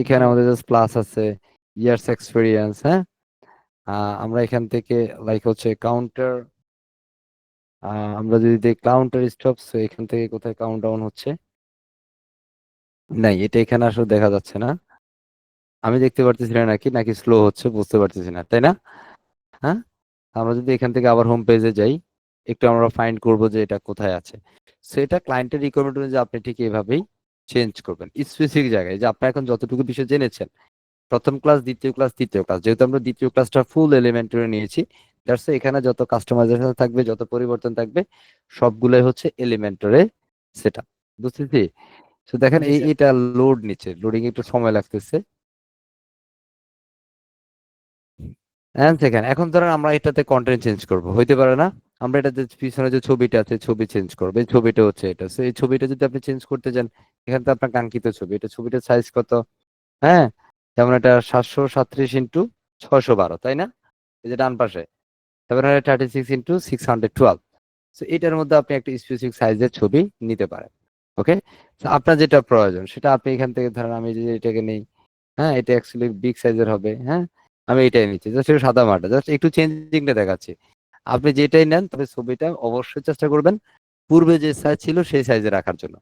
এখানে আমাদের জাস্ট প্লাস আছে, ইয়ার্স এক্সপিরিয়েন্স। হ্যাঁ, আমরা এখান থেকে লাইক হচ্ছে কাউন্টার, আমরা যদি দেখি কাউন্টার স্টপস, এখান থেকে কোথায় কাউন্ট ডাউন হচ্ছে? নাই, এটা এখানে আসলে দেখা যাচ্ছে না। আমি দেখতে পারতেছি না, নাকি নাকি স্লো হচ্ছে, বুঝতে পারতেছি না, তাই না? হ্যাঁ, আমরা যদি এখান থেকে আবার হোম পেজে যাই, একটু আমরা ফাইন্ড করব যে এটা কোথায় আছে। সো এটা ক্লায়েন্টের রিকোয়ারমেন্ট অনুযায়ী আপনি ঠিক এইভাবেই চেঞ্জ করবেন স্পেসিফিক জায়গায়, যে আপনি এখন যতটুকু বিষয় জেনেছেন, প্রথম ক্লাস, দ্বিতীয় ক্লাস, তৃতীয় ক্লাস, যেহেতু আমরা দ্বিতীয় ক্লাসটা ফুল এলিমেন্টারি নিয়েছি, দ্যাটস এখানে যত কাস্টমাইজেশন থাকবে, যত পরিবর্তন থাকবে, সবগুলোই হচ্ছে এলিমেন্টারে সেটআপ। বুঝতেছি? তো দেখেন জি স্যার। এটা লোড নিচ্ছে, লোডিং একটু সময় লাগতেছে। সেখানে এখন ধরেন আমরা এটাতে কন্টেন্ট চেঞ্জ করব, হইতে পারে না? আমরা এটা যে পিছনে যে ছবিটা আছে, ছবি চেঞ্জ করবো, এই ছবিটা হচ্ছে এটা। So এই ছবিটা যদি আপনি চেঞ্জ করতে চান, এখানে তো আপনার কাঙ্ক্ষিত ছবি, এটা ছবিটার সাইজ কত? হ্যাঁ, যেমন এটা 737x612, তাই না? এই যে ডান পাশে 736x612। তো এটার মধ্যে আপনি একটা স্পেসিফিক সাইজের ছবি নিতে পারেন। ওকে, আপনার যেটা প্রয়োজন সেটা আপনি এখান থেকে ধরেন, আমি যদি এটাকে নেই, হ্যাঁ, এটা অ্যাকচুয়ালি বিগ সাইজের হবে। হ্যাঁ, আমি এটাই নিচ্ছি, জাস্ট একটু সাদা মাটা, জাস্ট একটু চেঞ্জিংটা দেখাচ্ছি। আপনি যেটাই নেন তবে ছবিটা অবশ্যই চেষ্টা করবেন পূর্বে যে সাইজ ছিল সেই সাইজে রাখার জন্য।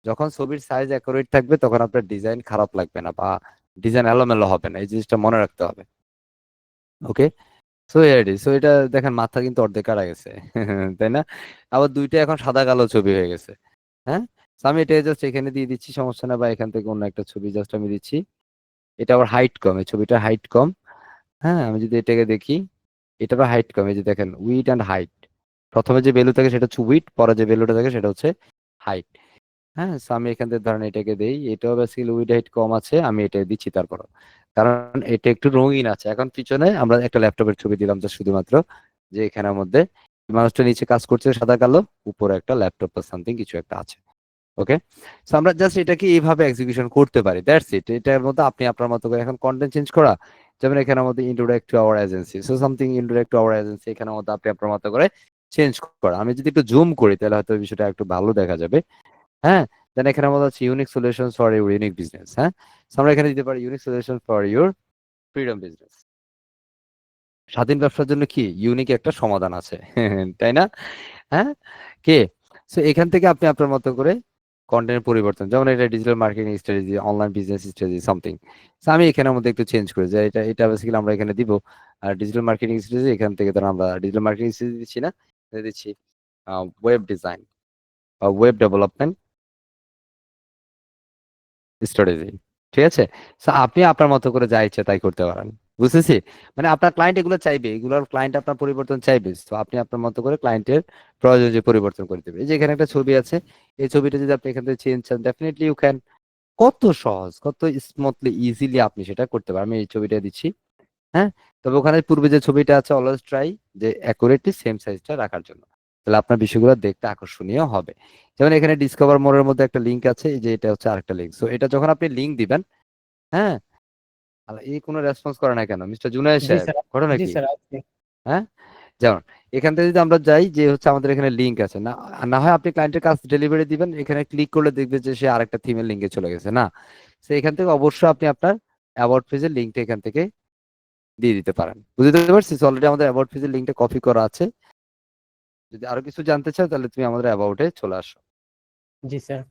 যখন ছবির সাইজ অ্যাকুরেট থাকবে তখন আপনার ডিজাইন খারাপ লাগবে না বা ডিজাইন এলোমেলো হবে না, এই জিনিসটা মনে রাখতে হবে। ওকে, সো এডি, সো এটা দেখেন মাথা কিন্তু অর্ধেক কাটা গেছে তাই না? আবার দুইটা এখন সাদা কালো ছবি হয়ে গেছে। হ্যাঁ, so আমি এটা জাস্ট এখানে দিয়ে দিচ্ছি, সমস্যা না, বা এখান থেকে অন্য একটা ছবি জাস্ট আমি দিচ্ছি। এটা আবার হাইট কম, এই ছবিটার হাইট কম। হ্যাঁ, আমি যদি এটাকে দেখি, এটা আবার হাইট কম, এই যে দেখেন উইড অ্যান্ড হাইট, প্রথমে যে ভ্যালু থাকে সেটা হচ্ছে উইড, পরে যে ভ্যালুটা থাকে সেটা হচ্ছে হাইট। হ্যাঁ, so আমি এখান থেকে ধরেন এটাকে দেই, এটাও বেসিক্যালি উইড হাইট কম আছে, আমি এটা দিচ্ছি তারপর, কারণ এটা একটু রঙিন আছে। এখন পিছনে আমরা একটা ল্যাপটপের ছবি দিলাম যে শুধুমাত্র, যে এখানের মধ্যে মানুষটা নিচে কাজ করছে সাদা কালো, উপরে একটা ল্যাপটপ বা সামথিং কিছু একটা আছে। ওকে, সো আমরা জাস্ট এটাকে এইভাবে এক্সিকিউশন করতে পারি, দ্যাটস ইট। এটার মধ্যে আপনি আপনার মতো করে এখন কন্টেন্ট চেঞ্জ করা, যেমন এখানের মধ্যে introduce to our agency, so something introduce to our agency, এখানের মধ্যে আপনি আপনার মতো করে চেঞ্জ করা। আমি যদি একটু জুম করি তাহলে হয়তো বিষয়টা একটু ভালো দেখা যাবে। হ্যাঁ, দেন এখানে মধ্যে হচ্ছে unique solution for your unique business. হ্যাঁ, so আমরা এখানে দিতে পারি unique solution for your freedom business. স্বাধীন ব্যবসার জন্য কি ইউনিক একটা সমাধান আছে তাই না? হ্যাঁ, কে, সো এখান থেকে আপনি আপনার মতো করে কন্টেন্ট পরিবর্তন, যেমন এটা digital marketing strategy, online business strategy something, আমি এখানের মধ্যে একটু চেঞ্জ করি যে এটা এটা বেসিক্যালি আমরা এখানে দিব। আর ডিজিটাল মার্কেটিং স্ট্র্যাটেজি এখান থেকে ধর আমরা ডিজিটাল মার্কেটিং স্ট্র্যাটেজি দিচ্ছি না, দিচ্ছি ওয়েব ডিজাইন বা ওয়েব ডেভেলপমেন্ট স্ট্র্যাটেজি। ঠিক আছে, সো আপনি আপনার মতো করে যা ইচ্ছা তাই করতে পারেন, বুঝতেছি? মানে আপনার ক্লায়েন্ট এগুলো চাইবে, এগুলোর ক্লায়েন্ট আপনার পরিবর্তন চাইবে, তো আপনি আপনার মতো করে ক্লায়েন্টের প্রয়োজন যে পরিবর্তন করে দেবে। এই যে এখানে একটা ছবি আছে, এই ছবিটা যদি আপনি এখান থেকে চেঞ্জ চান, ডেফিনেটলি ইউ ক্যান। কত সহজ, কত স্মুথলি ইজিলি আপনি সেটা করতে পারেন। আমি এই ছবিটা দিচ্ছি। হ্যাঁ, তবে ওখানে পূর্বে যে ছবিটা আছে অলওয়েজ ট্রাই যে অ্যাকুরেটলি সেম সাইজটা রাখার জন্য, তাহলে আপনার বিষয়গুলো দেখতে আকর্ষণীয় হবে। যেমন এখানে ডিসকভার মোরের মধ্যে একটা লিঙ্ক আছে, এই যে এটা হচ্ছে আরেকটা লিঙ্ক, সো এটা যখন আপনি লিঙ্ক দিবেন, হ্যাঁ, এই কোনো রেসপন্স করে না কেন মিস্টার জুনায়েদ জি সাহেব, স্যার, ঘটনা জি কি? স্যার আছে। হ্যাঁ, যেমন এখান থেকে যদি আমরা যাই যে হচ্ছে আমাদের এখানে লিঙ্ক আছে না, না হয় আপনি ক্লায়েন্টের কাছে ডেলিভারি দিবেন, এখানে ক্লিক করলে দেখবে যে সে আরেকটা থিমের লিঙ্কে চলে গেছে না, সো এখান থেকে অবশ্যই আপনি আপনার অ্যাবাউট পেজের লিঙ্কটা এখান থেকে দিয়ে দিতে পারেন। বুঝতে পারছি, অলরেডি আমাদের অ্যাবাউট পেজের লিঙ্কটা কপি করা আছে। যদি আরো কিছু জানতে চাও তাহলে তুমি আমাদের অ্যাবাউটে চলে আসো, জি স্যার।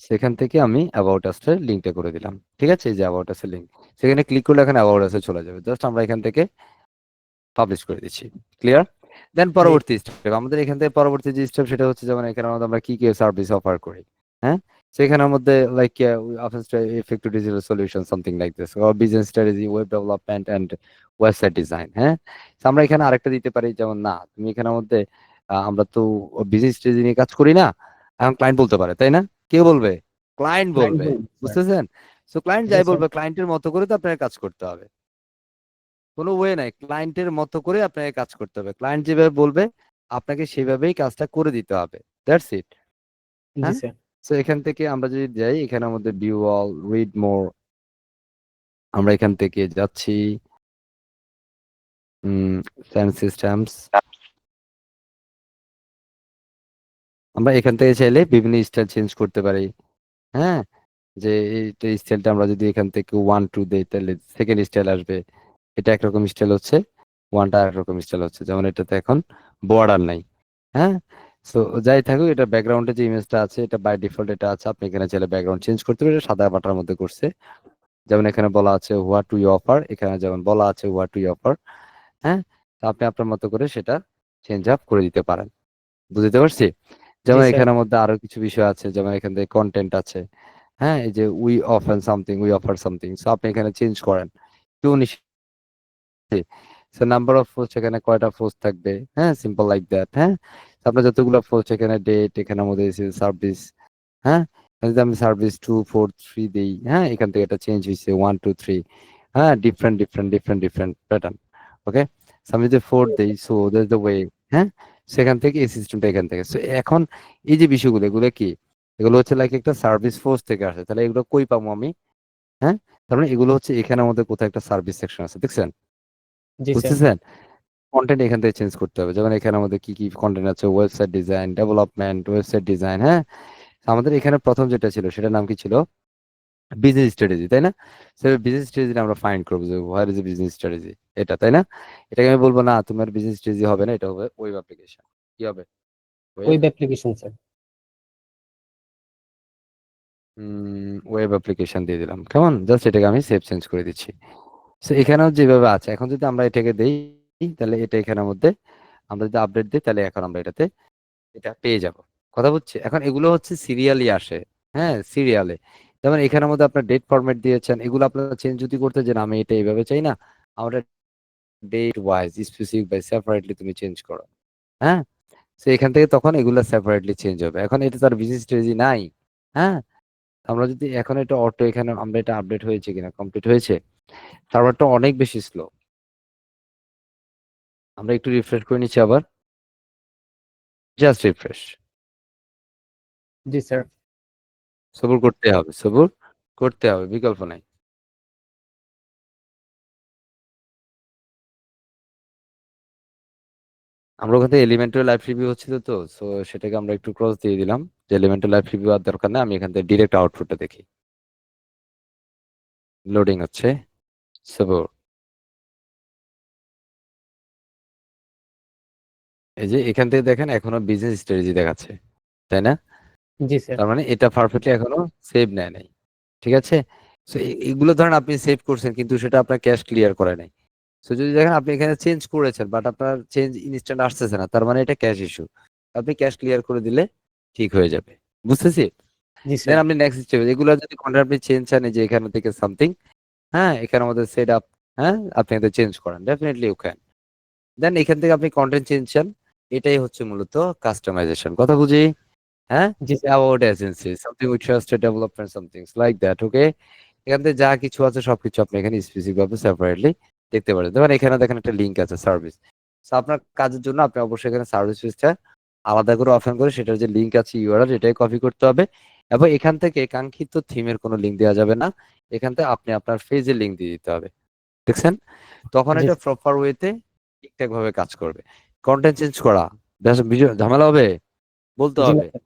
সেখান থেকে আমি অ্যাবাউট আসের লিঙ্কটা করে দিলাম। ঠিক আছে, এই যে অ্যাবাউট আসের লিঙ্ক, সেখানে ক্লিক করলে এখানে অ্যাবাউট আসে চলে যাবে, জাস্ট আমরা এখান থেকে পাবলিশ করে দিচ্ছি। ক্লিয়ার? দেন জি পরবর্তী স্টেপ, আমাদের এখান থেকে পরবর্তী যে স্টেপ সেটা হচ্ছে যেমন এখানে মধ্যে আমরা কি কি সার্ভিস অফার করি। হ্যাঁ, সেখানের মধ্যে like effective digital solution something like this or business strategy, web development and website design। হ্যাঁ, so আমরা এখানে আরেকটা দিতে পারি, যেমন না তুমি এখানের মধ্যে আমরা তো বিজনেস স্ট্র্যাটেজি নিয়ে কাজ করি না, এখন ক্লায়েন্ট বলতে পারে তাই না? কে বলবে? ক্লায়েন্ট বলবে, বুঝতেছেন? সো ক্লায়েন্ট যাই বলবে, ক্লায়েন্টের মতো করে তো আপনাকে কাজ করতে হবে, কোনো ওয়ে নাই, ক্লায়েন্টের মতো করে আপনাকে কাজ করতে হবে, ক্লায়েন্ট যেভাবে বলবে আপনাকে সেভাবেই কাজটা করে দিতে হবে, দ্যাটস ইট। জি হ্যাঁ, স্যার। সো এখান থেকে আমরা যদি যাই এখানের মধ্যে ভিউ অল, রিড মোর, আমরা এখান থেকে যাচ্ছি সেন্স সিস্টেমস, আমরা এখান থেকে চাইলে বিভিন্ন স্টাইল চেঞ্জ করতে পারি। হ্যাঁ, যে এই স্টাইলটা আমরা যদি এখান থেকে 1 2 দেই তাহলে সেকেন্ড স্টাইল আসবে, এটা একরকম স্টাইল হচ্ছে, ওয়ানটা একরকম স্টাইল হচ্ছে, যেমন এটাতে এখন বর্ডার নাই। হ্যাঁ, সো যাই থাকুক, এটা ব্যাকগ্রাউন্ডে যে ইমেজটা আছে এটা বাই ডিফল্ট এটা আছে, আপনি এখানে চাইলে ব্যাকগ্রাউন্ড চেঞ্জ করতে পারেন, সাদা বাটার মধ্যে করছে, যেমন এখানে বলা আছে হোয়াট টু ইউ অফার, এখানে যেমন বলা আছে হোয়াট টু ইউ অফার। হ্যাঁ, তো আপনি আপনার মতো করে সেটা চেঞ্জ আপ করে দিতে পারেন, বুঝতে পারছি? জি যেমন স্যার। এখানের মধ্যে আরো কিছু বিষয় আছে, যেমন এখান থেকে কন্টেন্ট আছে। হ্যাঁ, এই যে we offer something, we offer something, so আপনি এখানে চেঞ্জ করেন কেউ সো নাম্বার অফ পোস্ট এখানে কয়টা পোস্ট থাকবে, হ্যাঁ, সিম্পল লাইক দ্যাট। হ্যাঁ, আপনার যতগুলো পোস্ট এখানে ডেট, এখানের মধ্যে সার্ভিস। হ্যাঁ, যদি আমি সার্ভিস 2 4 3 দেই, হ্যাঁ, এখান থেকে এটা চেঞ্জ হয়েছে 1 2 3। হ্যাঁ, ডিফারেন্ট প্যাটার্ন। ওকে, আমি যদি 4 দেই, সো দ্যাটস দ্য ওয়ে। হ্যাঁ, সেখান থেকে এই সিস্টেমটা এখান থেকে, সো এখন এই যে বিষয়গুলো এগুলো কি, এগুলো হচ্ছে লাইক একটা সার্ভিস ফোর্স থেকে আসে, তাহলে এগুলো কই পাবো আমি? হ্যাঁ, তার মানে এগুলো হচ্ছে এখানের মধ্যে কোথাও একটা সার্ভিস সেকশন আছে, দেখছেন? জি স্যার। বুঝতেছেন? কন্টেন্ট এখান থেকে চেঞ্জ করতে হবে, যেমন এখানে আমাদের কি কি কন্টেন্ট আছে, website design, development, website design. হ্যাঁ, আমাদের এখানে প্রথম যেটা ছিল সেটার নাম কি ছিল? বিজনেস স্ট্র্যাটেজি, তাই না? সেভাবে বিজনেস স্ট্র্যাটেজি আমরা ফাইন্ড করবো যে where is a business strategy, এটা, তাই না? এটাকে আমি বলবো না তোমার বিজনেস স্ট্র্যাটেজি হবে না, এটা হবে ওয়েব অ্যাপ্লিকেশন। কি হবে? Web web application sir. Web application দিয়ে দিলাম, কেমন? জাস্ট এটাকে আমি সেভ চেঞ্জ করে দিচ্ছি। সো এখানেও যেভাবে আছে, এখন যদি আমরা এটাকে দেই তাহলে এটা এখানের মধ্যে আমরা যদি আপডেট দিই তাহলে এখন আমরা এটাতে এটা পেয়ে যাব। কথা বুঝছি? এখন এগুলো হচ্ছে সিরিয়ালি আসে, হ্যাঁ, সিরিয়ালে। যেমন এখানের মধ্যে আপনার ডেট ফরম্যাট দিয়েছেন, এগুলো আপনারা চেঞ্জ যদি করতে চান, আমি এটা এইভাবে চাই না, আমরা date wise specific by separately তুমি চেঞ্জ করো, হ্যাঁ। তো এখান থেকে তখন এগুলো সেপারেটলি চেঞ্জ হবে। এখন এটা তার বিজনেস স্ট্র্যাটেজি নাই, হ্যাঁ। আমরা যদি এখন এটা অটো এখানে আমরা এটা আপডেট হয়েছে কিনা, কমপ্লিট হয়েছে, সার্ভারটা অনেক বেশি স্লো। আমরা একটু রিফ্রেশ করে নিচ্ছি আবার, জাস্ট রিফ্রেশ। জি স্যার। সবুর করতে হবে, সবুর করতে হবে, বিকল্প নাই। আমরা ওখান থেকে এলিমেন্টারি লাইভ রিভিউ হচ্ছিল তো, সো সেটাকে আমরা একটু ক্রস দিয়ে দিলাম যে এলিমেন্টারি লাইভ রিভিউ আর দরকার নেই, আমি এখান থেকে ডিরেক্ট আউটপুটটা দেখি। লোডিং হচ্ছে, সবুর। এই যে এখান থেকে দেখেন এখনো বিজনেস স্ট্র্যাটেজি দেখাচ্ছে, তাই না? জি স্যার। তার মানে এটা পারফেক্টলি এখনো সেভ নেয় নাই, ঠিক আছে? সো এগুলো ধরেন আপনি সেভ করছেন কিন্তু সেটা আপনার ক্যাশ ক্লিয়ার করে নাই। সো যদি দেখেন আপনি এখানে চেঞ্জ করেছেন বাট আপনার চেঞ্জ ইনস্ট্যান্ট আসতেছে না, তার মানে এটা ক্যাশ ইস্যু। আপনি ক্যাশ ক্লিয়ার করে দিলে ঠিক হয়ে যাবে, বুঝতেছি? জি দেন স্যার। আপনি নেক্সট স্টেপ, এগুলো যদি কন্টেন্ট আপনি চেঞ্জ চান, এই যে এখান থেকে সামথিং, হ্যাঁ, এখানে আমাদের সেট আপ, হ্যাঁ, আপনি এটা চেঞ্জ করেন, ডেফিনেটলি ইউ ক্যান। দেন এখান থেকে আপনি কন্টেন্ট চেঞ্জ চান, এটাই হচ্ছে মূলত কাস্টমাইজেশন। কথা বুঝি? হ্যাঁ, জি sir. About agency something which trusted development something like that, okay. এখান থেকে যা কিছু আছে সবকিছু আপনি এখানে স্পেসিফিক ভাবে সেপারেটলি দেখতে পারেন। দেখেন এখানে দেখেন একটা লিংক আছে সার্ভিস। সো আপনার কাজের জন্য আপনি অবশ্যই এখানে সার্ভিস পেজটা আলাদা করে ওপেন করে সেটার যে লিংক আছে ইউআরএল এটাই কপি করতে হবে, এবং এখান থেকে কাঙ্ক্ষিত থিমের কোনো লিংক দেওয়া যাবে না, এখান থেকে আপনি আপনার পেজের লিংক দিয়ে দিতে হবে। দেখছেন? তখন জি এটা প্রপার ওয়েতে ঠিকঠাক ভাবে কাজ করবে। কন্টেন্ট চেঞ্জ করা বেশ ঝামেলা হবে, বলতে জি না হবে। স্যার।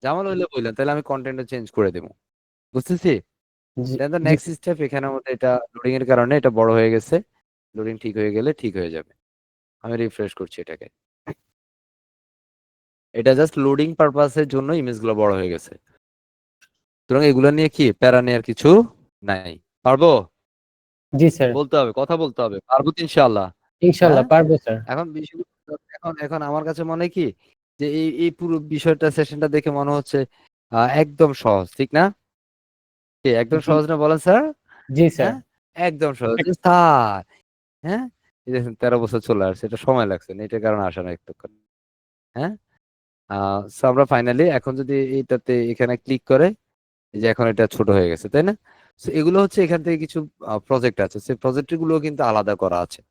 ঝামেলা হইলে বললেন তাহলে আমি কন্টেন্টটা চেঞ্জ করে দেবো, বুঝতেছি? জি দেন দ্য জি নেক্সট স্টেপ, এখানের মধ্যে এটা লোডিং এর কারণে এটা বড় হয়ে গেছে, লোডিং ঠিক হয়ে গেলে ঠিক হয়ে যাবে। আমি রিফ্রেশ করছি এটাকে, এটা জাস্ট লোডিং পারপাসের জন্য ইমেজগুলো বড় হয়ে গেছে। সুতরাং এগুলো নিয়ে কি প্যারা নেওয়ার কিছু নাই। পারবো? জি স্যার। বলতে হবে, কথা বলতে হবে, পারবো তো ইনশাআল্লাহ। ইনশাআল্লাহ হ্যাঁ, পারবো স্যার। এখন বিষয়, এখন এখন আমার কাছে মনে হয় কি যে এই পুরো বিষয়টা সেশনটা দেখে মনে হচ্ছে একদম সহজ, ঠিক না? কি একদম জি সহজ না বলেন স্যার? জি স্যার। হ্যাঁ, একদম সহজ, just তাই। হ্যাঁ, এই দেখেন 13 বছর চলে আসছে, এটা সময় লাগছে, নেটের কারণে আসে না একটু। হ্যাঁ, সো আমরা ফাইনালি এখন যদি এইটাতে এখানে ক্লিক করে, এই যে এখন এটা ছোট হয়ে গেছে, তাই না? সো এগুলো হচ্ছে এখান থেকে কিছু প্রজেক্ট আছে, সেই প্রজেক্ট গুলো কিন্তু আলাদা করা আছে।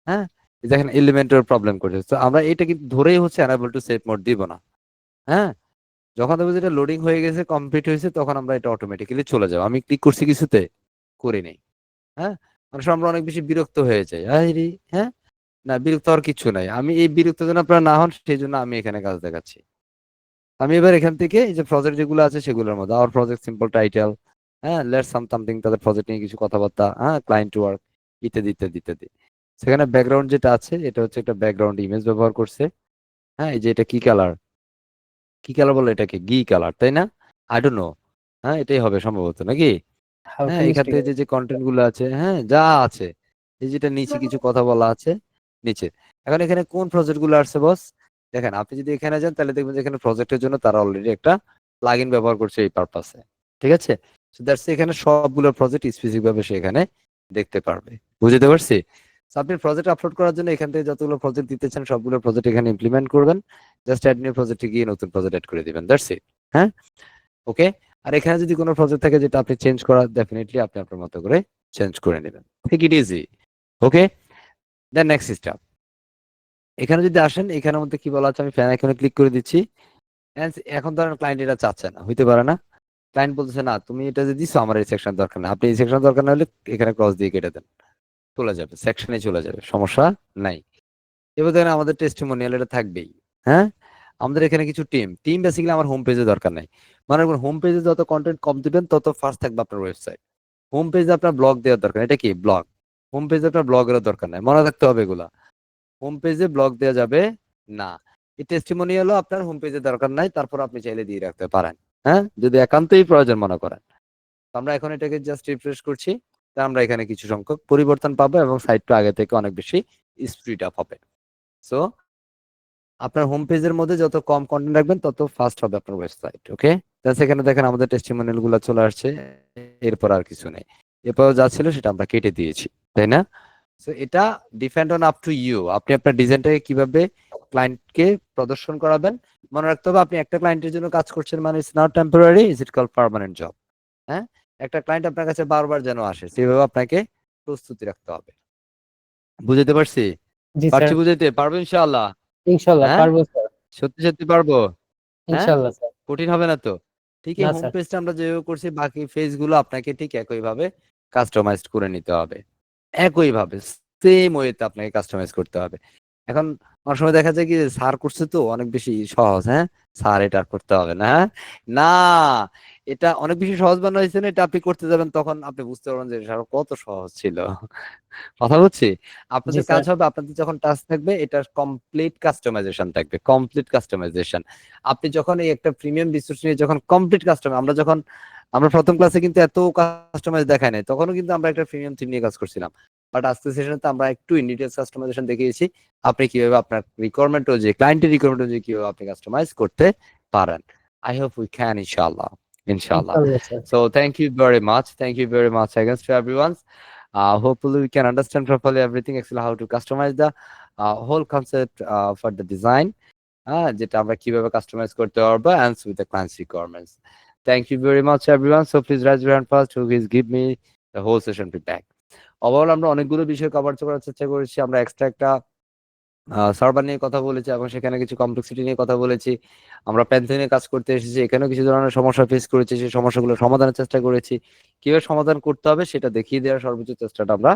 হ্যাঁ, এই দেখেন এলিমেন্টের প্রবলেম করছে, তো আমরা এটা কিন্তু ধরেই হচ্ছে এনেবল টু সেভ মোড দিব না। হ্যাঁ, যখন দেখবো যেটা লোডিং হয়ে গেছে, কমপ্লিট হয়েছে, তখন আমরা এটা অটোমেটিক্যালি চলে যাবো। আমি ক্লিক করছি কিছুতে, করি নাই। হ্যাঁ, অনেক সময় আমরা অনেক বেশি বিরক্ত হয়ে যাই, আরে, হ্যাঁ, না বিরক্ত হওয়ার কিছু নাই। আমি এই বিরক্ত যেন আপনারা না হন সেই জন্য আমি এখানে কাজ দেখাচ্ছি। আমি এবার এখান থেকে এই যে প্রজেক্ট যেগুলো আছে সেগুলোর মধ্যে আওয়ার প্রজেক্ট সিম্পল টাইটেল, হ্যাঁ, লেটস সামথিং, তাদের প্রজেক্ট নিয়ে কিছু কথাবার্তা, হ্যাঁ, ক্লায়েন্ট ওয়ার্ক, ইত্যাদি ইত্যাদি ইত্যাদি। সেখানে ব্যাকগ্রাউন্ড যেটা আছে এটা হচ্ছে একটা ব্যাকগ্রাউন্ড ইমেজ ব্যবহার করছে। হ্যাঁ, এই যে এটা কি কালার, কি কালার বলে এটাকে, গি কালার, তাই না? I don't no. হ্যাঁ, এটাই হবে সম্ভবত নাকি? হালকা হ্যাঁ, এখান মিষ্টি থেকে কালার। যে যে কন্টেন্ট গুলো আছে, হ্যাঁ, যা আছে, এই যেটা নিচে কিছু কথা বলা আছে নিচে। এখন এখানে কোন প্রজেক্ট গুলো আসছে বস? দেখেন আপনি যদি এখানে যান তাহলে দেখবেন যে এখানে প্রজেক্টের জন্য তারা অলরেডি একটা প্লাগইন ব্যবহার করছে এই পারপাসে, ঠিক আছে? সো দ্যাটস এখানে সবগুলো প্রজেক্ট স্পেসিফিক ভাবে সে এখানে দেখতে পারবে, বুঝতে পারছি? So আপনি প্রজেক্ট আপলোড করার জন্য এখান থেকে যতগুলো প্রজেক্ট দিতে চান সবগুলো প্রজেক্ট এখানে ইমপ্লিমেন্ট করবেন, জাস্ট অ্যাড নিউ প্রজেক্টে গিয়ে নতুন প্রজেক্ট অ্যাড করে দিবেন, দ্যাটস ইট। হ্যাঁ, ওকে। আর এখানে যদি কোনো প্রজেক্ট থাকে যেটা আপনি চেঞ্জ করার, ডেফিনেটলি আপনি আপনার মতো করে চেঞ্জ করে নেবেন, ঠিক it easy, okay. Then next step, এখানে যদি আসেন এখানের মধ্যে কি বলা আছে, আমি ফ্যান আইকনে ক্লিক করে দিচ্ছি। And এখন ধরেন ক্লায়েন্ট এটা চাচ্ছে না, হইতে পারে না, ক্লায়েন্ট বলতেছে না তুমি এটা যে দিছো আমার এই সেকশন দরকার না, আপনি এই সেকশন দরকার না হলে এখানে ক্রস দিয়ে কেটে দেন, চলে যাবে, সেকশনে চলে যাবে, সমস্যা নাই। এবার দেখেন আমাদের টেস্টিমোনিয়াল এটা থাকবেই। হ্যাঁ, আমাদের এখানে কিছু টিম বেসিক্যালি আমার হোম পেজে দরকার নাই। মনে রাখবেন হোম পেজে যত কন্টেন্ট কম দিবেন তত ফার্স্ট থাকবে আপনার ওয়েবসাইট। হোম পেজে আপনার ব্লগ দেওয়ার দরকার, এটা কি ব্লগ, হোম পেজে আপনার ব্লগেরও দরকার নাই, মনে রাখতে হবে এগুলা। হোম পেজে ব্লগ দেওয়া যাবে না। এই টেস্টিমোনিয়ালও আপনার হোম পেজে দরকার নাই, তারপর আপনি চাইলে দিয়ে রাখতে পারেন, হ্যাঁ, যদি একান্তই প্রয়োজন মনে করেন। তো আমরা এখন এটাকে জাস্ট রিফ্রেশ করছি, তা আমরা এখানে কিছু সংখ্যক পরিবর্তন পাবো এবং সাইটটা আগে থেকে অনেক বেশি স্পিড আপ হবে। সো আপনার হোম পেজের মধ্যে যত কম কন্টেন্ট রাখবেন তত ফাস্ট হবে আপনার ওয়েবসাইট। ওকে, সেখানে দেখেন আমাদের টেস্টিমোনিয়াল গুলো চলে আসছে, এরপর আর কিছু নেই। এরপর যা ছিল সেটা আমরা কেটে দিয়েছি, তাই না? সো এটা depend on up to you, আপনি আপনার ডিজাইনটাকে কিভাবে ক্লায়েন্টকে প্রদর্শন করাবেন। মনে রাখতে হবে আপনি একটা ক্লায়েন্টের জন্য কাজ করছেন মানে it's not temporary, is it call permanent job. হ্যাঁ, একটা ক্লায়েন্ট আপনার কাছে বারবার যেন আসে সেভাবে আপনাকে প্রস্তুতি রাখতে হবে। বুঝতে পারছি? জি পারছি স্যার, বুঝাইতে পারবো ইনশাআল্লাহ? ইনশাল্লাহ হ্যাঁ, পারবো স্যার। সত্যি সত্যি পারবো? হ্যাঁ, ইনশাল্লাহ স্যার। কঠিন হবে না তো? ঠিক এই না হোম স্যার। পেজটা আমরা যেভাবে করছি বাকি পেজ গুলো আপনাকে ঠিক একইভাবে কাস্টমাইজড করে নিতে হবে, একইভাবে সেম ওয়েতে আপনাকে কাস্টমাইজ করতে হবে। এখন অনেক সময় দেখা যায় কি স্যার করছে তো অনেক বেশি সহজ, হ্যাঁ স্যার এটা আর করতে হবে না, হ্যাঁ না, এটা অনেক বেশি সহজ বানানো হয়েছে না, এটা আপনি করতে যাবেন তখন আপনি বুঝতে পারবেন যে এটা কত সহজ ছিল। কথা বলছি, জি আপনাদের কাজ স্যার। হবে আপনাদের যখন টাস্ক থাকবে এটার কমপ্লিট কাস্টমাইজেশন থাকবে, কমপ্লিট কাস্টমাইজেশন। আপনি যখন এই একটা প্রিমিয়াম রিসোর্স নিয়ে যখন কমপ্লিট কাস্টমাইজ, আমরা প্রথম ক্লাসে কিন্তু এত কাস্টমাইজ দেখায় নাই, তখনও কিন্তু আমরা একটা প্রিমিয়াম থিম নিয়ে কাজ করছিলাম। বাট আজকে সেশনে আমরা একটু ইন ডিটেইলস কাস্টমাইজেশন দেখিয়েছি, আপনি কিভাবে আপনার রিকোয়ারমেন্ট অনুযায়ী ক্লায়েন্টের রিকোয়ারমেন্ট অনুযায়ী কিভাবে আপনি কাস্টমাইজ করতে পারেন। আই হোপ উই ক্যান ইনশাআল্লাহ, ইনশাআল্লাহ। ইনশাল্লাহ sir. So thank you very much. Thank you very much again to everyone. Hopefully we can understand properly everything, actually how to customize the whole concept for the design. যেটা আমরা কিভাবে customise করতে পারবো and with the client's requirements. Thank you very much everyone. So please raise your hand first who will give me the whole session feedback. Overall আমরা অনেকগুলো বিষয় cover করার চেষ্টা করেছি। আমরা এক্সট্রা একটা সার্ভার নিয়ে কথা বলেছি এবং সেখানে কিছু কমপ্লেক্সিটি নিয়ে কথা বলেছি। আমরা প্যান্থনে কাজ করতে এসেছি, এখানেও কিছু ধরনের সমস্যা ফেস করেছি, সেই সমস্যাগুলো সমাধানের চেষ্টা করেছি। কিভাবে সমাধান করতে হবে সেটা দেখিয়ে দেওয়ার সর্বোচ্চ চেষ্টাটা আমরা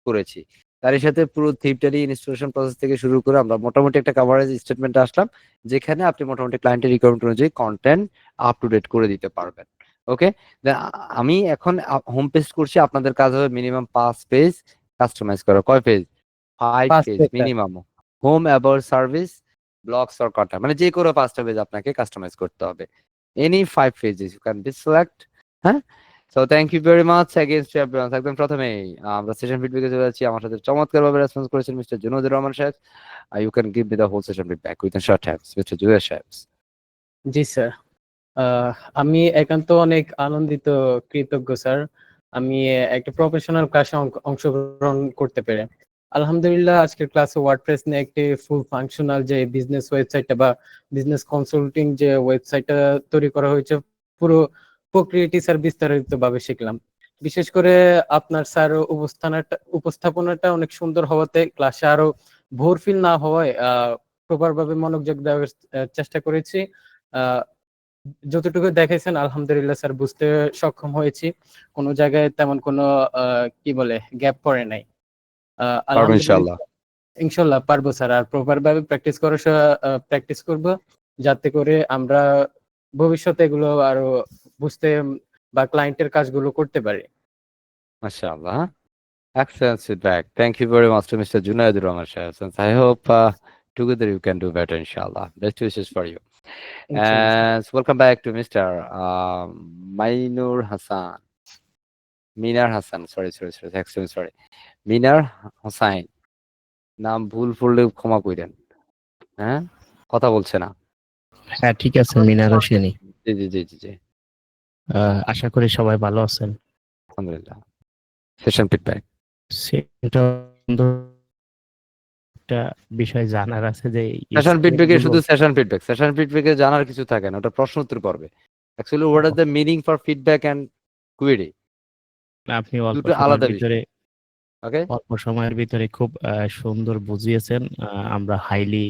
করেছি। তারই সাথে পুরো থিমটারই ইনস্টলেশন প্রসেস থেকে শুরু করে আমরা মোটামুটি একটা কভারেজ স্টেটমেন্টে আসলাম, যেখানে আপনি মোটামুটি ক্লায়েন্টের রিকোয়ারমেন্ট অনুযায়ী কন্টেন্ট আপ টু ডেট করে দিতে পারবেন। ওকে, আমি এখন হোম পেজ করছি, আপনাদের কাজ হবে মিনিমাম 5 পেজ কাস্টমাইজ করা। কয় পেজ? 5 পাঁচ page page sir. Minimum. Home about service, blogs or content, মানে যে কোনো 5টা পেজ আপনাকে কাস্টমাইজ করতে হবে। Any 5 pages you can be select. হ্যাঁ, so thank you very much against everyone. একদম প্রথমেই আমরা সেশন ফিডব্যাকে চলে যাচ্ছি। আমার সাথে চমৎকারভাবে রেসপন্স করেছেন মিস্টার জুনায়দুর রহমান সাহেব। You can give me the whole session feedback with in short times mister Jewel সাহেব। জি স্যার। আমি একান্ত অনেক আনন্দিত, কৃতজ্ঞ স্যার। আমি একটা প্রফেশনাল ক্লাসে অংশগ্রহণ করতে পেরে। আলহামদুলিল্লাহ আজকের ক্লাসে ওয়ার্ডপ্রেস নিয়ে একটি ফুল ফাংশনাল যে বিজনেস ওয়েবসাইটটা বা বিজনেস কনসাল্টিং যে ওয়েবসাইটটা তৈরি করা হয়েছে পুরো প্রক্রিয়াটি স্যার বিস্তারিতভাবে শিখলাম। বিশেষ করে আপনার স্যার উপস্থাপনাটা অনেক সুন্দর হওয়াতে ক্লাসে আরো ভোর ফিল না হওয়ায় প্রপার ভাবে মনোযোগ দেওয়ার চেষ্টা করেছি। যতটুকু দেখাইছেন আলহামদুলিল্লাহ স্যার বুঝতে সক্ষম হয়েছি, কোনো জায়গায় তেমন কোনো কি বলে গ্যাপ পড়ে নাই। ইনশাআল্লাহ। ইনশাল্লাহ পারবো স্যার, আর প্রপার ভাবে প্র্যাকটিস করব যাতে করে আমরা ভবিষ্যতে এগুলো আরো বুঝতে বা ক্লায়েন্টের কাজগুলো করতে পারি। মাশাআল্লাহ, excellent feedback. Thank you very much to Mr. Junaidur Rahman Shah. I hope together you can do better, inshallah. Best wishes for you. ইনশাল্লাহ। And welcome back to Mr. Mainur Hassan. Minar Hassan, sorry, extremely sorry. Minar Hossain. নাম ভুল পড়লে ক্ষমা কইরেন। হ্যাঁ, কথা বলছে না। হ্যাঁ ঠিক আছে, মিনার হোসেনি। জি জি জি জি জি, আশা করি সবাই ভালো আছেন। আলহামদুলিল্লাহ। Session feedback. সেটা একটা বিষয় জানার আছে যে সেশন ফিডব্যাকে স্টুডেন্টগুলো শুধু সেশন ফিডব্যাকে জানার কিছু থাকে না, ওটা প্রশ্ন উত্তর পর্বে। Actually what are the meaning for feedback and query, আপনি অল্প দুটো সময়ের আলাদা বিষয়। ভিতরে ওকে, অল্প সময়ের ভিতরে খুব সুন্দর বুঝিয়েছেন। আমরা হাইলি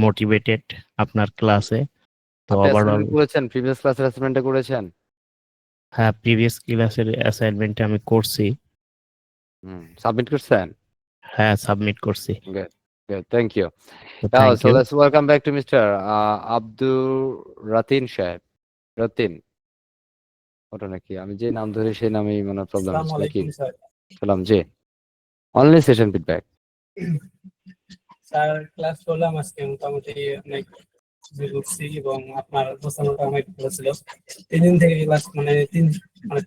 মোটিভেটেড আপনার ক্লাসে। তো আপনি ওভারঅল অ্যাসাইনমেন্ট করেছেন, প্রিভিয়াস ক্লাসের অ্যাসাইনমেন্টটা করেছেন? হ্যাঁ, প্রিভিয়াস ক্লাসের অ্যাসাইনমেন্ট আমি করছি। সাবমিট করছেন? হ্যাঁ, সাবমিট করছি। Good. Good, thank you. So Now, thank so you. let's welcome back to Mr. Abdul Ratin Shaheb. Ratin. ওটা নাকি আমি যে নাম ধরে সেই নামেই মানে প্রবলেম হচ্ছে নাকি? সালাম জি। Only session feedback. Sir class করলাম আজকে মোটামুটি অনেক বুঝছি এবং আপনার উপস্থাপনাটা অনেক ভালো ছিল। 3 দিন থেকে ক্লাস মানে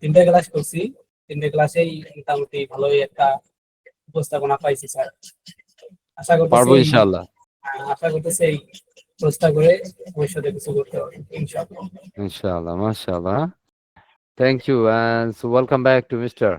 তিনটা ক্লাস করছি, 3টে ক্লাসেই মোটামুটি ভালোই একটা উপস্থাপনা পাইছি স্যার। আশা পারবো করতেছি ইনশাআল্লাহ। এই চেষ্টা করে ভবিষ্যতে কিছু করতে পারবো ইনশাআল্লাহ। Inshallah, mashallah. Thank you, and so welcome back to Mr.